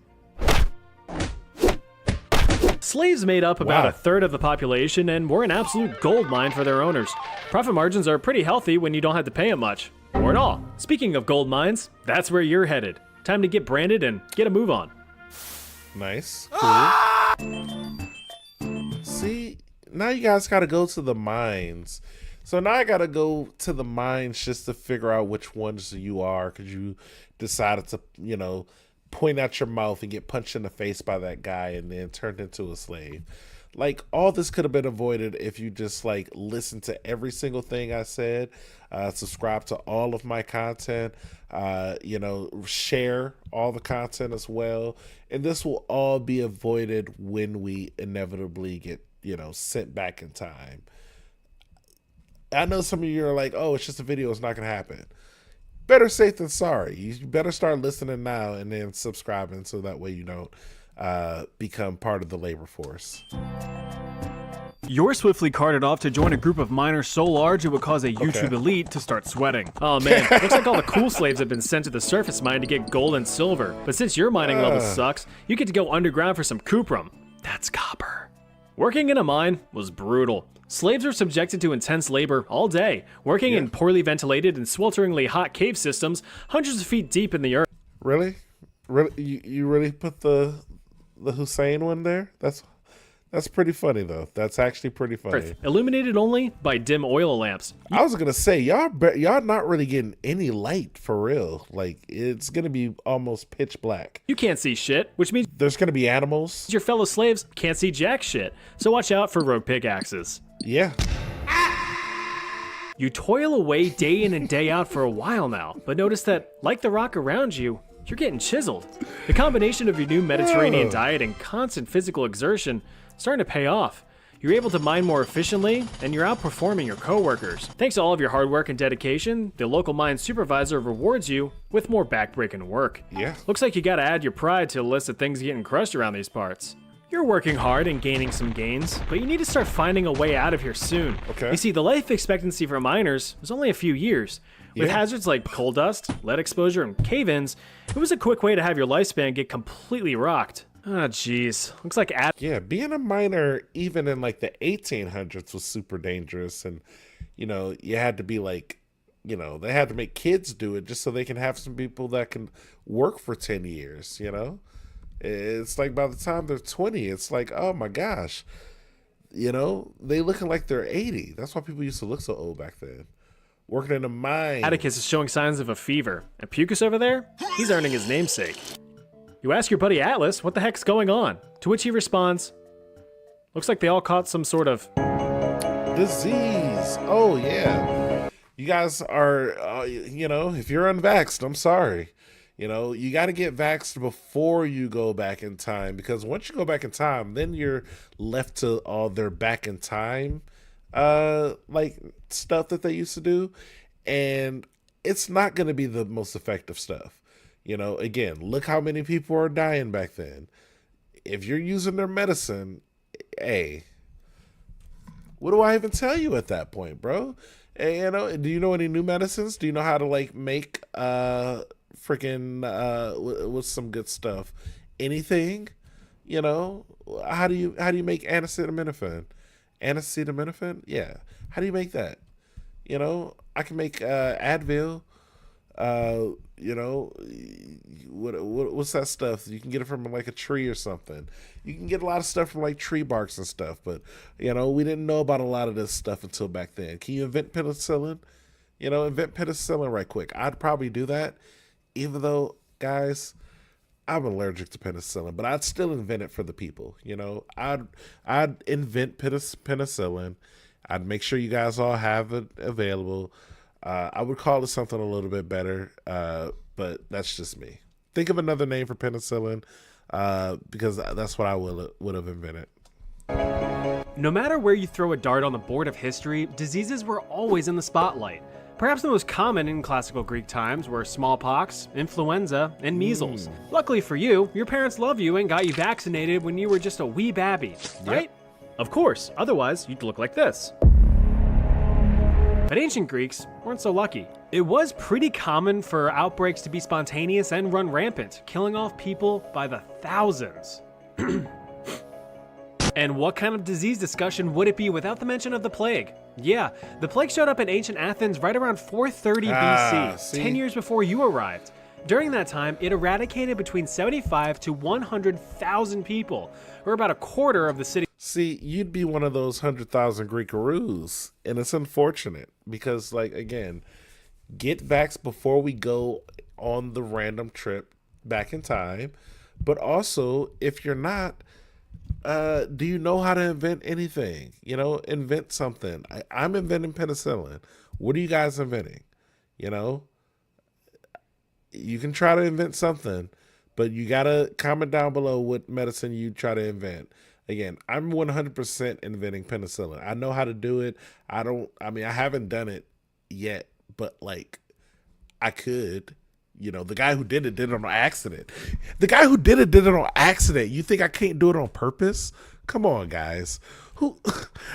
Slaves made up about a third of the population and were an absolute gold mine for their owners. Profit margins are pretty healthy when you don't have to pay them much, or at all. Speaking of gold mines, that's where you're headed. Time to get branded and get a move on. Nice. Cool. See, now you guys got to go to the mines. So now I got to go to the mines just to figure out which ones you are, because you decided to, point out your mouth and get punched in the face by that guy and then turned into a slave. Like, all this could have been avoided if you just listen to every single thing I said, subscribe to all of my content, share all the content as well. And this will all be avoided when we inevitably get, sent back in time. I know some of you are like, "Oh, it's just a video, it's not going to happen." Better safe than sorry. You better start listening now and then subscribing so that way you don't become part of the labor force. You're swiftly carted off to join a group of miners so large it would cause a YouTube elite to start sweating. Oh man, looks like all the cool slaves have been sent to the surface mine to get gold and silver. But since your mining level sucks, you get to go underground for some cuprum. That's copper. Working in a mine was brutal. Slaves were subjected to intense labor all day, working in poorly ventilated and swelteringly hot cave systems hundreds of feet deep in the earth. Really? You really put the Hussein one there? That's pretty funny though. That's actually pretty funny. Illuminated only by dim oil lamps. I was gonna say y'all not really getting any light for real. Like it's gonna be almost pitch black. You can't see shit, which means There's gonna be animals. your fellow slaves can't see jack shit. So watch out for rogue pickaxes. Yeah. You toil away day in and day out for a while now, but notice that, like the rock around you, you're getting chiseled. The combination of your new Mediterranean diet and constant physical exertion is starting to pay off. You're able to mine more efficiently, and you're outperforming your coworkers. Thanks to all of your hard work and dedication, the local mine supervisor rewards you with more backbreaking work. Yeah. Looks like you gotta add your pride to the list of things getting crushed around these parts. You're working hard and gaining some gains, but you need to start finding a way out of here soon. Okay. You see, the life expectancy for miners was only a few years. With hazards like coal dust, lead exposure, and cave-ins, it was a quick way to have your lifespan get completely rocked. Ah, jeez. Looks like Yeah, being a miner even in like the 1800s was super dangerous, and you had to be like, they had to make kids do it just so they can have some people that can work for 10 years, It's like by the time they're 20, it's like, oh my gosh, they looking like they're 80. That's why people used to look so old back then. Working in a mine. Atticus is showing signs of a fever, and Pucus over there, he's earning his namesake. You ask your buddy Atlas what the heck's going on, to which he responds, looks like they all caught some sort of disease. Oh yeah, you guys are, if you're unvaxxed, I'm sorry. You got to get vaxxed before you go back in time, because once you go back in time, then you're left to all their back in time like stuff that they used to do, and it's not going to be the most effective stuff. Again, look how many people are dying back then. If you're using their medicine, hey, what do I even tell you at that point, bro? Hey, do you know any new medicines? Do you know how to like make freaking with some good stuff? Anything? How do you make acetaminophen? Acetaminophen? Yeah. How do you make that? I can make Advil. What's that stuff? You can get it from like a tree or something. You can get a lot of stuff from like tree barks and stuff, but we didn't know about a lot of this stuff until back then. Can you invent penicillin? Invent penicillin right quick. I'd probably do that, even though, guys, I'm allergic to penicillin, but I'd still invent it for the people. I'd invent penicillin. I'd make sure you guys all have it available. I would call it something a little bit better, but that's just me. Think of another name for penicillin, because that's what I would have invented. No matter where you throw a dart on the board of history, diseases were always in the spotlight. Perhaps the most common in classical Greek times were smallpox, influenza, and measles. Luckily for you, your parents love you and got you vaccinated when you were just a wee babby, right? Of course, otherwise you'd look like this. But ancient Greeks weren't so lucky. It was pretty common for outbreaks to be spontaneous and run rampant, killing off people by the thousands. And what kind of disease discussion would it be without the mention of the plague? Yeah, the plague showed up in ancient Athens right around 430 BC, 10 years before you arrived. During that time, it eradicated between 75 to 100,000 people, or about a quarter of the city. See, you'd be one of those 100,000 Greekaroos, and it's unfortunate because, again, get vaxxed before we go on the random trip back in time. But also, if you're not, do you know how to invent anything? Invent something. I'm inventing penicillin. What are you guys inventing? You can try to invent something, but you got to comment down below what medicine you try to invent. Again, I'm 100% inventing penicillin. I know how to do it. I haven't done it yet, but I could. The guy who did it on accident. The guy who did it on accident. You think I can't do it on purpose? Come on, guys. Who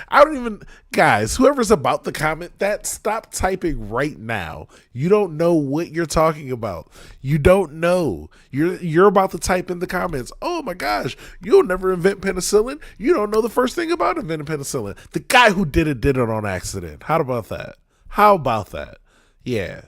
I don't even guys, whoever's about to comment that, stop typing right now. You don't know what you're talking about. You don't know. You're about to type in the comments. Oh my gosh, you'll never invent penicillin. You don't know the first thing about inventing penicillin. The guy who did it on accident. How about that? How about that? Yeah.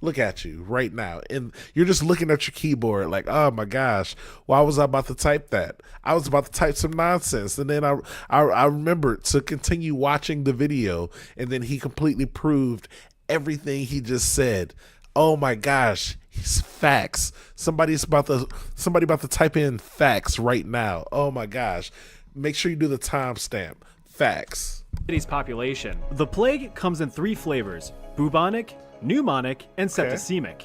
Look at you right now. And you're just looking at your keyboard like, oh my gosh, why was I about to type that? I was about to type some nonsense. And then I remembered to continue watching the video. And then he completely proved everything he just said. Oh my gosh, he's facts. Somebody about to type in facts right now. Oh my gosh. Make sure you do the timestamp. Facts. City's population. The plague comes in 3 flavors: bubonic, pneumonic, and septicemic,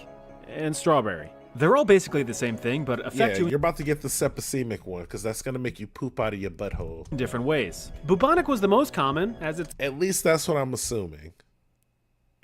and strawberry. They're all basically the same thing, but affect you you're about to get the septicemic one because that's going to make you poop out of your butthole. in different ways. Bubonic was the most common, as it's At least that's what I'm assuming.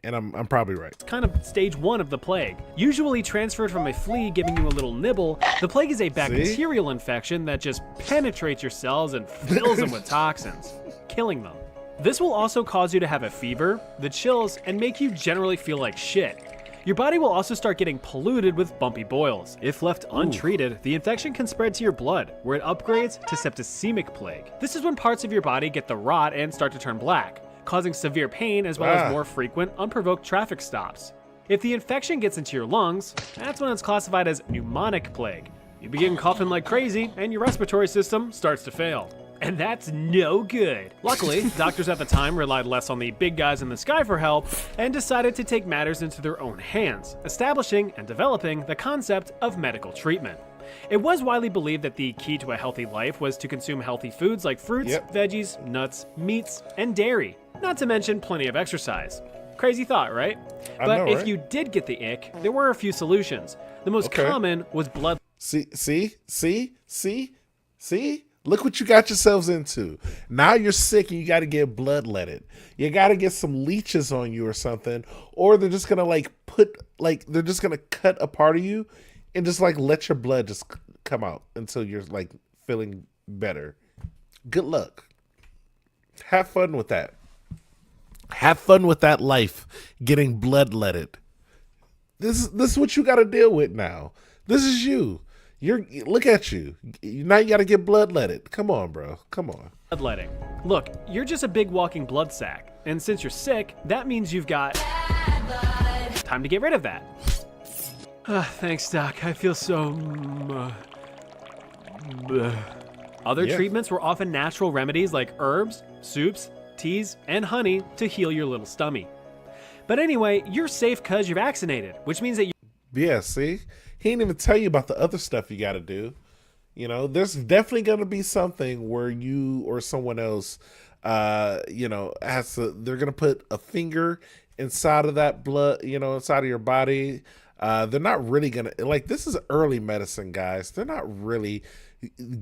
And I'm probably right. kind of stage 1 of the plague. Usually transferred from a flea giving you a little nibble, the plague is a bacterial infection that just penetrates your cells and fills them with toxins, killing them. This will also cause you to have a fever, the chills, and make you generally feel like shit. Your body will also start getting polluted with bumpy boils. If left untreated, the infection can spread to your blood, where it upgrades to septicemic plague. This is when parts of your body get the rot and start to turn black, causing severe pain as well as more frequent, unprovoked traffic stops. If the infection gets into your lungs, that's when it's classified as pneumonic plague. You begin coughing like crazy, and your respiratory system starts to fail. And that's no good. Luckily, doctors at the time relied less on the big guys in the sky for help and decided to take matters into their own hands, establishing and developing the concept of medical treatment. It was widely believed that the key to a healthy life was to consume healthy foods like fruits, veggies, nuts, meats, and dairy, not to mention plenty of exercise. Crazy thought, right? But if you did get the ick, there were a few solutions. The most common was blood. See? Look what you got yourselves into. Now you're sick and you got to get bloodletted. You got to get some leeches on you or something, or they're just gonna they're just gonna cut a part of you and just like let your blood just come out until you're like feeling better. Good luck. Have fun with that. Have fun with that life, getting bloodletted. This is what you got to deal with now. This is you. Look at you. Now you got to get bloodletted. Come on, bro. Come on. Bloodletting. Look, you're just a big walking blood sac, and since you're sick, that means you've got time to get rid of that. Thanks, Doc. I feel so. Other treatments were often natural remedies like herbs, soups, teas, and honey to heal your little stummy. But anyway, you're safe because you're vaccinated, which means that see? He didn't even tell you about the other stuff you got to do. You know, there's definitely going to be something where you or someone else, they're going to put a finger inside of that blood, inside of your body. They're not really going to, this is early medicine, guys. They're not really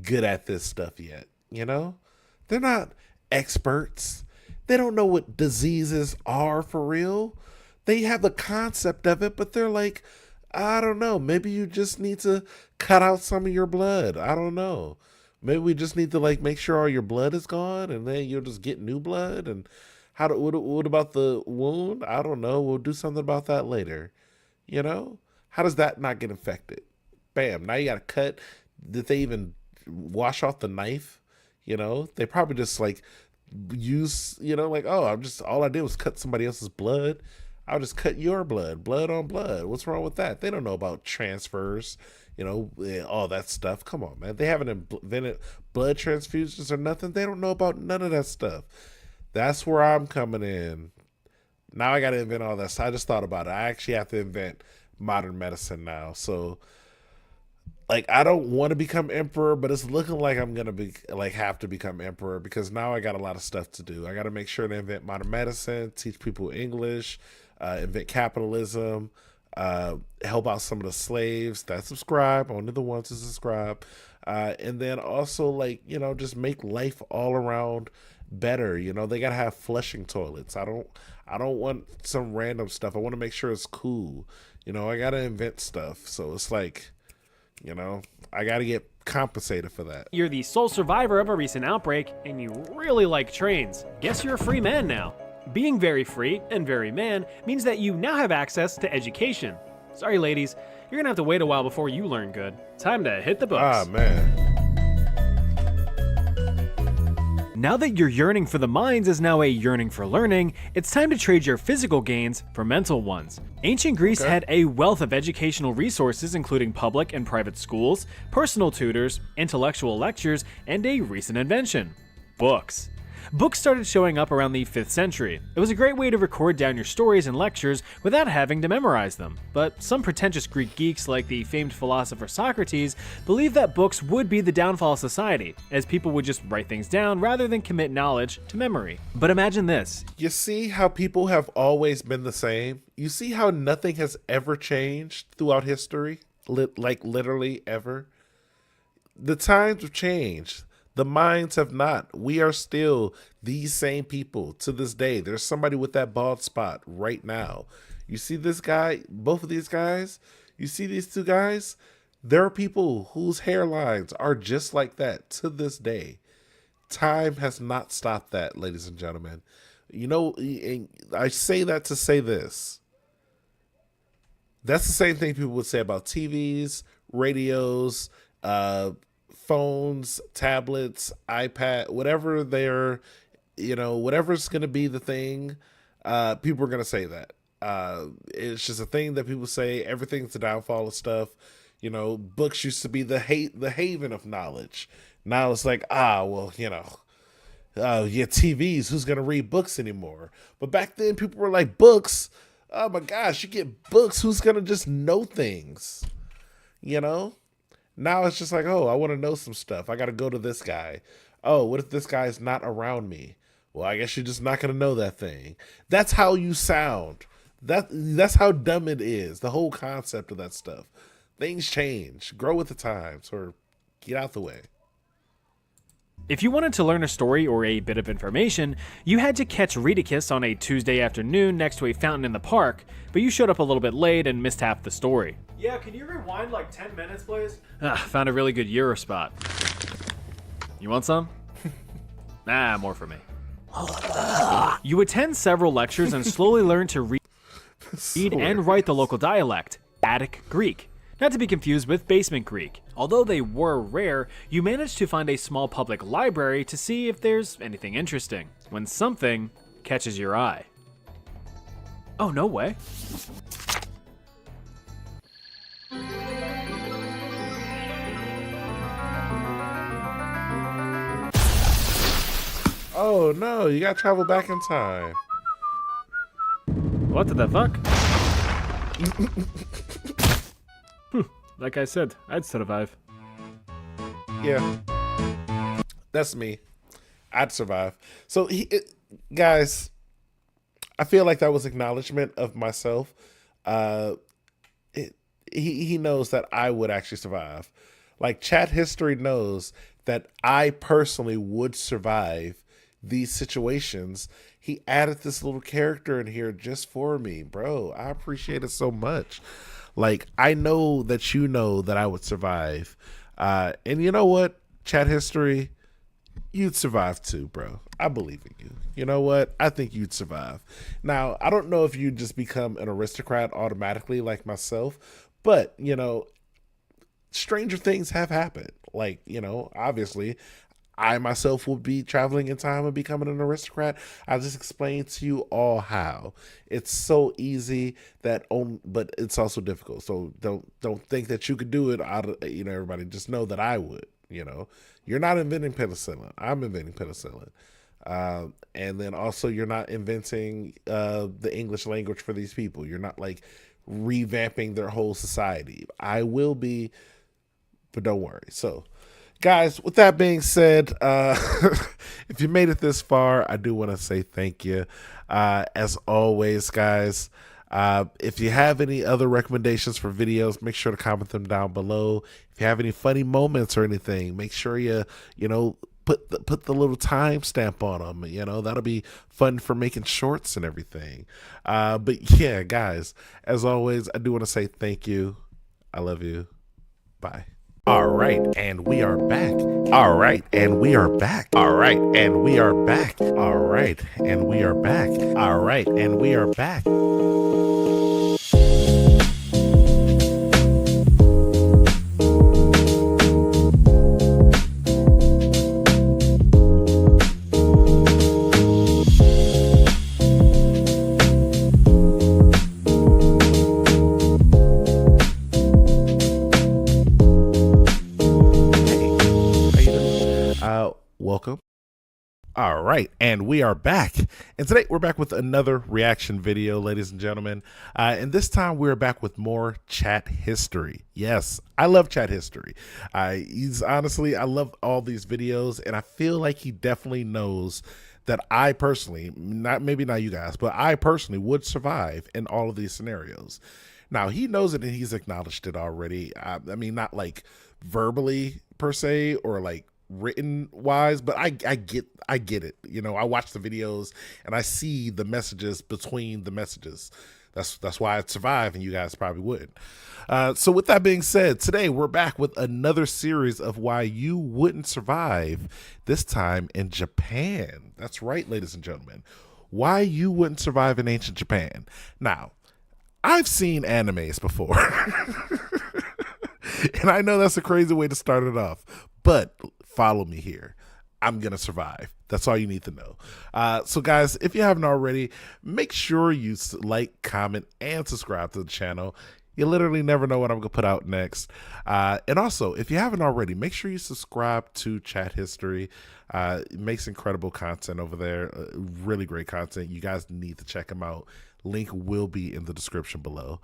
good at this stuff yet, They're not experts. They don't know what diseases are for real. They have the concept of it, but they're like, I don't know. Maybe you just need to cut out some of your blood. I don't know. Maybe we just need to make sure all your blood is gone, and then you'll just get new blood. And what about the wound? I don't know. We'll do something about that later. How does that not get infected? Bam. Now you got to cut. Did they even wash off the knife? They probably just use, all I did was cut somebody else's blood. I'll just cut your blood on blood. What's wrong with that? They don't know about transfers, all that stuff. Come on, man. They haven't invented blood transfusions or nothing. They don't know about none of that stuff. That's where I'm coming in. Now I got to invent all that. So I just thought about it. I actually have to invent modern medicine now. So, I don't want to become emperor, but it's looking like I'm going to have to become emperor because now I got a lot of stuff to do. I got to make sure to invent modern medicine, teach people English, invent capitalism, help out some of the slaves that subscribe, only the ones who subscribe, and then also just make life all around better. They gotta have flushing toilets. I don't want some random stuff. I want to make sure it's cool. I gotta invent stuff. So it's You know, I got to get compensated for that. You're the sole survivor of a recent outbreak, and you really like trains. Guess you're a free man now. Being very free and very man means that you now have access to education. Sorry, ladies, you're gonna have to wait a while before you learn good. Time to hit the books. Ah, man. Now that your yearning for the mines is now a yearning for learning, it's time to trade your physical gains for mental ones. Ancient Greece had a wealth of educational resources, including public and private schools, personal tutors, intellectual lectures, and a recent invention: books. Books started showing up around the 5th century. It was a great way to record down your stories and lectures without having to memorize them. But some pretentious Greek geeks like the famed philosopher Socrates believed that books would be the downfall of society, as people would just write things down rather than commit knowledge to memory. But imagine this. You see how people have always been the same? You see how nothing has ever changed throughout history? Like literally ever? The times have changed. The minds have not. We are still these same people to this day. There's somebody with that bald spot right now. You see this guy, both of these guys? You see these two guys? There are people whose hairlines are just like that to this day. Time has not stopped that, ladies and gentlemen. You know, I say that to say this. That's the same thing people would say about TVs, radios, phones, tablets, iPad, whatever they're, whatever's going to be the thing, people are going to say that. It's just a thing that people say. Everything's the downfall of stuff. Books used to be the haven of knowledge. Now it's like, TVs, who's going to read books anymore? But back then people were like, books? Oh my gosh, you get books. Who's going to just know things? Now it's just like, oh, I want to know some stuff. I got to go to this guy. Oh, what if this guy's not around me? Well, I guess you're just not going to know that thing. That's how you sound. That's how dumb it is. The whole concept of that stuff. Things change. Grow with the times, or get out the way. If you wanted to learn a story or a bit of information, you had to catch Rheticus on a Tuesday afternoon next to a fountain in the park, but you showed up a little bit late and missed half the story. Yeah, can you rewind like 10 minutes, please? Found a really good Euro spot. You want some? More for me. You attend several lectures and slowly learn to read and write the local dialect, Attic Greek. Not to be confused with Basement Greek. Although they were rare, you managed to find a small public library to see if there's anything interesting, when something catches your eye. Oh, no way. Oh no, you gotta travel back in time. What the fuck? Like I said, I'd survive. Yeah, that's me. I'd survive. So, guys, I feel like that was acknowledgement of myself. He knows that I would actually survive. Like, chat history knows that I personally would survive these situations. He added this little character in here just for me, bro. I appreciate it so much. Like, I know that you know that I would survive. And you know what? Chat history, you'd survive too, bro. I believe in you. You know what? I think you'd survive. Now, I don't know if you'd just become an aristocrat automatically like myself, but, stranger things have happened. Like, obviously, I myself will be traveling in time and becoming an aristocrat. I'll just explain to you all how. It's so easy but it's also difficult. So don't think that you could do it out of, everybody. Just know that I would. You're not inventing penicillin. I'm inventing penicillin. And then also you're not inventing the English language for these people. You're not like revamping their whole society. I will be, but don't worry. So, guys, with that being said, if you made it this far, I do want to say thank you. As always, guys, if you have any other recommendations for videos, make sure to comment them down below. If you have any funny moments or anything, make sure you put the little timestamp on them. That'll be fun for making shorts and everything. But yeah, guys, as always, I do want to say thank you. I love you. Bye. All right, and we are back. All right, and we are back. All right, and we are back. All right, and we are back. All right, and we are back. Welcome. All right, and we are back. And today we're back with another reaction video, ladies and gentlemen. And this time we're back with more chat history. Yes, I love chat history. He's honestly, I love all these videos, and I feel like he definitely knows that I personally, maybe not you guys, but I personally would survive in all of these scenarios. Now, he knows it and he's acknowledged it already. I mean, not like verbally per se or like written wise, but I get it. You know, I watch the videos and I see the messages between the messages. That's why I'd survive, and you guys probably wouldn't. So with that being said, today we're back with another series of why you wouldn't survive, this time in Japan. That's right, ladies and gentlemen. Why you wouldn't survive in ancient Japan. Now, I've seen animes before. And I know that's a crazy way to start it off, but follow me here. I'm going to survive. That's all you need to know. So guys, if you haven't already, make sure you like, comment, and subscribe to the channel. You literally never know what I'm going to put out next. And also, if you haven't already, make sure you subscribe to Chat History. It makes incredible content over there. Really great content. You guys need to check them out. Link will be in the description below.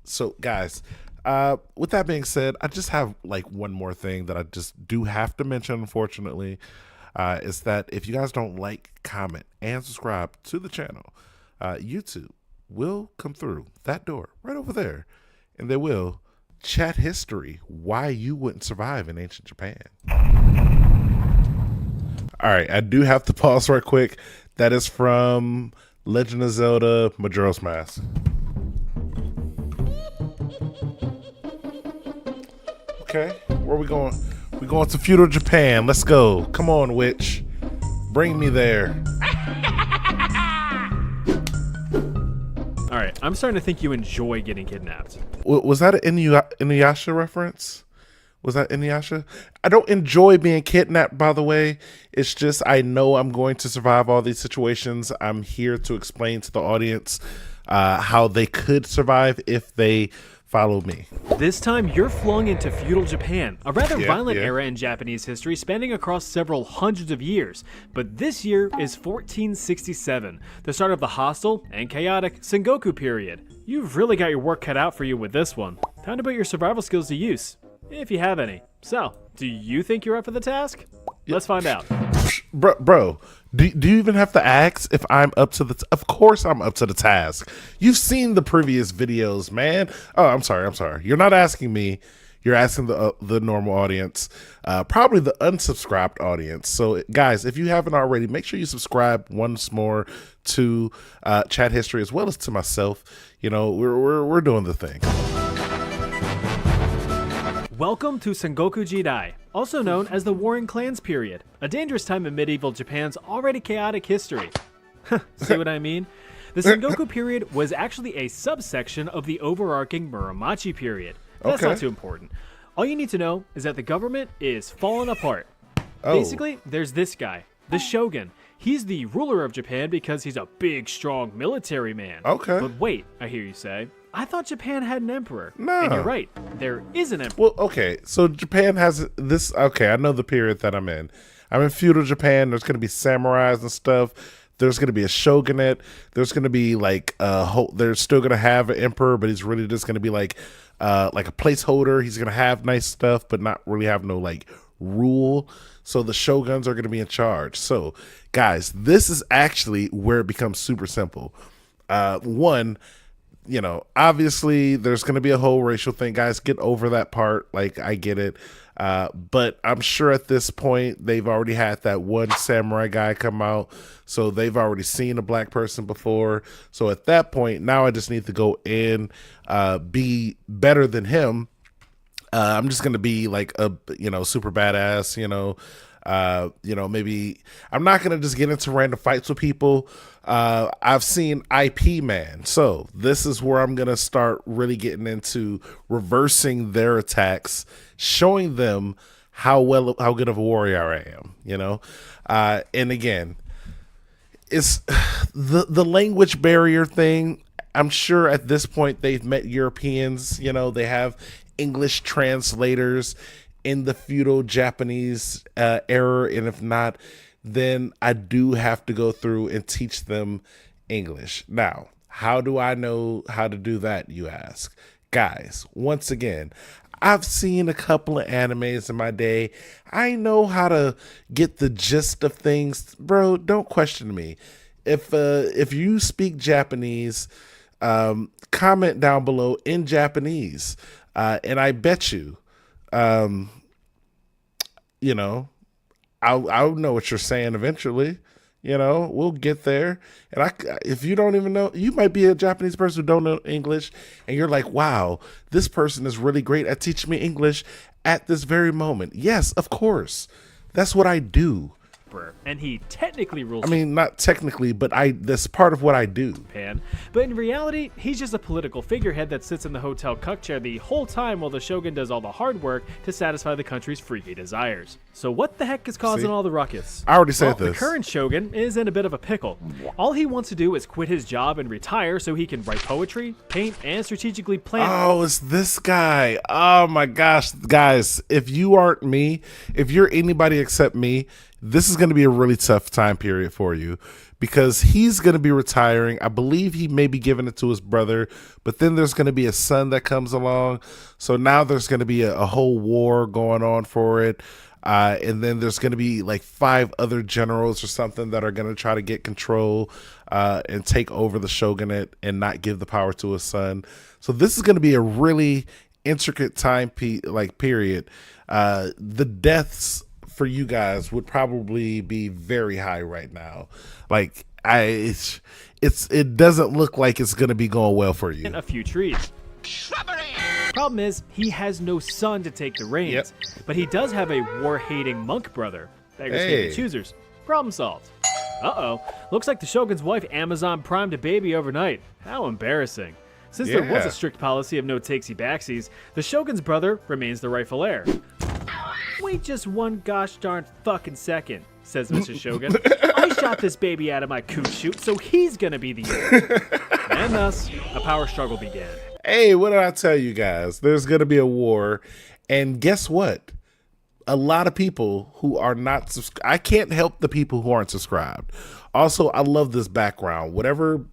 So guys, with that being said, I just have like one more thing that I just do have to mention, unfortunately, is that if you guys don't like, comment, and subscribe to the channel, YouTube will come through that door right over there, and they will chat history, why you wouldn't survive in ancient Japan. All right, I do have to pause right quick. That is from Legend of Zelda Majora's Mask. Okay, where are we going? We're going to feudal Japan. Let's go. Come on, witch. Bring me there. All right, I'm starting to think you enjoy getting kidnapped. Was that an Inuyasha reference? Was that Inuyasha? I don't enjoy being kidnapped, by the way. It's just I know I'm going to survive all these situations. I'm here to explain to the audience how they could survive if they follow me. This time, you're flung into feudal Japan, a rather violent era in Japanese history spanning across several hundreds of years. But this year is 1467, the start of the hostile and chaotic Sengoku period. You've really got your work cut out for you with this one. Time to put your survival skills to use, if you have any. So, do you think you're up for the task? Let's find out. Bro, do you even have to ask if I'm up to the of course I'm up to the task. You've seen the previous videos, man. Oh, I'm sorry. You're not asking me. You're asking the normal audience, probably the unsubscribed audience. So guys, if you haven't already, make sure you subscribe once more to Chat History as well as to myself. You know, we're doing the thing. Welcome to Sengoku Jidai, also known as the Warring Clans period, a dangerous time in medieval Japan's already chaotic history. See what I mean? The Sengoku period was actually a subsection of the overarching Muromachi period. That's not too important. All you need to know is that the government is falling apart. Basically, there's this guy, the Shogun. He's the ruler of Japan because he's a big, strong military man. But wait, I hear you say, I thought Japan had an emperor. No. And you're right, there is an emperor. Well, okay, so Japan has this, okay, I know the period that I'm in. I'm in feudal Japan. There's going to be samurais and stuff. There's going to be a shogunate. There's going to be like they're still going to have an emperor, but he's really just going to be like a placeholder. He's going to have nice stuff, but not really have no like rule. So the shoguns are going to be in charge. So guys, this is actually where it becomes super simple. One, you know, obviously there's going to be a whole racial thing. Guys, get over that part. Like, I get it. But I'm sure at this point they've already had that one samurai guy come out. So they've already seen a black person before. So at that point, now I just need to go in, be better than him. I'm just gonna be like a super badass. Maybe I'm not gonna just get into random fights with people. I've seen IP Man, so this is where I'm gonna start really getting into reversing their attacks, showing them how good of a warrior I am. And again, it's the language barrier thing. I'm sure at this point they've met Europeans. They have English translators in the feudal Japanese era, and if not, then I do have to go through and teach them English. Now, how do I know how to do that, you ask? Guys, once again, I've seen a couple of animes in my day. I know how to get the gist of things. Bro, don't question me. If you speak Japanese, comment down below in Japanese. And I bet you, I'll know what you're saying eventually. We'll get there. And if you don't even know, you might be a Japanese person who don't know English, and you're like, wow, this person is really great at teaching me English at this very moment. Yes, of course. That's what I do. And he technically rules. I mean, not technically, but that's part of what I do. Japan. But in reality, he's just a political figurehead that sits in the hotel cuck chair the whole time while the shogun does all the hard work to satisfy the country's freaky desires. So what the heck is causing all the ruckus? I already said this. The current shogun is in a bit of a pickle. All he wants to do is quit his job and retire so he can write poetry, paint, and strategically plan. Oh, it's this guy. Oh my gosh, guys, if you aren't me, if you're anybody except me, this is going to be a really tough time period for you, because he's going to be retiring. I believe he may be giving it to his brother, but then there's going to be a son that comes along. So now there's going to be a whole war going on for it. And then there's going to be like 5 other generals or something that are going to try to get control and take over the shogunate and not give the power to his son. So this is going to be a really intricate time period. The deaths for you guys would probably be very high right now. Like it doesn't look like it's going to be going well for you. And a few trees. Problem is, he has no son to take the reins, but he does have a war-hating monk brother. Beggars can't be choosers. Problem solved. Uh-oh. Looks like the shogun's wife Amazon primed a baby overnight. How embarrassing. Since there was a strict policy of no takesy-backsies, the shogun's brother remains the rightful heir. Wait just one gosh darn fucking second, says Mr. Shogun. I shot this baby out of my coot chute, so he's gonna be the heir. And thus, a power struggle began. Hey, what did I tell you guys? There's gonna be a war, and guess what? A lot of people who are not I can't help the people who aren't subscribed. Also, I love this background. Whatever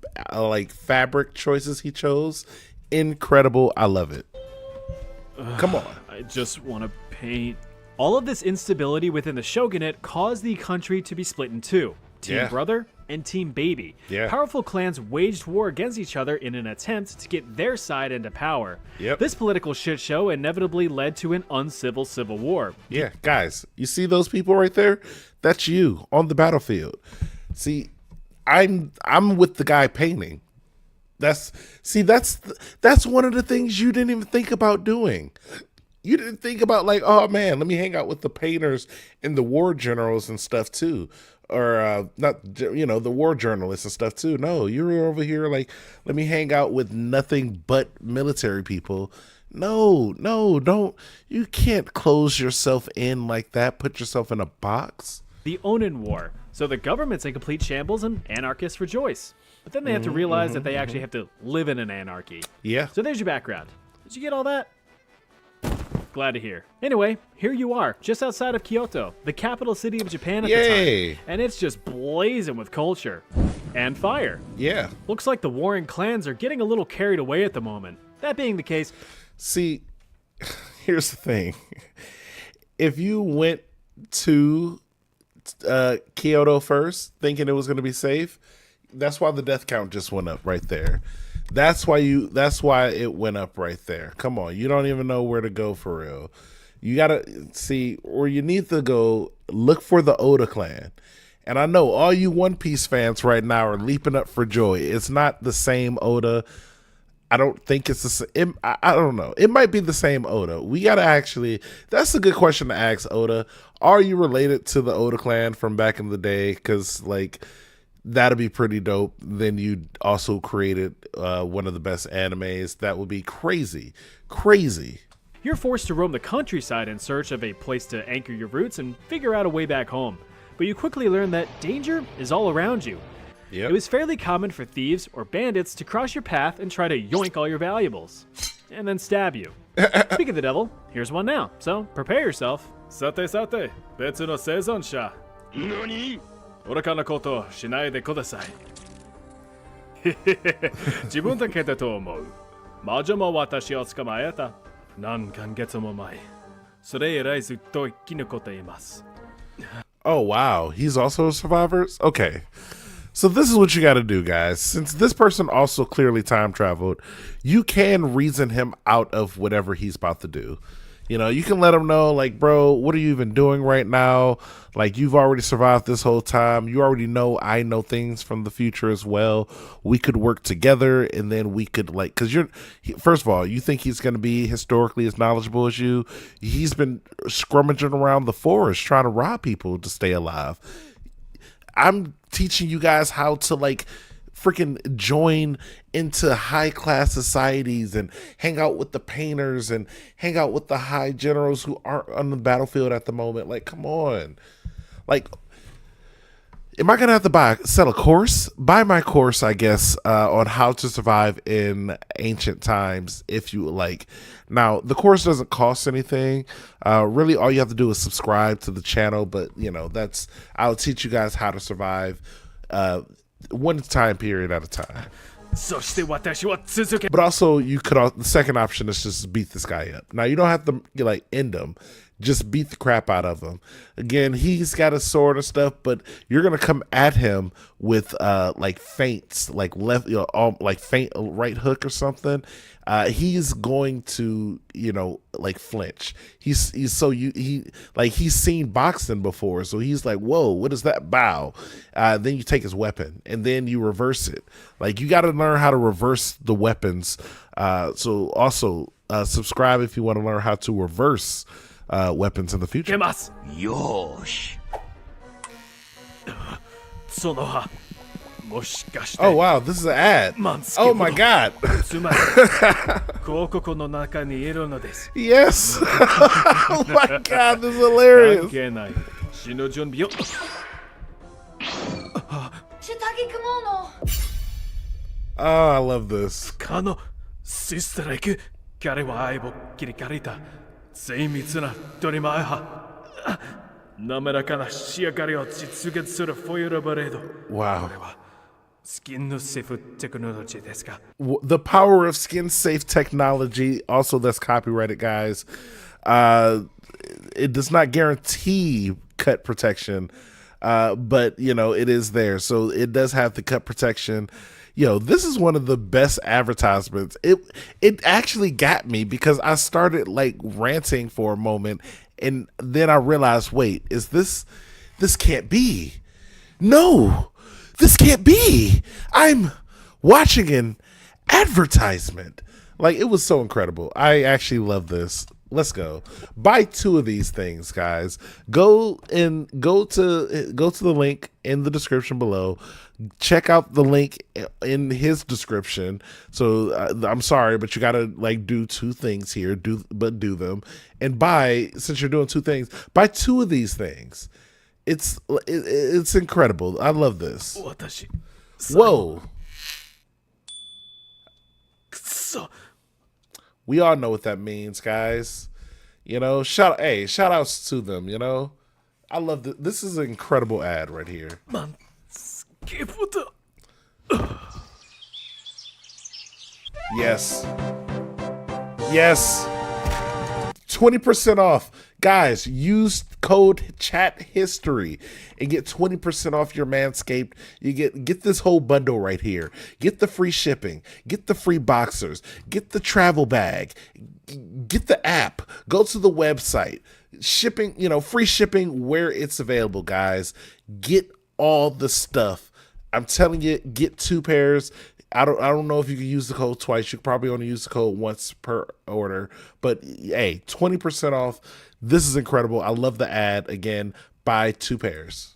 fabric choices he chose, incredible. I love it. Come on. I just want to paint. All of this instability within the shogunate caused the country to be split in two. Team Brother and Team Baby. Powerful clans waged war against each other in an attempt to get their side into power. This political shit show inevitably led to an uncivil civil war. Yeah, guys, you see those people right there? That's you on the battlefield. See, I'm with the guy painting. That's one of the things you didn't even think about doing. You didn't think about oh man, let me hang out with the painters and the war generals and stuff too. Or the war journalists and stuff too. No, you're over here let me hang out with nothing but military people. No, don't. You can't close yourself in like that. Put yourself in a box. The Onin War. So the government's in complete shambles and anarchists rejoice. But then they have to realize that they actually have to live in an anarchy. Yeah. So there's your background. Did you get all that? Glad to hear. Anyway, here you are, just outside of Kyoto, the capital city of Japan at the time. And it's just blazing with culture. And fire. Yeah. Looks like the warring clans are getting a little carried away at the moment. That being the case... See, here's the thing. If you went to Kyoto first, thinking it was going to be safe, that's why the death count just went up right there. That's why it went up right there. Come on, you don't even know where to go for real. You gotta see where you need to go. Look for the Oda clan. And I know all you One Piece fans right now are leaping up for joy. It's not the same Oda. I don't think it's the same. I don't know. It might be the same Oda. We gotta actually. That's a good question to ask Oda. Are you related to the Oda clan from back in the day? Because like that'd be pretty dope. Then you also created one of the best animes. That would be crazy, crazy. You're forced to roam the countryside in search of a place to anchor your roots and figure out a way back home. But you quickly learn that danger is all around you. Yep. It was fairly common for thieves or bandits to cross your path and try to yoink all your valuables, and then stab you. Speaking of the devil, here's one now, so prepare yourself. Sate sate, betsu no seizon sha. Nani? Oraka no koto shinai de kudasai. Jibun da kete to omou. Majo mo watashi o tsukamaeta. Nan kangetsu mo mai. Sore erai zutto ikinokote imasu. Oh wow, he's also a survivor? Okay. So this is what you got to do, guys. Since this person also clearly time traveled, you can reason him out of whatever he's about to do. You know, you can let him know, like, bro, what are you even doing right now? Like, you've already survived this whole time. You already know I know things from the future as well. We could work together, and then we could, like, because first of all, you think he's going to be historically as knowledgeable as you. He's been scrummaging around the forest trying to rob people to stay alive. I'm teaching you guys how to like freaking join into high class societies and hang out with the painters and hang out with the high generals who aren't on the battlefield at the moment. Like, come on. Like, am I gonna have to sell a course? Buy my course, I guess, on how to survive in ancient times if you like. Now, the course doesn't cost anything. Really, all you have to do is subscribe to the channel. But you know, I'll teach you guys how to survive one time period at a time. But also, the second option is just beat this guy up. Now, you don't have to like end him. Just beat the crap out of him. Again, he's got a sword and stuff, but you're gonna come at him with like feints, like like feint right hook or something. He's going to, you know, like flinch. He's seen boxing before, so he's like, whoa, what is that? Bow. Then you take his weapon and then you reverse it. Like, you got to learn how to reverse the weapons. So also subscribe if you want to learn how to reverse weapons in the future. Yosh. Oh wow, this is an ad. Oh my god. Yes. Oh my god, this is hilarious. Oh, I love this. Wow. The power of skin safe technology. Also, that's copyrighted, guys. It does not guarantee cut protection, but you know, it is there, so it does have the cut protection. Yo, this is one of the best advertisements. It actually got me because I started like ranting for a moment, and then I realized, wait, this can't be. No, this can't be. I'm watching an advertisement. Like, it was so incredible. I actually love this. Let's go. Buy 2 of these things, guys. Go to the link in the description below. Check out the link in his description. So I'm sorry, but you gotta like do 2 things here. Do them and buy. Since you're doing 2 things, buy 2 of these things. It's incredible. I love this. Whoa. We all know what that means, guys. You know, shout outs to them, you know. I love this. This is an incredible ad right here. Yes. Yes. 20% off. Guys, use code chat history and get 20% off your Manscaped. You get this whole bundle right here. Get the free shipping, get the free boxers, get the travel bag, get the app, go to the website. Shipping, you know, free shipping where it's available, guys. Get all the stuff. I'm telling you, get 2 pairs. I don't know if you can use the code twice. You could probably only use the code once per order. But hey, 20% off. This is incredible. I love the ad. Again, buy 2 pairs.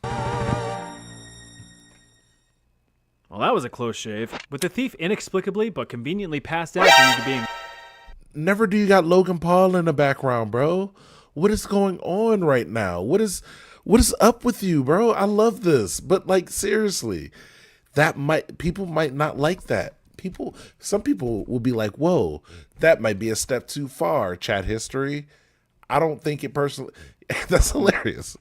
Well, that was a close shave. With the thief inexplicably but conveniently passed out due to being... Never do you got Logan Paul in the background, bro. What is going on right now? What is up with you, bro? I love this. But like seriously, people might not like that. Some people will be like, whoa, that might be a step too far, chat history. I don't think it personally. That's hilarious.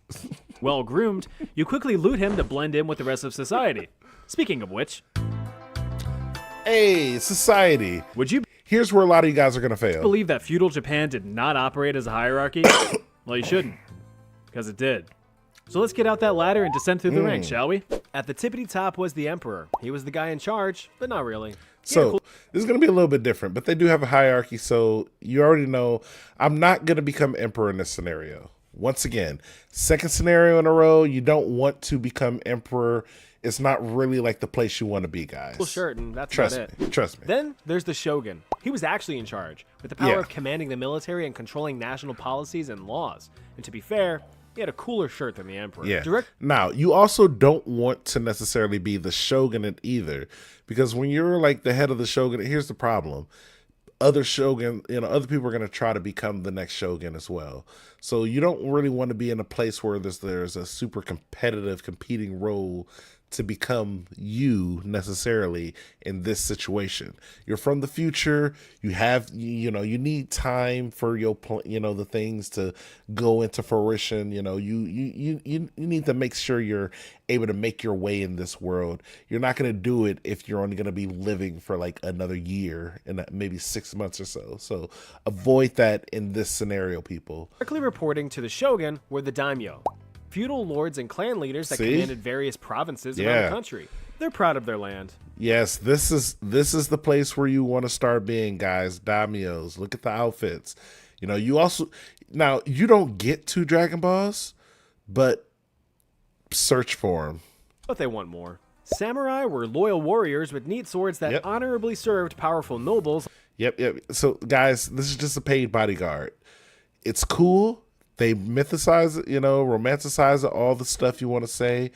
Well groomed, you quickly loot him to blend in with the rest of society. Speaking of which, Hey, society. would you Here's where a lot of you guys are gonna fail. believe that feudal Japan did not operate as a hierarchy? Well, you shouldn't, because it did. So let's get out that ladder and descend through the ranks, shall we? At the tippity top was the emperor. He was the guy in charge, but not really. So this is going to be a little bit different, but they do have a hierarchy. So you already know I'm not going to become emperor in this scenario. Once again, second scenario in a row, you don't want to become emperor. It's not really like the place you want to be, guys. Cool shirt, and that's Trust about me. it. Trust me. Then there's the shogun. He was actually in charge, with the power Yeah. of commanding the military and controlling national policies and laws. And to be fair, he had a cooler shirt than the emperor. Yeah. Direct Now, you also don't want to necessarily be the shogunate either, because when you're like the head of the shogunate, here's the problem. Other shogun, other people are going to try to become the next shogun as well. So you don't really want to be in a place where there's a super competitive competing role to become you necessarily in this situation. You're from the future. You have, you need time for your, the things to go into fruition. You need to make sure you're able to make your way in this world. You're not going to do it if you're only going to be living for like another year and maybe 6 months or so. So avoid that in this scenario, people. Directly reporting to the shogun were the daimyo, feudal lords and clan leaders that See? commanded various provinces around Yeah. the country. They're proud of their land. Yes, this is the place where you want to start being, guys. Daimyos. Look at the outfits. You also now you don't get 2 Dragon Balls, but search for them. But they want more. Samurai were loyal warriors with neat swords that Yep. honorably served powerful nobles. Yep. So, guys, this is just a paid bodyguard. It's cool. They mythicize it, romanticize it, all the stuff you want to say.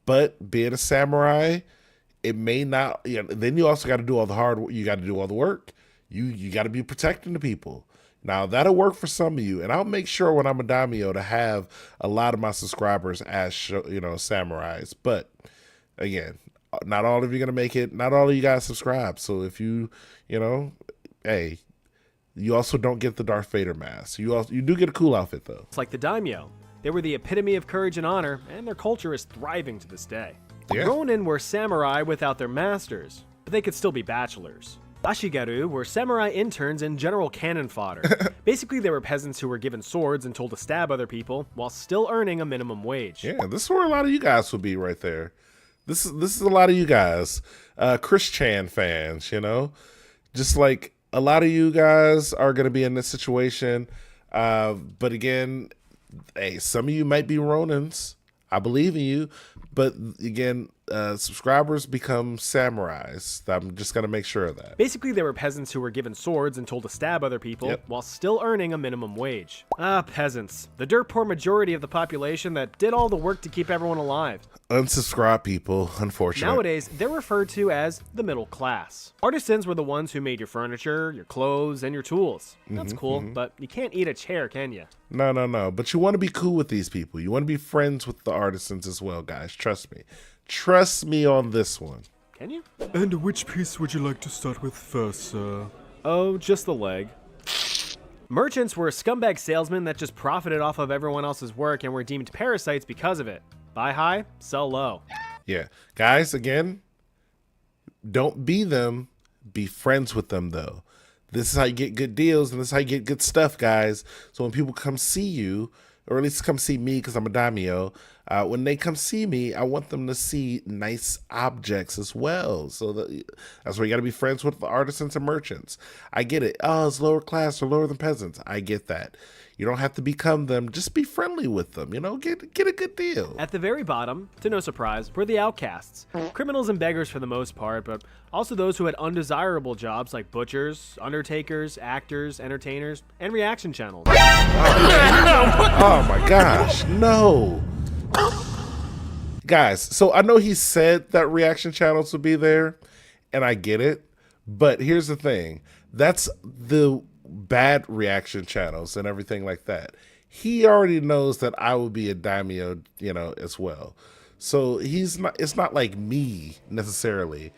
But being a samurai, it may not. Then you also got to do all the hard work. You got to do all the work. You got to be protecting the people. Now, that'll work for some of you. And I'll make sure when I'm a daimyo to have a lot of my subscribers as, samurais. But, again, not all of you are going to make it. Not all of you guys subscribe. So if you, hey, you also don't get the Darth Vader mask. You do get a cool outfit, though. It's like the daimyo. They were the epitome of courage and honor, and their culture is thriving to this day. Yeah. Ronin were samurai without their masters, but they could still be bachelors. Ashigaru were samurai interns and general cannon fodder. Basically, they were peasants who were given swords and told to stab other people while still earning a minimum wage. Yeah, this is where a lot of you guys will be right there. This is a lot of you guys, Chris Chan fans. Just like a lot of you guys are going to be in this situation. But again, hey, some of you might be Ronins. I believe in you. But again, subscribers become samurais. I'm just going to make sure of that. Basically, they were peasants who were given swords and told to stab other people Yep. while still earning a minimum wage. Ah, peasants. The dirt poor majority of the population that did all the work to keep everyone alive. Unsubscribe people, unfortunately. Nowadays, they're referred to as the middle class. Artisans were the ones who made your furniture, your clothes, and your tools. That's cool, but you can't eat a chair, can you? No. But you want to be cool with these people. You want to be friends with the artisans as well, guys. Trust me. Trust me on this one. Can you? And which piece would you like to start with first, sir? Oh, just the leg. Merchants were scumbag salesmen that just profited off of everyone else's work and were deemed parasites because of it. Buy high, sell low. Yeah. Guys, again, don't be them. Be friends with them, though. This is how you get good deals, and this is how you get good stuff, guys. So when people come see you, or at least come see me because I'm a daimyo, When they come see me, I want them to see nice objects as well. So that's where you got to be friends with the artisans and merchants. I get it. Oh, it's lower class or lower than peasants. I get that. You don't have to become them. Just be friendly with them. You know, get a good deal. At the very bottom, to no surprise, were the outcasts. Criminals and beggars for the most part, but also those who had undesirable jobs like butchers, undertakers, actors, entertainers, and reaction channels. Oh my gosh, no. Guys, so I know he said that reaction channels would be there, and I get it, but here's the thing. That's the bad reaction channels and everything like that. He already knows that I would be a daimyo, you know, as well. So it's not like me necessarily,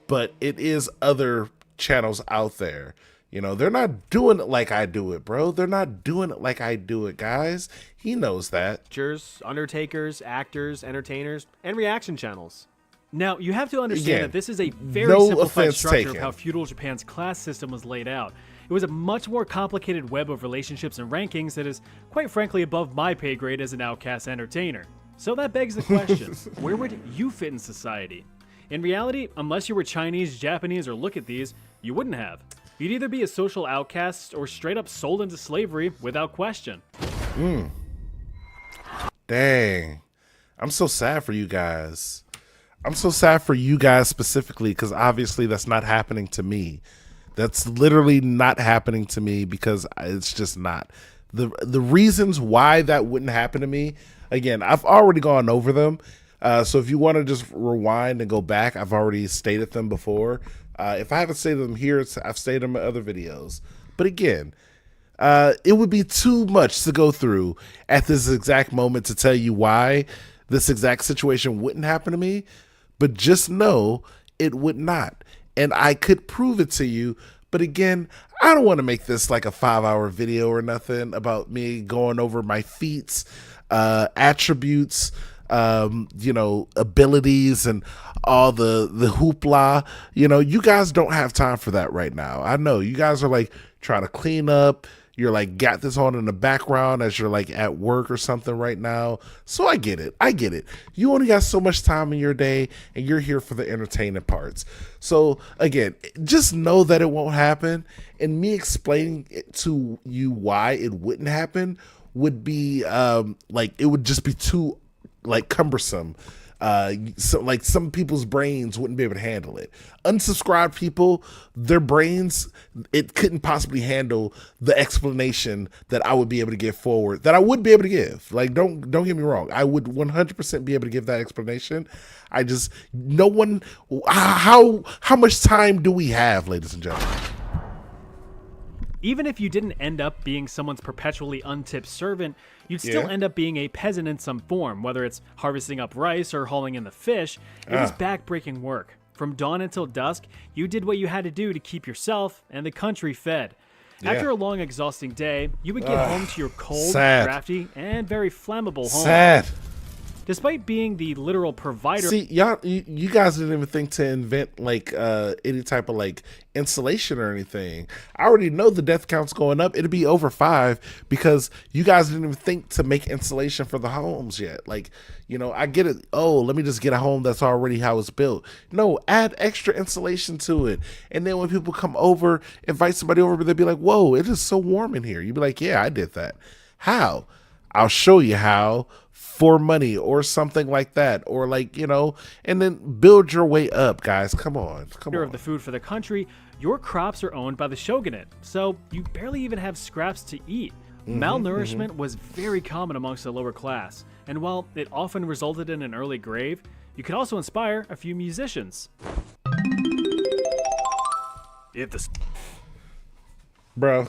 but it is other channels out there. You know, they're not doing it like I do it, bro. They're not doing it like I do it, guys. He knows that. Butchers, undertakers, actors, entertainers, and reaction channels. Now, you have to understand that this is a very simplified structure of how feudal Japan's class system was laid out. It was a much more complicated web of relationships and rankings that is, quite frankly, above my pay grade as an outcast entertainer. So that begs the question, where would you fit in society? In reality, unless you were Chinese, Japanese, or look at these, you wouldn't have. You'd either be a social outcast or straight up sold into slavery without question. Dang. I'm so sad for you guys. I'm so sad for you guys specifically because obviously that's not happening to me. That's literally not happening to me because it's just not. The reasons why that wouldn't happen to me, again, I've already gone over them. So if you want to just rewind and go back, I've already stated them before. If I haven't stated them here, I've stated them in other videos. But again, it would be too much to go through at this exact moment to tell you why this exact situation wouldn't happen to me. But just know it would not. And I could prove it to you. But again, I don't want to make this like a 5-hour video or nothing about me going over my feats, attributes, you know, abilities and all the hoopla. You know, you guys don't have time for that right now. I know you guys are like trying to clean up. You're like got this on in the background as you're like at work or something right now. So I get it. I get it. You only got so much time in your day and you're here for the entertaining parts. So again, just know that it won't happen. And me explaining it to you why it wouldn't happen would be like it would just be too like cumbersome. So like some people's brains wouldn't be able to handle it. Unsubscribed people, their brains, it couldn't possibly handle the explanation that I would be able to give forward, that I would be able to give. Like, don't get me wrong. I would 100% be able to give that explanation. I just, no one, how much time do we have, ladies and gentlemen? Even if you didn't end up being someone's perpetually untipped servant, you'd still end up being a peasant in some form, whether it's harvesting up rice or hauling in the fish. It was backbreaking work. From dawn until dusk, you did what you had to do to keep yourself and the country fed. After a long, exhausting day, you would get home to your cold, drafty, and very flammable home. Despite being the literal provider. See, y'all, you guys didn't even think to invent like any type of like insulation or anything. I already know the death count's going up. It'll be over 5 because you guys didn't even think to make insulation for the homes yet. Like, you know, I get it. Oh, let me just get a home that's already how it's built. No, add extra insulation to it. And then when people come over, invite somebody over, but they'll be like, whoa, it is so warm in here. You'd be like, yeah, I did that. How? I'll show you how. For money or something like that, or like, you know, and then build your way up, guys. Come on. Of the food for the country, your crops are owned by the shogunate, so you barely even have scraps to eat. Malnourishment was very common amongst the lower class, and while it often resulted in an early grave, you could also inspire a few musicians. Bro,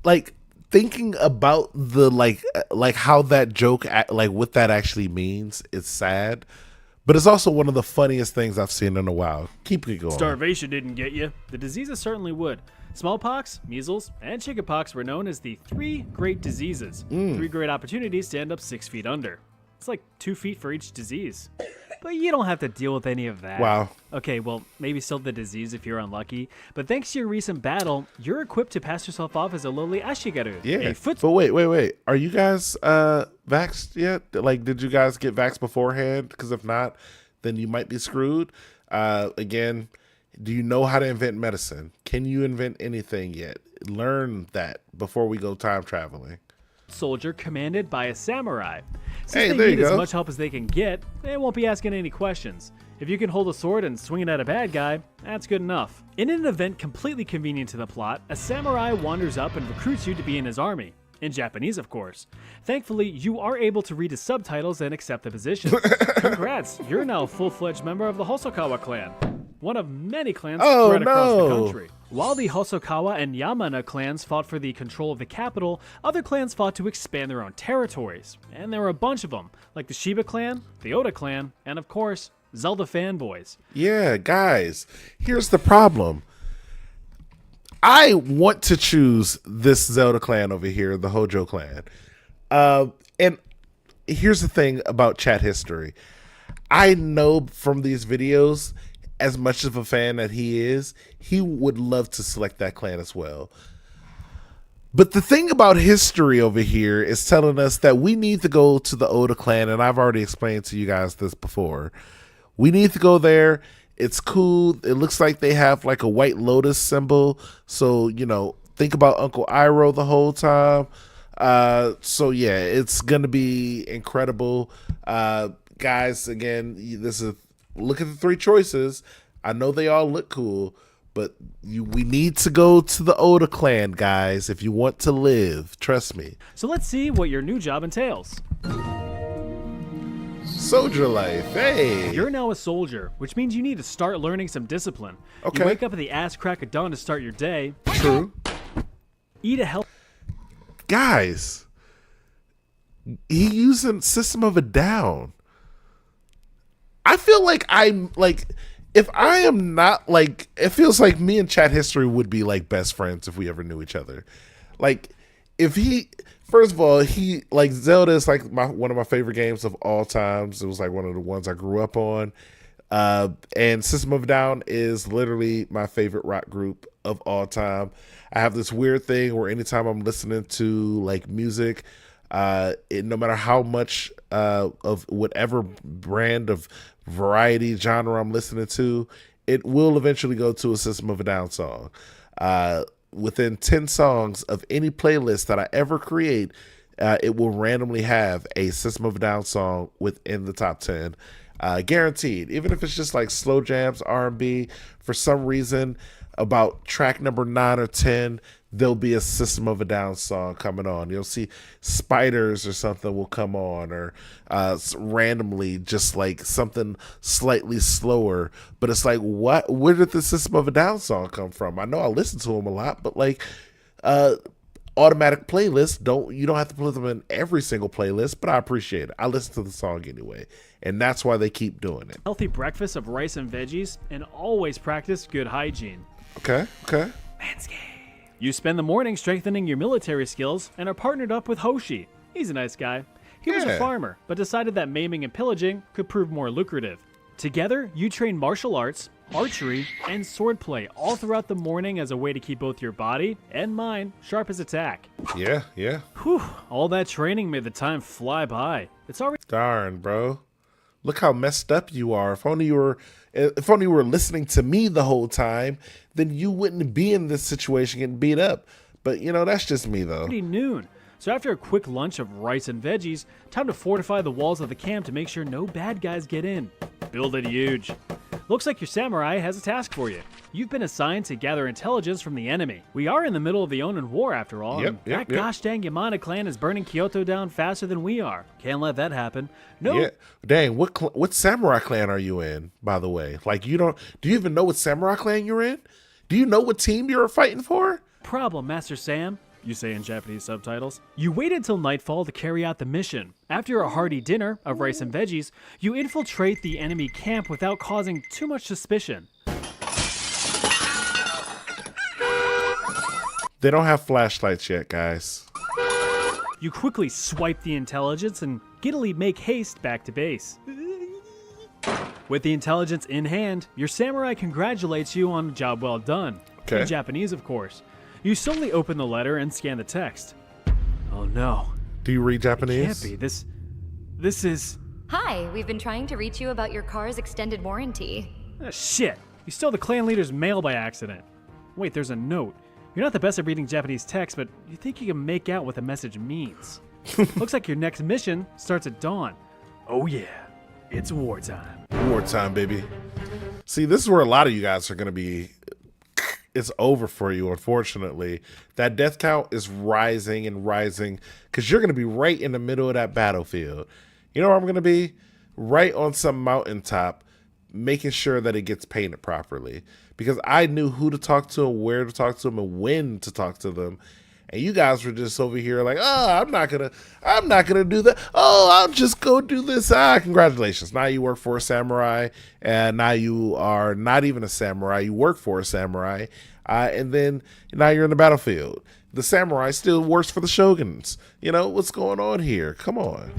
like, thinking about the like how that joke like what that actually means, it's sad, but it's also one of the funniest things I've seen in a while. Keep it going. Starvation didn't get you. The diseases certainly would. Smallpox, measles, and chickenpox were known as the 3 great diseases. 3 great opportunities to end up 6 feet under. It's like 2 feet for each disease. But you don't have to deal with any of that. Wow. Okay, well, maybe still the disease if you're unlucky. But thanks to your recent battle, you're equipped to pass yourself off as a lowly Ashigaru. Yeah. A foot But wait. Are you guys vaxxed yet? Like, did you guys get vaxxed beforehand? Because if not, then you might be screwed. Again, do you know how to invent medicine? Can you invent anything yet? Learn that before we go time traveling. soldier commanded by a samurai. Since Hey, they there you need as go. much help as they can get, they won't be asking any questions. If you can hold a sword and swing it at a bad guy, that's good enough. In an event completely convenient to the plot, a samurai wanders up and recruits you to be in his army. In Japanese, of course. Thankfully, you are able to read his subtitles and accept the position. Congrats, you're now a full-fledged member of the Hosokawa clan, one of many clans spread across the country. While the Hosokawa and Yamana clans fought for the control of the capital, other clans fought to expand their own territories. And there were a bunch of them, like the Shiba clan, the Oda clan, and of course, Zelda fanboys. Yeah, guys, here's the problem. I want to choose this Zelda clan over here, the Hojo clan. And here's the thing about chat history. I know from these videos, as much of a fan that he is, he would love to select that clan as well. But the thing about history over here is telling us that we need to go to the Oda clan, and I've already explained to you guys this before. We need to go there. It's cool. It looks like they have like a white lotus symbol. So, you know, think about Uncle Iroh the whole time. So yeah, it's going to be incredible. Guys, again, look at the three choices. I know they all look cool, but we need to go to the Oda clan, guys, if you want to live. Trust me. So let's see what your new job entails. Soldier life, hey. You're now a soldier, which means you need to start learning some discipline. Okay. You wake up at the ass crack of dawn to start your day. True. Eat a healthy. Guys, he using System of a Down. I feel like if I am not like, it feels like me and Chat History would be like best friends if we ever knew each other. Like, if he, first of all, he, like, Zelda is like one of my favorite games of all times. It was like one of the ones I grew up on. And System of a Down is literally my favorite rock group of all time. I have this weird thing where anytime I'm listening to like music, no matter how much of whatever brand of variety genre I'm listening to, it will eventually go to a System of a Down song. Within 10 songs of any playlist that I ever create, it will randomly have a System of a Down song within the top 10. Guaranteed. Even if it's just like slow jams, R&B, for some reason, about track number 9 or 10, there'll be a System of a Down song coming on. You'll see Spiders or something will come on, or randomly just like something slightly slower. But it's like, what? Where did the System of a Down song come from? I know I listen to them a lot, but like automatic playlists, you don't have to put them in every single playlist, but I appreciate it. I listen to the song anyway, and that's why they keep doing it. Healthy breakfast of rice and veggies, and always practice good hygiene. Okay. Manscaped. You spend the morning strengthening your military skills and are partnered up with Hoshi. He's a nice guy. He was a Yeah. farmer, but decided that maiming and pillaging could prove more lucrative. Together, you train martial arts, archery, and swordplay all throughout the morning as a way to keep both your body and mind sharp as attack. Yeah. Whew, all that training made the time fly by. It's already Darn, bro. Look how messed up you are. If only you were listening to me the whole time, then you wouldn't be in this situation getting beat up. But, you know, that's just me, though. noon. So after a quick lunch of rice and veggies, time to fortify the walls of the camp to make sure no bad guys get in. Build it huge. Looks like your samurai has a task for you. You've been assigned to gather intelligence from the enemy. We are in the middle of the Onin War after all. Yep. Gosh dang Yamana clan is burning Kyoto down faster than we are. Can't let that happen. No. Yeah. Dang, what samurai clan are you in, by the way? Like, do you even know what samurai clan you're in? Do you know what team you're fighting for? Problem, Master Sam, you say in Japanese subtitles. You wait until nightfall to carry out the mission. After a hearty dinner of rice and veggies, you infiltrate the enemy camp without causing too much suspicion. They don't have flashlights yet, guys. You quickly swipe the intelligence and giddily make haste back to base. With the intelligence in hand, your samurai congratulates you on a job well done. Okay. In Japanese, of course. You slowly open the letter and scan the text. Oh no. Do you read Japanese? Can't be. This is... Hi, we've been trying to reach you about your car's extended warranty. Shit. You stole the clan leader's mail by accident. Wait, there's a note. You're not the best at reading Japanese text, but you think you can make out what the message means. Looks like your next mission starts at dawn. Oh yeah, it's wartime. Wartime, baby. See, this is where a lot of you guys are going to be. It's over for you, unfortunately. That death count is rising and rising because you're going to be right in the middle of that battlefield. You know where I'm going to be? Right on some mountaintop, making sure that it gets painted properly. Because I knew who to talk to and where to talk to them and when to talk to them. And you guys were just over here like, oh, I'm not gonna do that. Oh, I'll just go do this. Congratulations. Now you work for a samurai, and now you are not even a samurai. You work for a samurai, and then now you're in the battlefield. The samurai still works for the shoguns. You know, what's going on here? Come on.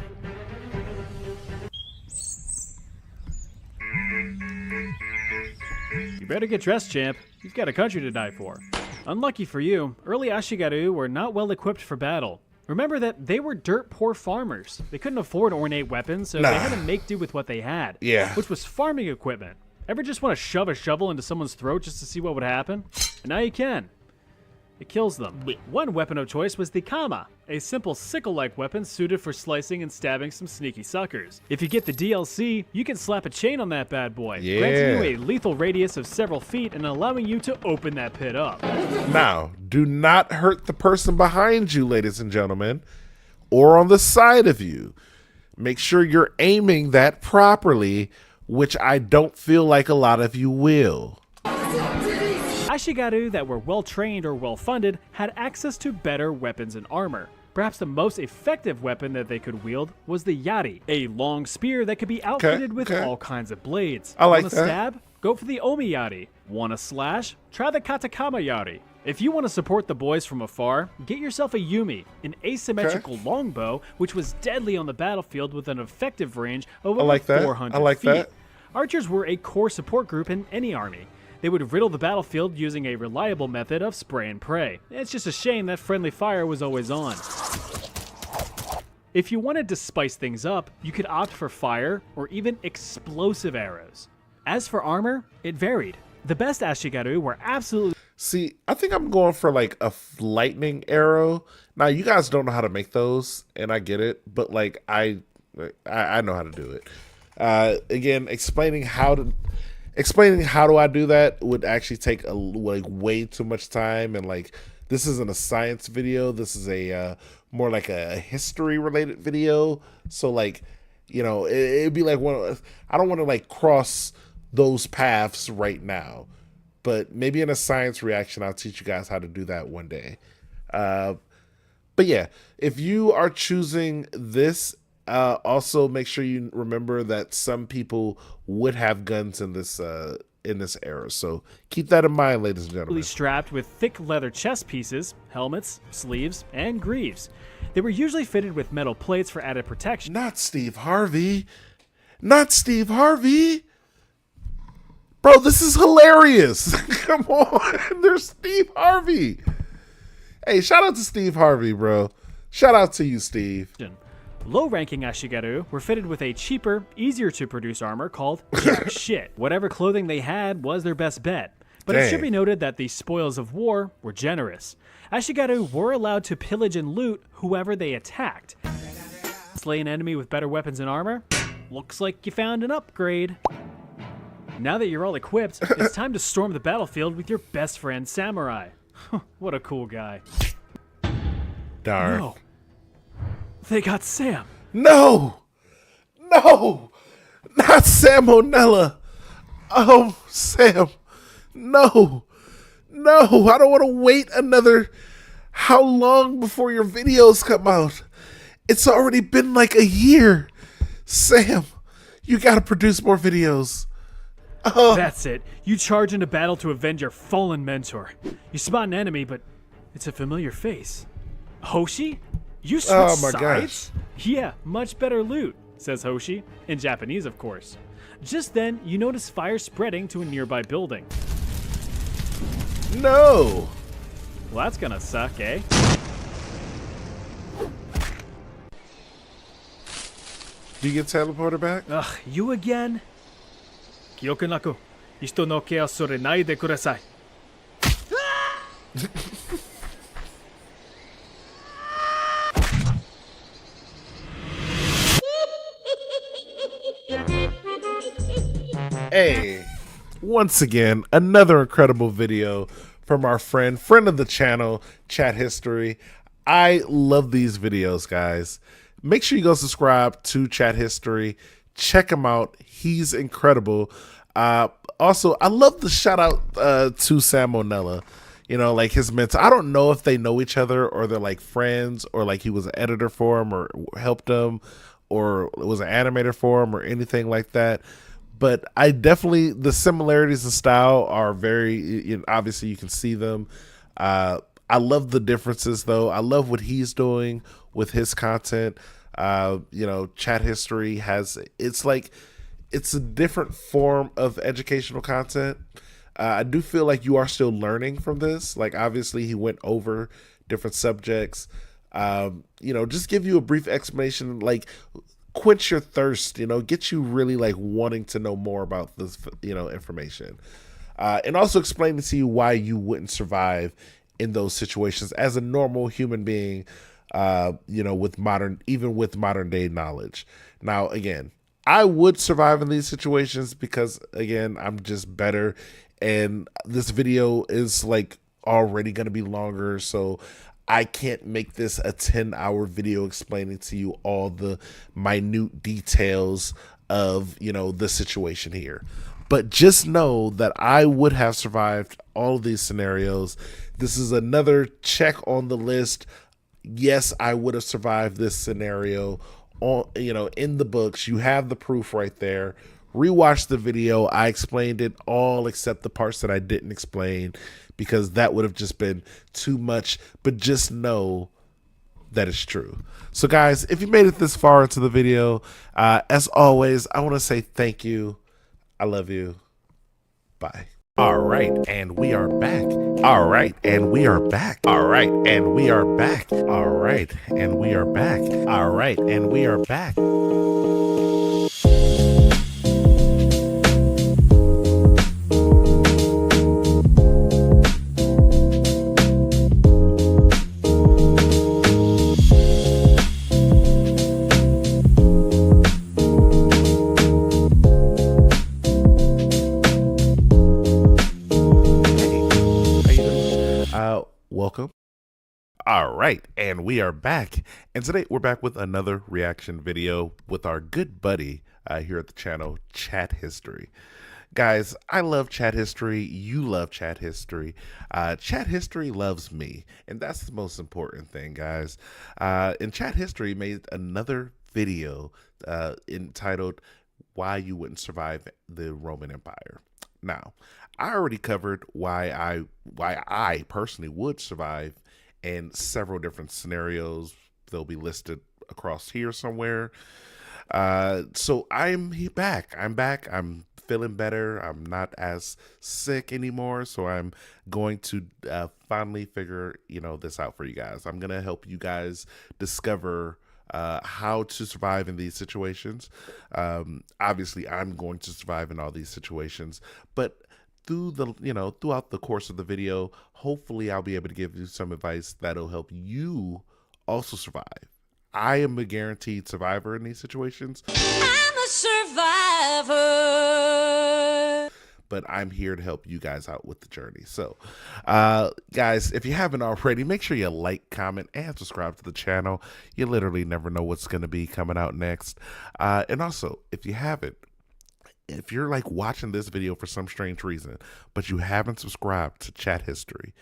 You better get dressed, champ. You've got a country to die for. Unlucky for you, early Ashigaru were not well equipped for battle. Remember that they were dirt poor farmers. They couldn't afford ornate weapons, so they had to make do with what they had. Yeah. Which was farming equipment. Ever just want to shove a shovel into someone's throat just to see what would happen? And now you can. It kills them. One weapon of choice was the kama, a simple sickle-like weapon suited for slicing and stabbing some sneaky suckers. If you get the DLC, you can slap a chain on that bad boy, granting you a lethal radius of several feet and allowing you to open that pit up. Now, do not hurt the person behind you, ladies and gentlemen, or on the side of you. Make sure you're aiming that properly, which I don't feel like a lot of you will. Ashigaru that were well-trained or well-funded had access to better weapons and armor. Perhaps the most effective weapon that they could wield was the yari, a long spear that could be outfitted with all kinds of blades. I like Want a that. stab? Go for the omi yari. Want a slash? Try the katakama yari. If you want to support the boys from afar, get yourself a yumi, an asymmetrical longbow, which was deadly on the battlefield with an effective range of over 400 feet. Archers were a core support group in any army. They would riddle the battlefield using a reliable method of spray and pray. It's just a shame that friendly fire was always on. If you wanted to spice things up, you could opt for fire or even explosive arrows. As for armor, it varied. The best Ashigaru were absolutely... See, I think I'm going for like a lightning arrow. Now, you guys don't know how to make those, and I get it, but like I know how to do it. Again, explaining how do I do that would actually take way too much time, and like this isn't a science video. This is a more like a history related video. So like, you know, it'd be like I don't want to like cross those paths right now, but maybe in a science reaction, I'll teach you guys how to do that one day. But yeah, if you are choosing this, also make sure you remember that some people would have guns in this era. So keep that in mind, ladies and gentlemen. Strapped with thick leather chest pieces, helmets, sleeves, and greaves. They were usually fitted with metal plates for added protection. Not Steve Harvey. Not Steve Harvey. Bro, this is hilarious. Come on. There's Steve Harvey. Hey, shout out to Steve Harvey, bro. Shout out to you, Steve. Low-ranking Ashigaru were fitted with a cheaper, easier-to-produce armor called jack shit. Whatever clothing they had was their best bet. But it should be noted that the spoils of war were generous. Ashigaru were allowed to pillage and loot whoever they attacked. Slay an enemy with better weapons and armor? Looks like you found an upgrade. Now that you're all equipped, it's time to storm the battlefield with your best friend, Samurai. What a cool guy. Darn. No. They got Sam. No! No! Not Sam O'Nella! Oh, Sam. No! No! I don't want to wait another... How long before your videos come out? It's already been like a year. Sam, you gotta produce more videos. Oh. That's it. You charge into battle to avenge your fallen mentor. You spot an enemy, but it's a familiar face. Hoshi? You switch sides? Gosh. Yeah, much better loot, says Hoshi, in Japanese, of course. Just then, you notice fire spreading to a nearby building. No! Well, that's gonna suck, eh? Do you get teleported back? Ugh, you again? Kyoku naku, hito no ke o sorenai de kudasai. Hey, once again, another incredible video from our friend of the channel, Chat History. I love these videos, guys. Make sure you go subscribe to Chat History. Check him out. He's incredible. Also, I love the shout out to Salmonella. You know, like his mentor. I don't know if they know each other or they're like friends or like he was an editor for him or helped him or was an animator for him or anything like that. But I definitely, the similarities in style are very, you know, obviously you can see them. I love the differences though. I love what he's doing with his content. You know, Chat History has, it's like, it's a different form of educational content. I do feel like you are still learning from this. Like obviously he went over different subjects. You know, just give you a brief explanation, like quench your thirst, you know, get you really like wanting to know more about this, you know, information. And also explain to you why you wouldn't survive in those situations as a normal human being, you know, with even with modern day knowledge. Now, again, I would survive in these situations because again, I'm just better. And this video is like already going to be longer. So I can't make this a 10-hour video explaining to you all the minute details of, you know, the situation here. But just know that I would have survived all of these scenarios. This is another check on the list. Yes, I would have survived this scenario. On, you know, in the books, you have the proof right there. Rewatch the video. I explained it all except the parts that I didn't explain because that would have just been too much. But just know that it's true. So guys, if you made it this far into the video, as always, I want to say thank you. I love you. Bye. All right, and we are back. All right, and we are back. All right, and we are back. All right, and we are back. All right, and we are back. Welcome. All right, and we are back. And today we're back with another reaction video with our good buddy here at the channel, Chat History. Guys, I love Chat History. You love Chat History. Chat History loves me, and that's the most important thing, guys. And Chat History made another video entitled "Why You Wouldn't Survive the Roman Empire." Now, I already covered why I personally would survive in several different scenarios. They'll be listed across here somewhere. So I'm back. I'm feeling better. I'm not as sick anymore. So I'm going to finally figure, you know, this out for you guys. I'm gonna help you guys discover how to survive in these situations. Obviously, I'm going to survive in all these situations, but throughout the course of the video, hopefully I'll be able to give you some advice that'll help you also survive. I am a guaranteed survivor in these situations. I'm a survivor. But I'm here to help you guys out with the journey. So, guys, if you haven't already, make sure you like, comment, and subscribe to the channel. You literally never know what's going to be coming out next. And also, if you're like watching this video for some strange reason, but you haven't subscribed to Chat History,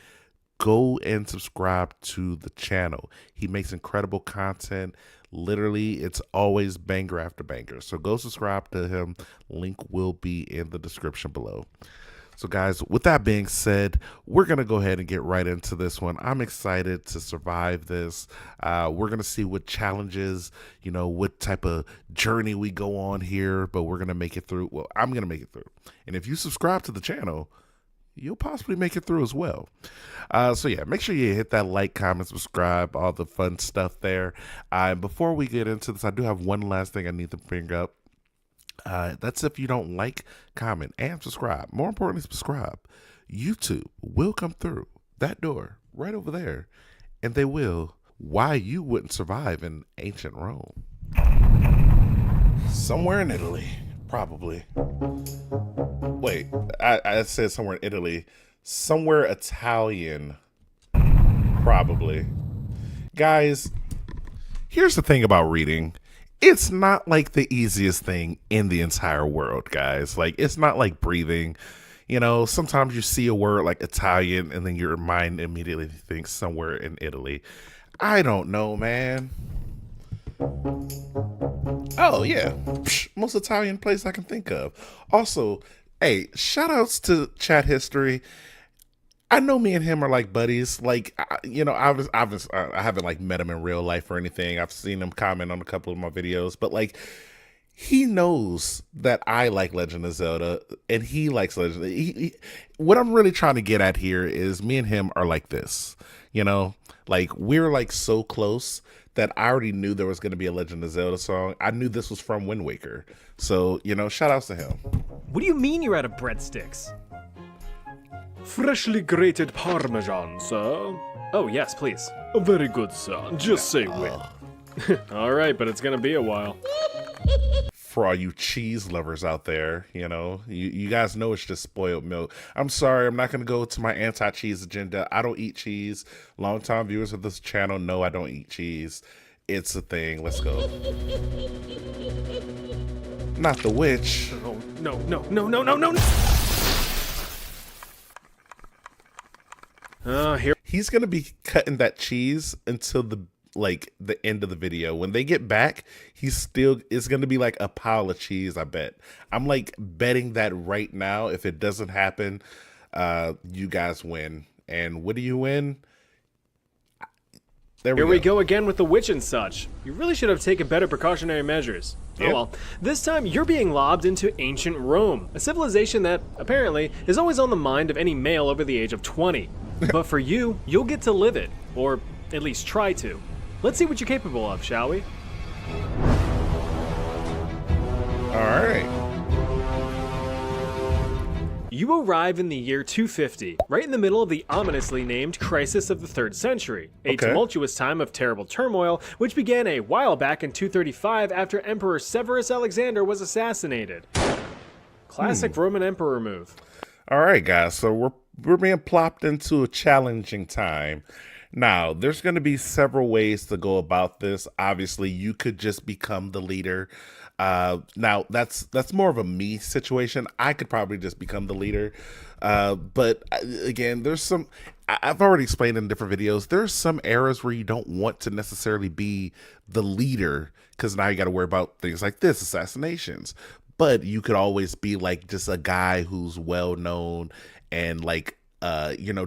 go and subscribe to the channel. He makes incredible content. Literally, it's always banger after banger. So go subscribe to him. Link will be in the description below. So guys, with that being said, we're going to go ahead and get right into this one. I'm excited to survive this. We're going to see what challenges, what type of journey we go on here, but we're going to make it through. Well, I'm going to make it through. And if you subscribe to the channel, you'll possibly make it through as well. So yeah, make sure you hit that like, comment, subscribe, all the fun stuff there. And before we get into this, I do have one last thing I need to bring up. That's if you don't like, comment, and subscribe. More importantly, subscribe. YouTube will come through that door right over there, and they will. Why you wouldn't survive in ancient Rome? Somewhere in Italy, probably. Wait, I said somewhere in Italy. Somewhere Italian, probably. Guys, here's the thing about reading. It's not like the easiest thing in the entire world, guys. Like, it's not like breathing. Sometimes you see a word like Italian and then your mind immediately thinks somewhere in Italy. I don't know, man. Oh, yeah. Most Italian place I can think of. Also, hey, shout outs to Chat History. I know me and him are like buddies. Like, I haven't like met him in real life or anything. I've seen him comment on a couple of my videos, but like, he knows that I like Legend of Zelda and he likes Legend. What I'm really trying to get at here is me and him are like this, like we're like so close that I already knew there was going to be a Legend of Zelda song. I knew this was from Wind Waker. So, shout outs to him. What do you mean you're out of breadsticks? Freshly grated Parmesan, sir. Oh, yes, please. Very good, sir. Just say when. All right, but it's gonna be a while. For all you cheese lovers out there, you guys know it's just spoiled milk. I'm sorry, I'm not going to go to my anti-cheese agenda. I don't eat cheese. Longtime viewers of this channel know I don't eat cheese. It's a thing. Let's go. Not the witch. Oh, no. Here. He's going to be cutting that cheese until the end of the video. When they get back, it's going to be like a pile of cheese, I bet. I'm like betting that right now. If it doesn't happen, you guys win. And what do you win? Here we go again with the witch and such. You really should have taken better precautionary measures. Yep. Oh well, this time you're being lobbed into ancient Rome, a civilization that, apparently, is always on the mind of any male over the age of 20. But for you, you'll get to live it, or at least try to. Let's see what you're capable of, shall we? All right. You arrive in the year 250, right in the middle of the ominously named Crisis of the 3rd Century, a tumultuous time of terrible turmoil, which began a while back in 235 after Emperor Severus Alexander was assassinated. Classic Roman Emperor move. All right, guys, so we're being plopped into a challenging time. Now, there's going to be several ways to go about this. Obviously, you could just become the leader. Now, that's more of a me situation. I could probably just become the leader. But again, I've already explained in different videos, there's some eras where you don't want to necessarily be the leader because now you got to worry about things like this, assassinations. But you could always be like just a guy who's well known and like,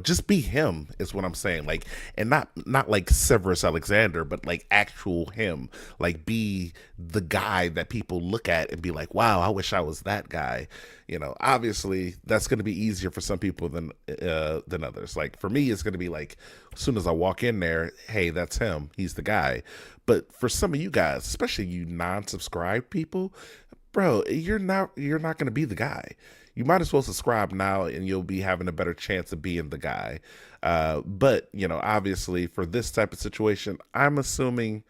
just be him is what I'm saying. Like, and not like Severus Alexander, but like actual him. Like, be the guy that people look at and be like, wow, I wish I was that guy. Obviously that's going to be easier for some people than others. Like for me, it's going to be like, as soon as I walk in there, hey, that's him. He's the guy. But for some of you guys, especially you non-subscribed people, bro, you're not going to be the guy. You might as well subscribe now and you'll be having a better chance of being the guy. But, obviously for this type of situation, I'm assuming,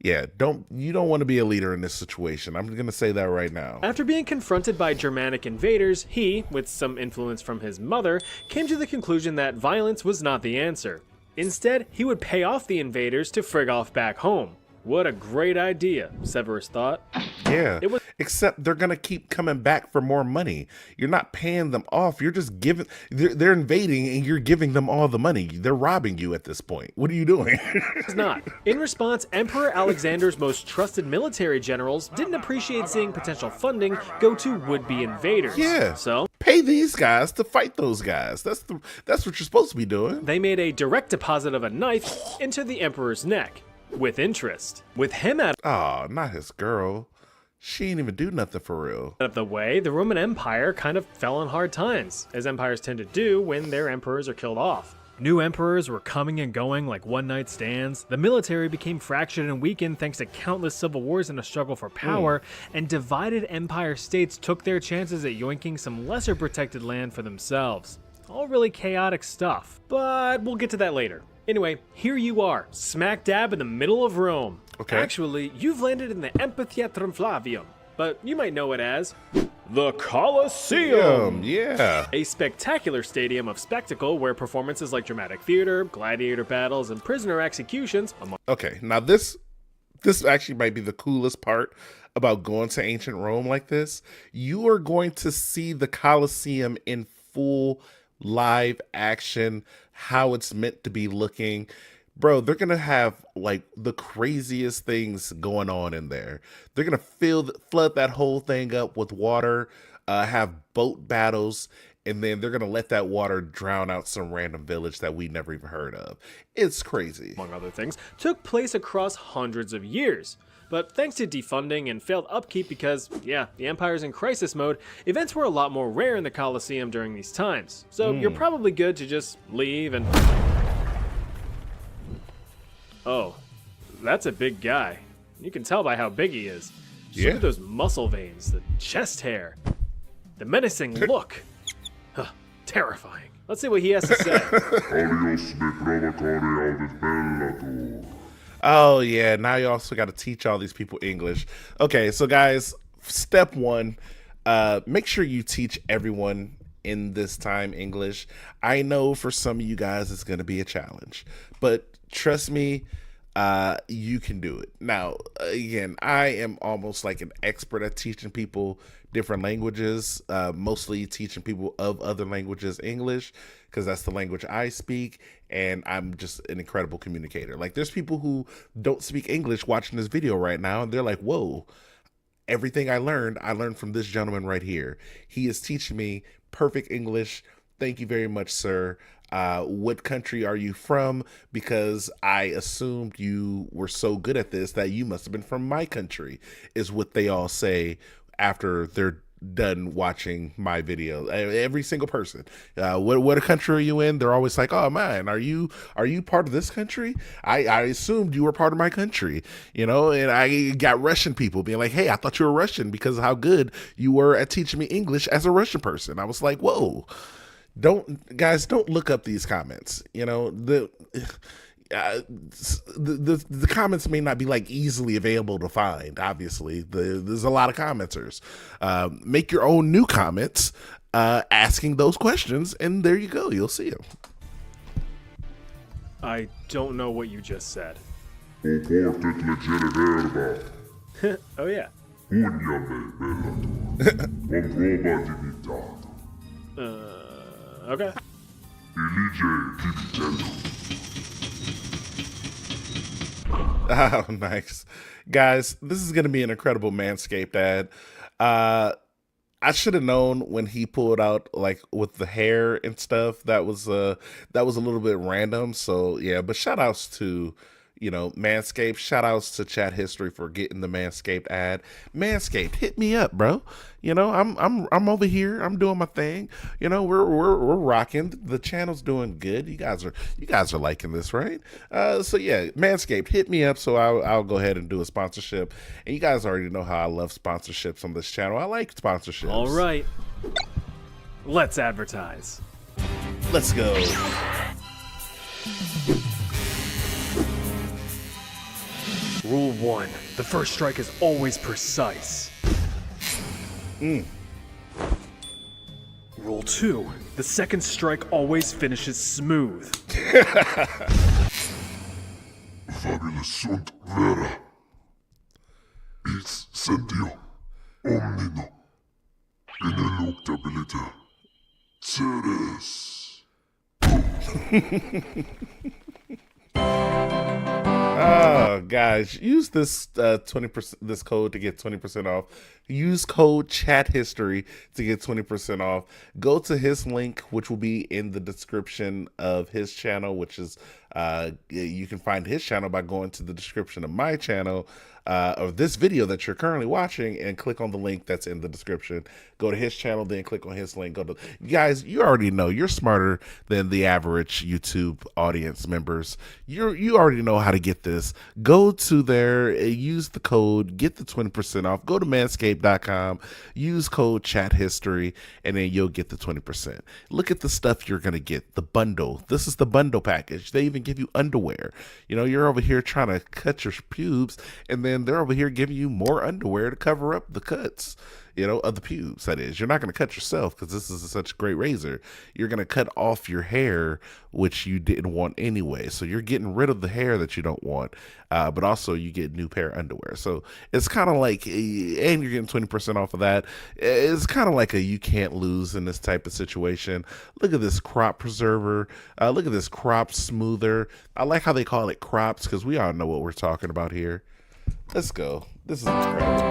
you don't want to be a leader in this situation. I'm going to say that right now. After being confronted by Germanic invaders, he, with some influence from his mother, came to the conclusion that violence was not the answer. Instead, he would pay off the invaders to frig off back home. What a great idea, Severus thought. Yeah, except they're going to keep coming back for more money. You're not paying them off. You're just giving, they're invading and you're giving them all the money. They're robbing you at this point. What are you doing? It's not. In response, Emperor Alexander's most trusted military generals didn't appreciate seeing potential funding go to would-be invaders. Yeah. So, pay these guys to fight those guys. That's what you're supposed to be doing. They made a direct deposit of a knife into the emperor's neck, with interest. With him out Oh, not his girl. She ain't even do nothing for real. of the way, the Roman Empire kind of fell on hard times, as empires tend to do when their emperors are killed off. New emperors were coming and going like one-night stands. The military became fractured and weakened thanks to countless civil wars and a struggle for power, and divided empire states took their chances at yoinking some lesser protected land for themselves. All really chaotic stuff, but we'll get to that later. Anyway, here you are, smack dab in the middle of Rome. Okay. Actually, you've landed in the Amphitheatrum Flavium, but you might know it as The Colosseum! Yeah. a spectacular stadium of spectacle where performances like dramatic theater, gladiator battles, and prisoner executions, among Okay, now this actually might be the coolest part about going to ancient Rome like this. You are going to see the Colosseum in full live action, how it's meant to be looking. Bro, they're gonna have like the craziest things going on in there. They're gonna flood that whole thing up with water, have boat battles, and then they're gonna let that water drown out some random village that we never even heard of. It's crazy. among other things, took place across hundreds of years. But thanks to defunding and failed upkeep because, yeah, the empire's in crisis mode, events were a lot more rare in the Colosseum during these times. So you're probably good to just leave and... Oh, that's a big guy. You can tell by how big he is. Just Yeah. Look at those muscle veins, the chest hair, the menacing look. Huh, terrifying. Let's see what he has to say. Alios me provocare audit bellator. Oh yeah, now you also got to teach all these people English. Okay, so guys, step one, make sure you teach everyone in this time English. I know for some of you guys it's going to be a challenge, but trust me, you can do it. Now, again, I am almost like an expert at teaching people different languages, mostly teaching people of other languages English, because that's the language I speak, and I'm just an incredible communicator. Like, there's people who don't speak English watching this video right now, and they're like, whoa, everything I learned from this gentleman right here. He is teaching me perfect English. Thank you very much, sir. What country are you from? Because I assumed you were so good at this that you must have been from my country, is what they all say after they're done watching my video. Every single person. What country are you in? They're always like, oh man, are you part of this country? I assumed you were part of my country, you know. And I got Russian people being like, hey, I thought you were Russian because of how good you were at teaching me English as a Russian person. I was like, whoa. Don't look up these comments. You know, the comments may not be like easily available to find. Obviously, there's a lot of commenters. Make your own new comments asking those questions, and there you go. You'll see them. I don't know what you just said. O portet leggere verba. Oh yeah. Pugnale bellator. Comprova divitato. Okay. Elige divitello. Oh, nice. Guys, this is going to be an incredible Manscaped ad. I should have known when he pulled out like with the hair and stuff. That was a little bit random. So yeah, but shout outs to, you know, Manscaped. Shout outs to Chat History for getting the Manscaped ad. Manscaped, hit me up, bro. You know, I'm over here. I'm doing my thing. You know, we're rocking. The channel's doing good. You guys are liking this, right? So yeah, Manscaped, hit me up. So I'll go ahead and do a sponsorship. And you guys already know how I love sponsorships on this channel. I like sponsorships. All right. Let's advertise. Let's go. Rule 1. The first strike is always precise. Rule 2. The second strike always finishes smooth. Fabulous sunt vera. Its sentio omnino. Ineluctability. Ceres. Oh, Guys, use this 20% this code to get 20% off. Use code chat history to get 20% off. Go to his link, which will be in the description of his channel, which is you can find his channel by going to the description of my channel of this video that you're currently watching and click on the link that's in the description. Go to his channel, then click on his link. Guys, you already know you're smarter than the average YouTube audience members. You already know how to get this. Go to there, use the code, get the 20% off. Go to manscaped.com, use code chat history, and then you'll get the 20%. Look at the stuff you're gonna get. The bundle. This is the bundle package. They even give you underwear. You know, you're over here trying to cut your pubes, and then they're over here giving you more underwear to cover up the cuts, you know, of the pubes. That is, you're not going to cut yourself because this is such a great razor. You're going to cut off your hair, which you didn't want anyway. So you're getting rid of the hair that you don't want, but also you get new pair of underwear. So it's kind of like, and you're getting 20% off of that. It's kind of like a you can't lose in this type of situation. Look at this crop preserver. Look at this crop smoother. I like how they call it crops because we all know what we're talking about here. Let's go. This is incredible.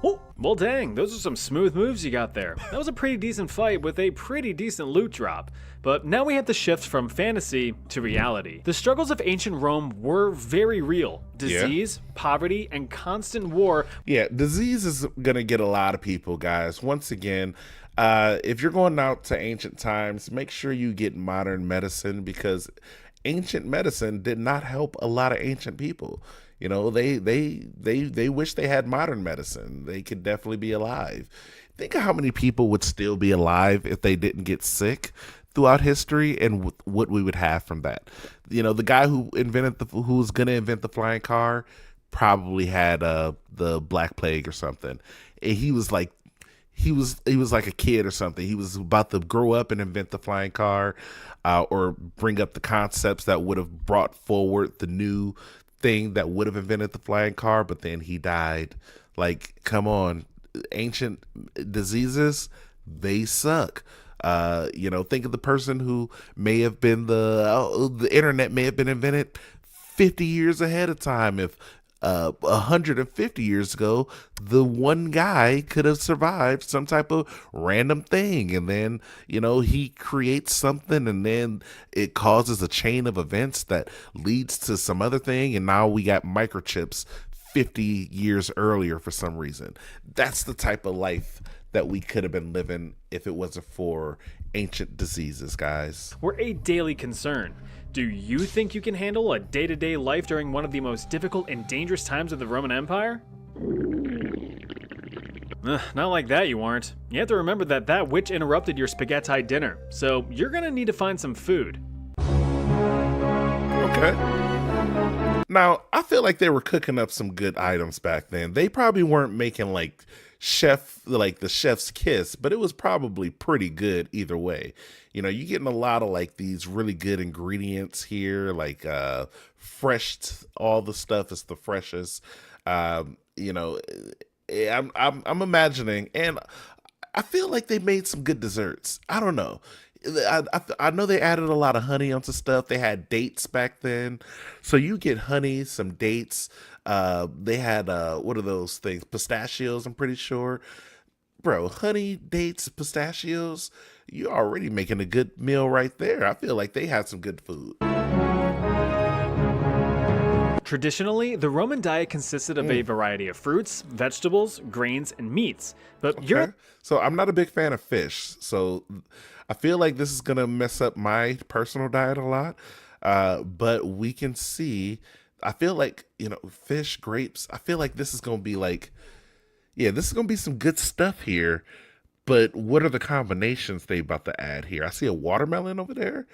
Oh, well dang, those are some smooth moves you got there. That was a pretty decent fight with a pretty decent loot drop. But now we have to shift from fantasy to reality. The struggles of ancient Rome were very real. Disease, poverty, and constant war. Yeah, disease is going to get a lot of people, guys. Once again, if you're going out to ancient times, make sure you get modern medicine because ancient medicine did not help a lot of ancient people. You know, they wish they had modern medicine. They could definitely be alive. Think of how many people would still be alive if they didn't get sick throughout history, and what we would have from that. You know, the guy who was going to invent the flying car probably had the Black Plague or something. And he was like a kid or something. He was about to grow up and invent the flying car, or bring up the concepts that would have brought forward the new thing that would have invented the flying car, but then he died. Like, come on, ancient diseases, they suck. You know, think of the person who may have been the internet may have been invented 50 years ahead of time. If 150 years ago, the one guy could have survived some type of random thing, and then, you know, he creates something, and then it causes a chain of events that leads to some other thing, and now we got microchips 50 years earlier for some reason. That's the type of life that we could have been living if it wasn't for ancient diseases, guys. Were a daily concern. Do you think you can handle a day-to-day life during one of the most difficult and dangerous times of the Roman Empire? Not like that, you aren't. You have to remember that witch interrupted your spaghetti dinner, so you're gonna need to find some food. Okay. Now, I feel like they were cooking up some good items back then. They probably weren't making like the chef's kiss, but it was probably pretty good either way. You know, you're getting a lot of like these really good ingredients here, like fresh. All the stuff is the freshest. You know, I'm imagining, and I feel like they made some good desserts. I don't know. I know they added a lot of honey onto stuff. They had dates back then, so you get honey, some dates. They had what are those things? Pistachios, I'm pretty sure. Bro, honey, dates, pistachios. You're already making a good meal right there. I feel like they had some good food. Traditionally, the Roman diet consisted of a variety of fruits, vegetables, grains, and meats. But Europe. So I'm not a big fan of fish. So I feel like this is gonna mess up my personal diet a lot. But we can see. I feel like, you know, fish, grapes. I feel like this is gonna be like, yeah, this is gonna be some good stuff here. But what are the combinations they about to add here? I see a watermelon over there.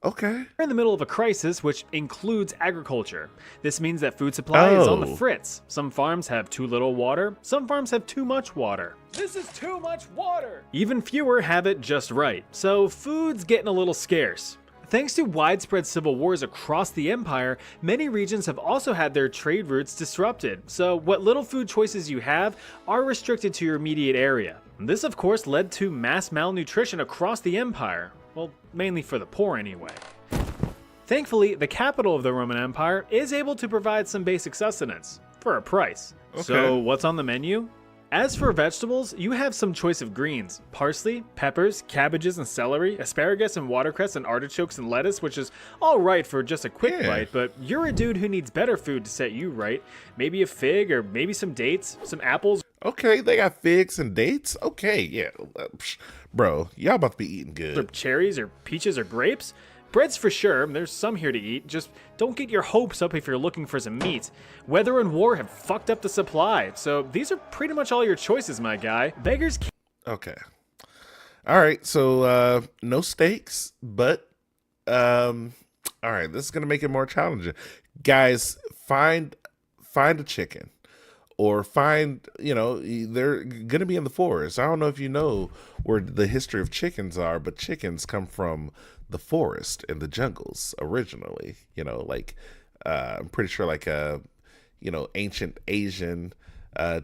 Okay. We're in the middle of a crisis, which includes agriculture. This means that food supply is on the fritz. Some farms have too little water, some farms have too much water. This is too much water! Even fewer have it just right, so food's getting a little scarce. Thanks to widespread civil wars across the empire, many regions have also had their trade routes disrupted, so what little food choices you have are restricted to your immediate area. This of course led to mass malnutrition across the empire. Well, mainly for the poor anyway. Thankfully, the capital of the Roman Empire is able to provide some basic sustenance for a price. So what's on the menu? As for vegetables, you have some choice of greens: parsley, peppers, cabbages and celery, asparagus and watercress and artichokes and lettuce, which is all right for just a quick bite, but you're a dude who needs better food to set you right. Maybe a fig, or maybe some dates, some apples. Okay, they got figs and dates. Okay, yeah. Bro, y'all about to be eating good. Or cherries or peaches or grapes. Breads for sure, there's some here to eat. Just don't get your hopes up if you're looking for some meat. Weather and war have fucked up the supply, so these are pretty much all your choices, my guy. Beggars can't. Okay. All right, so no steaks, but all right, this is gonna make it more challenging. Guys, find a chicken. Or find, they're going to be in the forest. I don't know if you know where the history of chickens are, but chickens come from the forest and the jungles originally. I'm pretty sure ancient Asian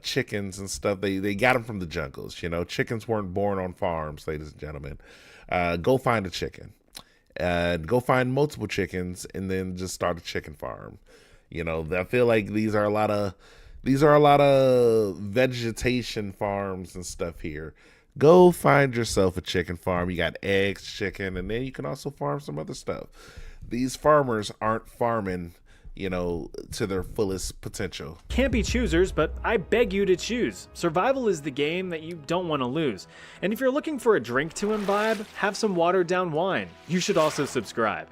chickens and stuff, they got them from the jungles. Chickens weren't born on farms, ladies and gentlemen. Go find a chicken. Go find multiple chickens and then just start a chicken farm. I feel like these are a lot of vegetation farms and stuff here. Go find yourself a chicken farm. You got eggs, chicken, and then you can also farm some other stuff. These farmers aren't farming, to their fullest potential. Can't be choosers, but I beg you to choose. Survival is the game that you don't want to lose. And if you're looking for a drink to imbibe, have some watered down wine. You should also subscribe.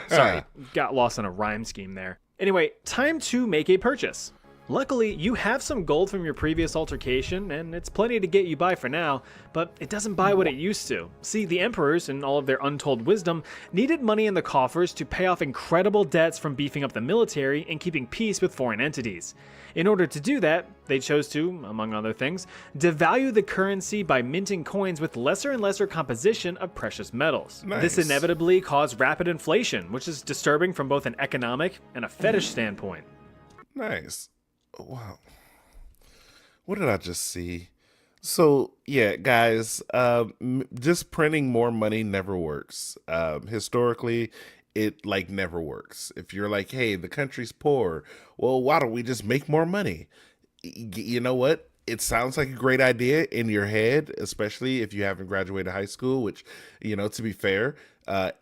Sorry, got lost in a rhyme scheme there. Anyway, time to make a purchase. Luckily, you have some gold from your previous altercation, and it's plenty to get you by for now, but it doesn't buy what it used to. See, the emperors, in all of their untold wisdom, needed money in the coffers to pay off incredible debts from beefing up the military and keeping peace with foreign entities. In order to do that, they chose to, among other things, devalue the currency by minting coins with lesser and lesser composition of precious metals. Nice. This inevitably caused rapid inflation, which is disturbing from both an economic and a fetish standpoint. Nice. Wow. What did I just see? So, yeah, guys, just printing more money never works. Historically, it never works. If you're like, hey, the country's poor, well, why don't we just make more money? You know what? It sounds like a great idea in your head, especially if you haven't graduated high school, which, to be fair,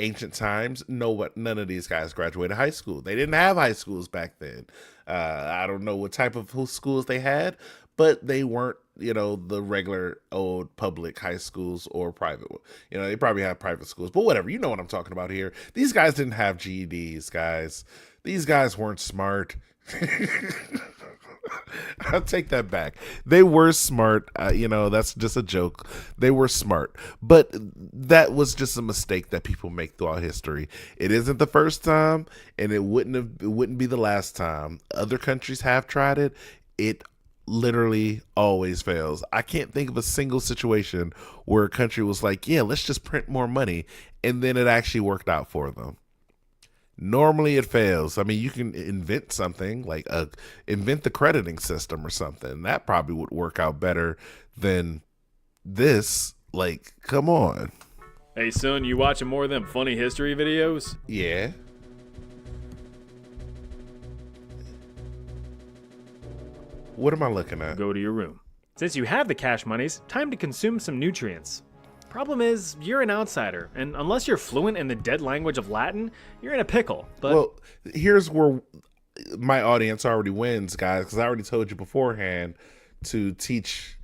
ancient times, none of these guys graduated high school. They didn't have high schools back then. I don't know what type of schools they had, but they weren't, the regular old public high schools or private. They probably have private schools, but whatever. You know what I'm talking about here. These guys didn't have GEDs, guys. These guys weren't smart. I'll take that back. They were smart. That's just a joke. They were smart, but that was just a mistake that people make throughout history. It isn't the first time, and it wouldn't be the last time. Other countries have tried it. It literally always fails. I can't think of a single situation where a country was like, yeah, let's just print more money, and then it actually worked out for them. Normally it fails. I mean, you can invent something invent the crediting system or something. That probably would work out better than this. Come on. Hey son, you watching more of them funny history videos? Yeah. What am I looking at? Go to your room. Since you have the cash monies, time to consume some nutrients. Problem is, you're an outsider, and unless you're fluent in the dead language of Latin, you're in a pickle. But well, here's where my audience already wins, guys, because I already told you beforehand to teach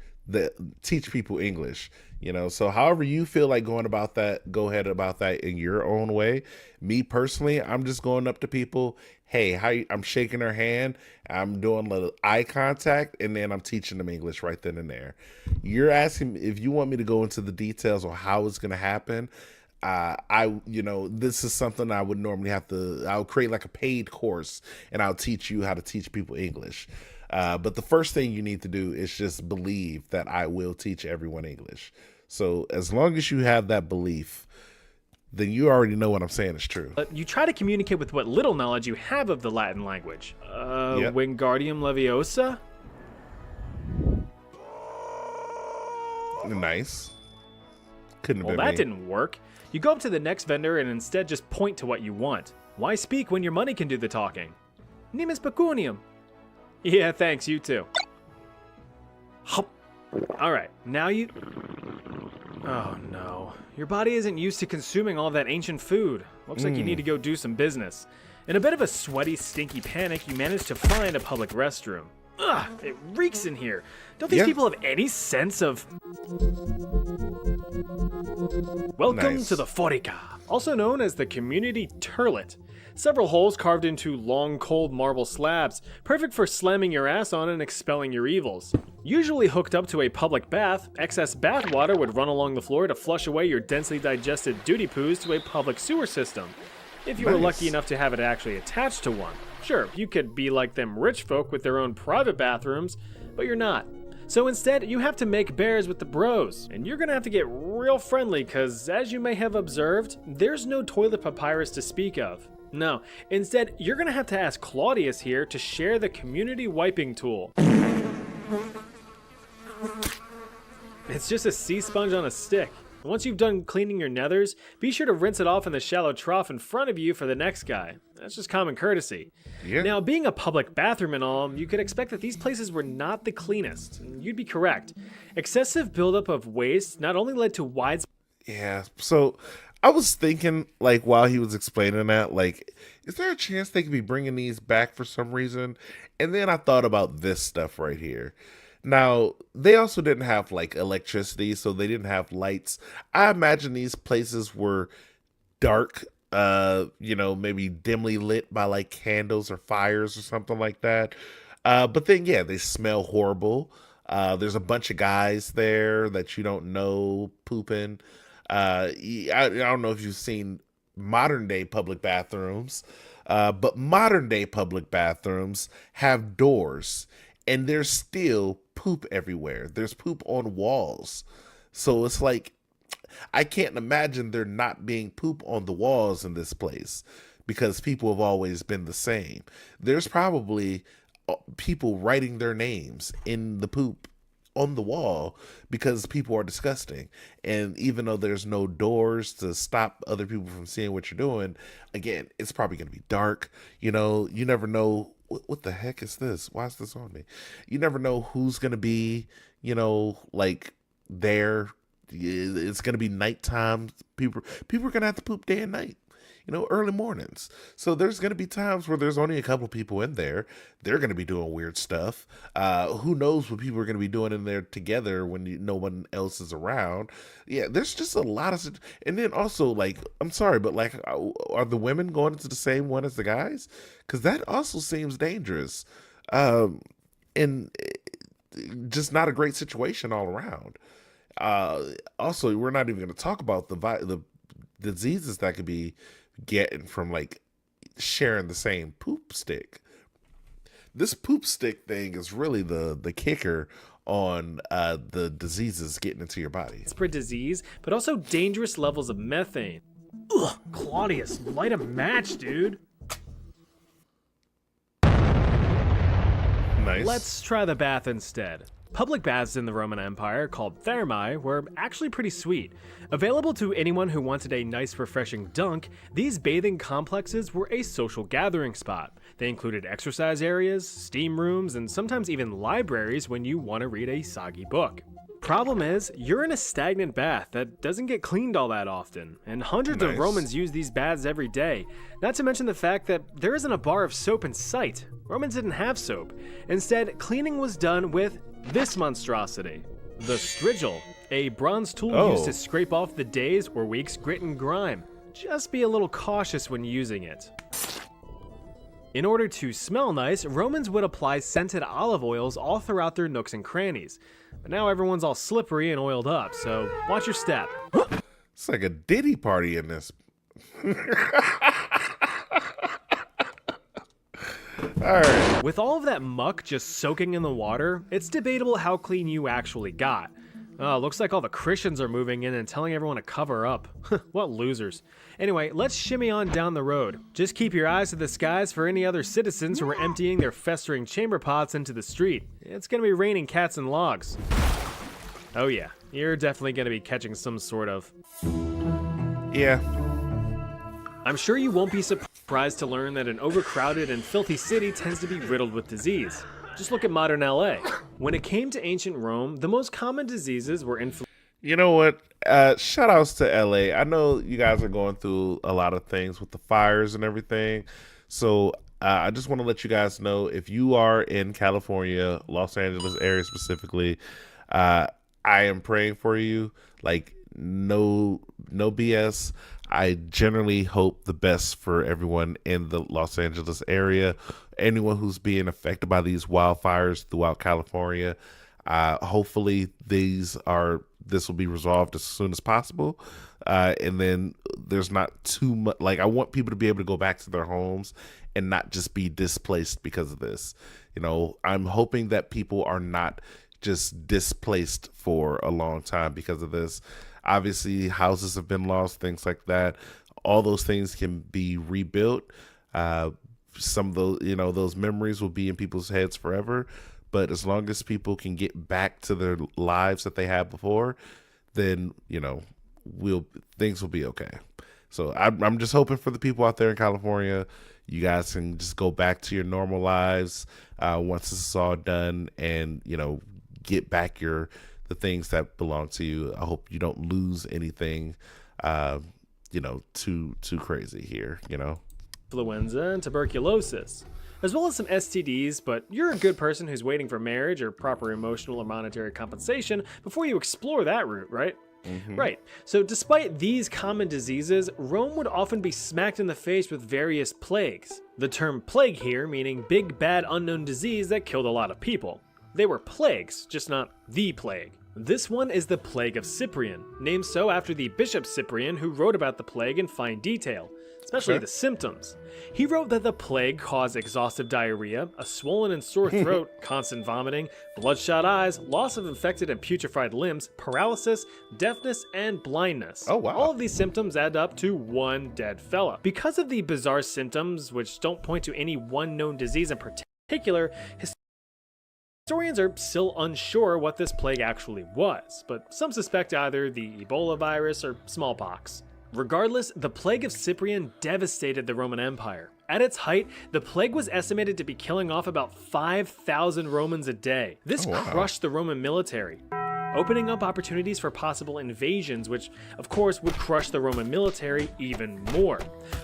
people English. So however you feel like going about that, go ahead about that in your own way. Me personally, I'm just going up to people. Hey, I'm shaking their hand. I'm doing a little eye contact, and then I'm teaching them English right then and there. You're asking if you want me to go into the details on how it's going to happen. This is something I would normally I'll create a paid course, and I'll teach you how to teach people English. But the first thing you need to do is just believe that I will teach everyone English. So as long as you have that belief, then you already know what I'm saying is true. You try to communicate with what little knowledge you have of the Latin language. Yep. Wingardium Leviosa? Nice. Couldn't have Well, been that me. didn't work. You go up to the next vendor and instead just point to what you want. Why speak when your money can do the talking? Nimis pecunium. Yeah, thanks, you too. Alright, now you... Oh no. Your body isn't used to consuming all that ancient food. Looks like you need to go do some business. In a bit of a sweaty, stinky panic, you manage to find a public restroom. Ugh, it reeks in here. Don't these people have any sense of... Welcome Nice. to the Forica, also known as the community turlet. Several holes carved into long, cold marble slabs, perfect for slamming your ass on and expelling your evils. Usually hooked up to a public bath, excess bath water would run along the floor to flush away your densely digested duty poos to a public sewer system. If you were Nice. lucky enough to have it actually attached to one. Sure, you could be like them rich folk with their own private bathrooms, but you're not. So instead, you have to make bears with the bros, and you're gonna have to get real friendly cause as you may have observed, there's no toilet papyrus to speak of. No, instead, you're gonna have to ask Claudius here to share the community wiping tool. It's just a sea sponge on a stick. Once you've done cleaning your nethers, be sure to rinse it off in the shallow trough in front of you for the next guy. That's just common courtesy. Yeah. Now, being a public bathroom and all, you could expect that these places were not the cleanest. And you'd be correct. Excessive buildup of waste not only led to widespread... Yeah. So I was thinking, like, while he was explaining that, like, is there a chance they could be bringing these back for some reason? And then I thought about this stuff right here. Now, they also didn't have, like, electricity, so they didn't have lights. I imagine these places were dark, maybe dimly lit by, like, candles or fires or something like that. But then, yeah, they smell horrible. There's a bunch of guys there that you don't know pooping. I don't know if you've seen modern day public bathrooms, but modern day public bathrooms have doors and there's still poop everywhere. There's poop on walls. So it's like, I can't imagine there not being poop on the walls in this place because people have always been the same. There's probably people writing their names in the poop on the wall because people are disgusting. And even though there's no doors to stop other people from seeing what you're doing, again, it's probably going to be dark. You never know. What the heck is this? Why is this on me? You never know who's going to be, like there. It's going to be nighttime. People are going to have to poop day and night, early mornings. So there's going to be times where there's only a couple people in there. They're going to be doing weird stuff. Who knows what people are going to be doing in there together when no one else is around. Yeah, there's just a lot of... And then also, like, I'm sorry, but, like, are the women going into the same one as the guys? Because that also seems dangerous. And just not a great situation all around. Also, we're not even going to talk about the diseases that could be getting from, like, sharing the same poop stick. This poop stick thing is really the kicker on the diseases getting into your body. Spread disease, but also dangerous levels of methane. Ugh, Claudius, light a match, dude. Nice. Let's try the bath instead. Public baths in the Roman Empire, called thermae, were actually pretty sweet. Available to anyone who wanted a nice refreshing dunk, these bathing complexes were a social gathering spot. They included exercise areas, steam rooms, and sometimes even libraries when you want to read a soggy book. Problem is, you're in a stagnant bath that doesn't get cleaned all that often, and hundreds of Nice. Romans use these baths every day, not to mention the fact that there isn't a bar of soap in sight. Romans didn't have soap. Instead, cleaning was done with this monstrosity, the strigil, a bronze tool used to scrape off the day's or week's grit and grime. Just be a little cautious when using it. In order to smell nice, Romans would apply scented olive oils all throughout their nooks and crannies. But now everyone's all slippery and oiled up, so watch your step. It's like a Diddy party in this. Alright. With all of that muck just soaking in the water, it's debatable how clean you actually got. Looks like all the Christians are moving in and telling everyone to cover up. What losers. Anyway, let's shimmy on down the road. Just keep your eyes to the skies for any other citizens who are emptying their festering chamber pots into the street. It's gonna be raining cats and logs. Oh yeah, You're definitely going to be catching some sort of. Yeah. I'm sure you won't be surprised to learn that an overcrowded and filthy city tends to be riddled with disease. Just look at modern LA. When it came to ancient Rome, the most common diseases were influenza. You know what? Shout outs to LA. I know you guys are going through a lot of things with the fires and everything. So I just want to let you guys know, if you are in California, Los Angeles area specifically, I am praying for you. Like, no BS. I generally hope the best for everyone in the Los Angeles area. Anyone who's being affected by these wildfires throughout California. Hopefully this will be resolved as soon as possible. And then there's not too much, like, I want people to be able to go back to their homes and not just be displaced because of this. You know, I'm hoping that people are not just displaced for a long time because of this. Obviously, houses have been lost, things like that. All those things can be rebuilt. Some of those, those memories will be in people's heads forever. But as long as people can get back to their lives that they had before, then, things will be okay. So I'm just hoping for the people out there in California, you guys can just go back to your normal lives once this is all done, and, get back the things that belong to you. I hope you don't lose anything, too crazy here, Influenza and tuberculosis, as well as some STDs, but you're a good person who's waiting for marriage or proper emotional or monetary compensation before you explore that route, right? Mm-hmm. Right. So despite these common diseases, Rome would often be smacked in the face with various plagues. The term plague here meaning big, bad, unknown disease that killed a lot of people. They were plagues, just not the plague. This one is the Plague of Cyprian, named so after the Bishop Cyprian who wrote about the plague in fine detail, especially the symptoms. He wrote that the plague caused exhaustive diarrhea, a swollen and sore throat, constant vomiting, bloodshot eyes, loss of infected and putrefied limbs, paralysis, deafness, and blindness. Oh, wow. All of these symptoms add up to one dead fella. Because of the bizarre symptoms, which don't point to any one known disease in particular, historians are still unsure what this plague actually was, but some suspect either the Ebola virus or smallpox. Regardless, the Plague of Cyprian devastated the Roman Empire. At its height, the plague was estimated to be killing off about 5,000 Romans a day. This crushed the Roman military, opening up opportunities for possible invasions, which of course would crush the Roman military even more.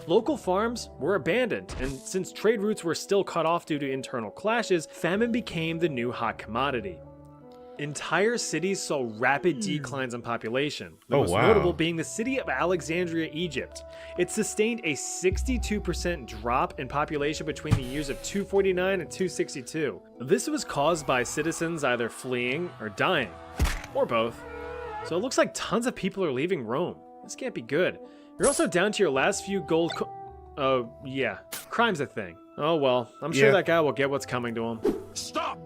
Local farms were abandoned, and since trade routes were still cut off due to internal clashes, famine became the new hot commodity. Entire cities saw rapid declines in population, the most notable being the city of Alexandria, Egypt. It sustained a 62% drop in population between the years of 249 and 262. This was caused by citizens either fleeing or dying, or both. So it looks like tons of people are leaving Rome. This can't be good. You're also down to your last few gold oh, yeah. Crime's a thing. Oh well, I'm sure that guy will get what's coming to him. Stop!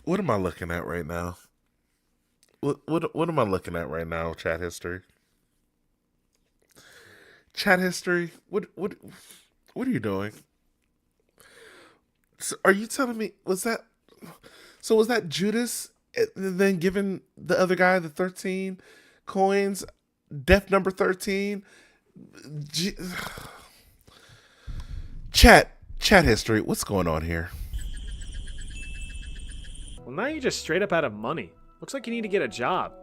What am I looking at right now? What am I looking at right now, chat history? Chat history? What are you doing? So are you telling me was that Judas and then giving the other guy the 13 coins, death number 13? Chat history, what's going on here? Well, now you're just straight up out of money. Looks like you need to get a job.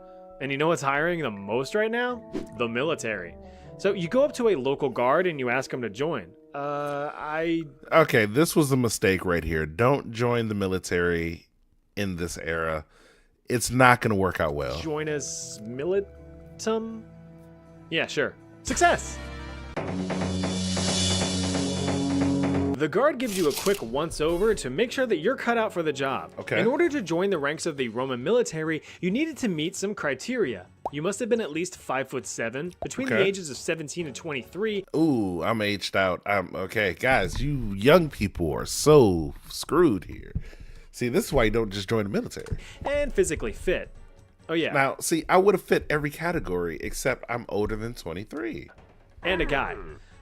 And you know what's hiring the most right now? The military. So you go up to a local guard and you ask them to join. Okay, this was a mistake right here. Don't join the military in this era. It's not going to work out well. Join as militum? Yeah, sure. Success! The guard gives you a quick once-over to make sure that you're cut out for the job. Okay. In order to join the ranks of the Roman military, you needed to meet some criteria. You must have been at least 5'7", between the ages of 17 and 23. Ooh, I'm aged out. Okay, guys, you young people are so screwed here. See, this is why you don't just join the military. And physically fit. Oh yeah. Now, see, I would have fit every category except I'm older than 23. And a guy.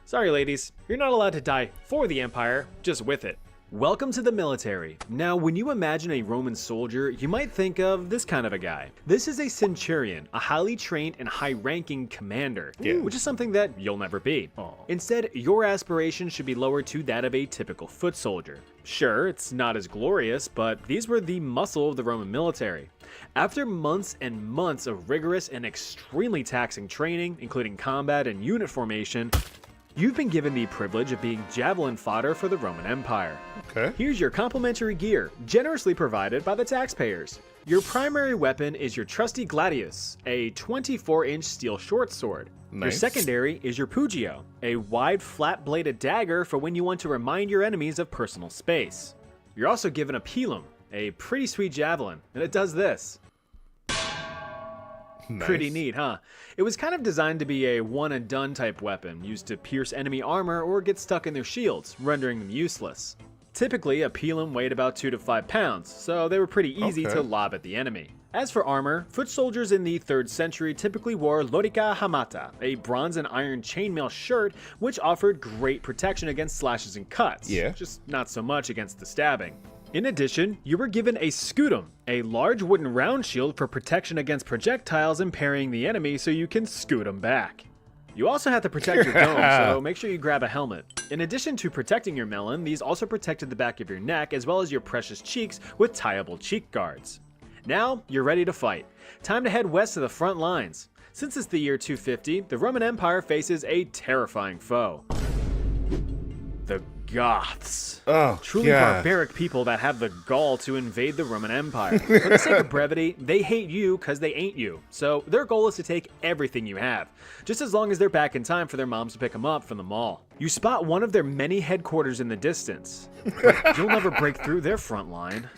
Sorry, ladies, you're not allowed to die for the Empire, just with it. Welcome to the military. Now, when you imagine a Roman soldier, you might think of this kind of a guy. This is a centurion, a highly trained and high-ranking commander, which is something that you'll never be. Instead, your aspiration should be lowered to that of a typical foot soldier. Sure, it's not as glorious, but these were the muscle of the Roman military. After months and months of rigorous and extremely taxing training, including combat and unit formation, you've been given the privilege of being javelin fodder for the Roman Empire. Okay. Here's your complimentary gear, generously provided by the taxpayers. Your primary weapon is your trusty gladius, a 24-inch steel short sword. Your Nice. secondary is your pugio, a wide flat-bladed dagger for when you want to remind your enemies of personal space. You're also given a pilum, a pretty sweet javelin, and it does this. Nice. Pretty neat, huh? It was kind of designed to be a one-and-done type weapon, used to pierce enemy armor or get stuck in their shields, rendering them useless. Typically, a pilum weighed about 2 to 5 pounds, so they were pretty easy to lob at the enemy. As for armor, foot soldiers in the 3rd century typically wore lorica hamata, a bronze and iron chainmail shirt which offered great protection against slashes and cuts, just not so much against the stabbing. In addition, you were given a scutum, a large wooden round shield for protection against projectiles impairing the enemy so you can scoot them back. You also have to protect your dome, so make sure you grab a helmet. In addition to protecting your melon, these also protected the back of your neck as well as your precious cheeks with tieable cheek guards. Now, you're ready to fight. Time to head west to the front lines. Since it's the year 250, the Roman Empire faces a terrifying foe. The Goths. Oh, Truly barbaric people that have the gall to invade the Roman Empire. For the sake of brevity, they hate you because they ain't you. So their goal is to take everything you have, just as long as they're back in time for their moms to pick them up from the mall. You spot one of their many headquarters in the distance, but you'll never break through their front line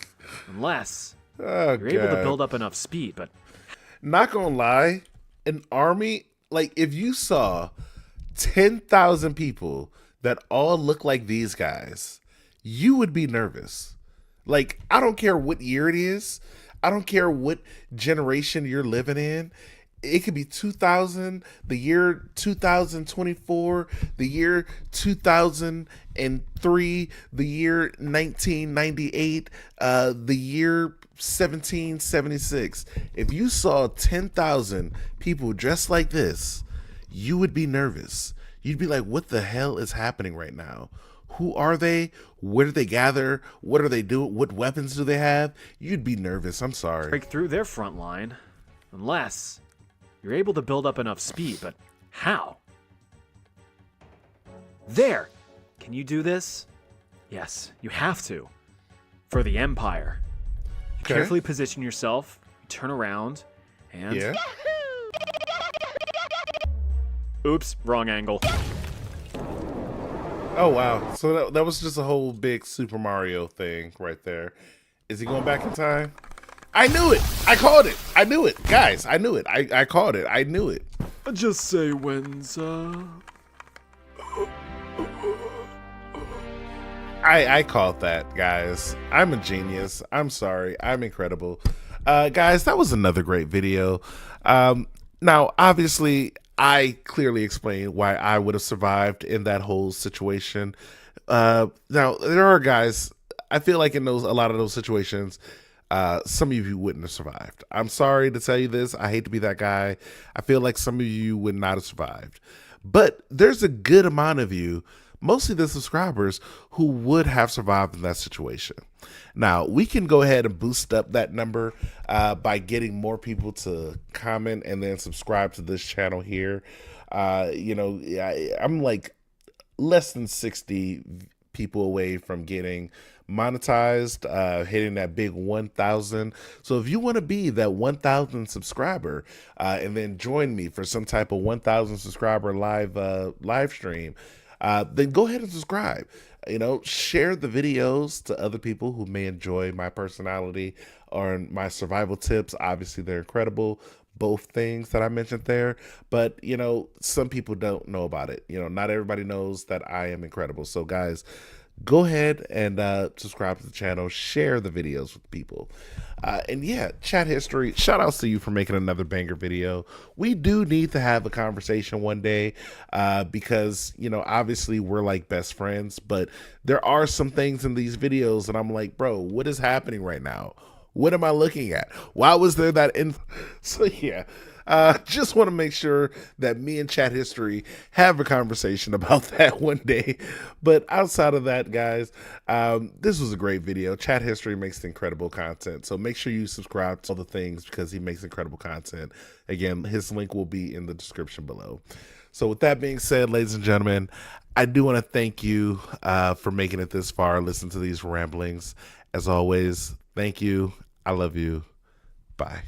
unless you're able to build up enough speed. But not gonna lie, an army, like if you saw 10,000 people that all look like these guys, you would be nervous. Like, I don't care what year it is. I don't care what generation you're living in. It could be 2000, the year 2024, the year 2003, the year 1998, the year 1776. If you saw 10,000 people dressed like this, you would be nervous. You'd be like, what the hell is happening right now? Who are they? Where do they gather? What are they doing? What weapons do they have? You'd be nervous. I'm sorry. break through their front line unless you're able to build up enough speed. But how? There! Can you do this? Yes, you have to. For the Empire. You Okay. carefully position yourself, turn around, and... Yeah. Oops, wrong angle. Oh, wow. So that was just a whole big Super Mario thing right there. Is he going back in time? I knew it. I called it. I knew it. Guys, I knew it. I called it. I knew it. Just say when's, I called that, guys. I'm a genius. I'm sorry. I'm incredible. Guys, that was another great video. Now, obviously, I clearly explained why I would have survived in that whole situation. Now, there are guys, I feel like in a lot of those situations, some of you wouldn't have survived. I'm sorry to tell you this. I hate to be that guy. I feel like some of you would not have survived. But there's a good amount of you, mostly the subscribers, who would have survived in that situation. Now, we can go ahead and boost up that number by getting more people to comment and then subscribe to this channel here. I'm like less than 60 people away from getting monetized, hitting that big 1,000. So if you want to be that 1,000 subscriber and then join me for some type of 1,000 subscriber live stream, then go ahead and subscribe. Share the videos to other people who may enjoy my personality or my survival tips. Obviously, they're incredible, both things that I mentioned there. But, some people don't know about it. Not everybody knows that I am incredible. So, guys, go ahead and subscribe to the channel, share the videos with people. And yeah, chat history, shout outs to you for making another banger video. We do need to have a conversation one day because, you know, obviously we're like best friends, but there are some things in these videos that I'm like, bro, what is happening right now? What am I looking at? Why was there that So yeah, just want to make sure that me and Chat History have a conversation about that one day. But outside of that, guys, this was a great video. Chat History makes incredible content. So make sure you subscribe to all the things because he makes incredible content. Again, his link will be in the description below. So with that being said, ladies and gentlemen, I do want to thank you for making it this far. Listen to these ramblings. As always, thank you. I love you. Bye.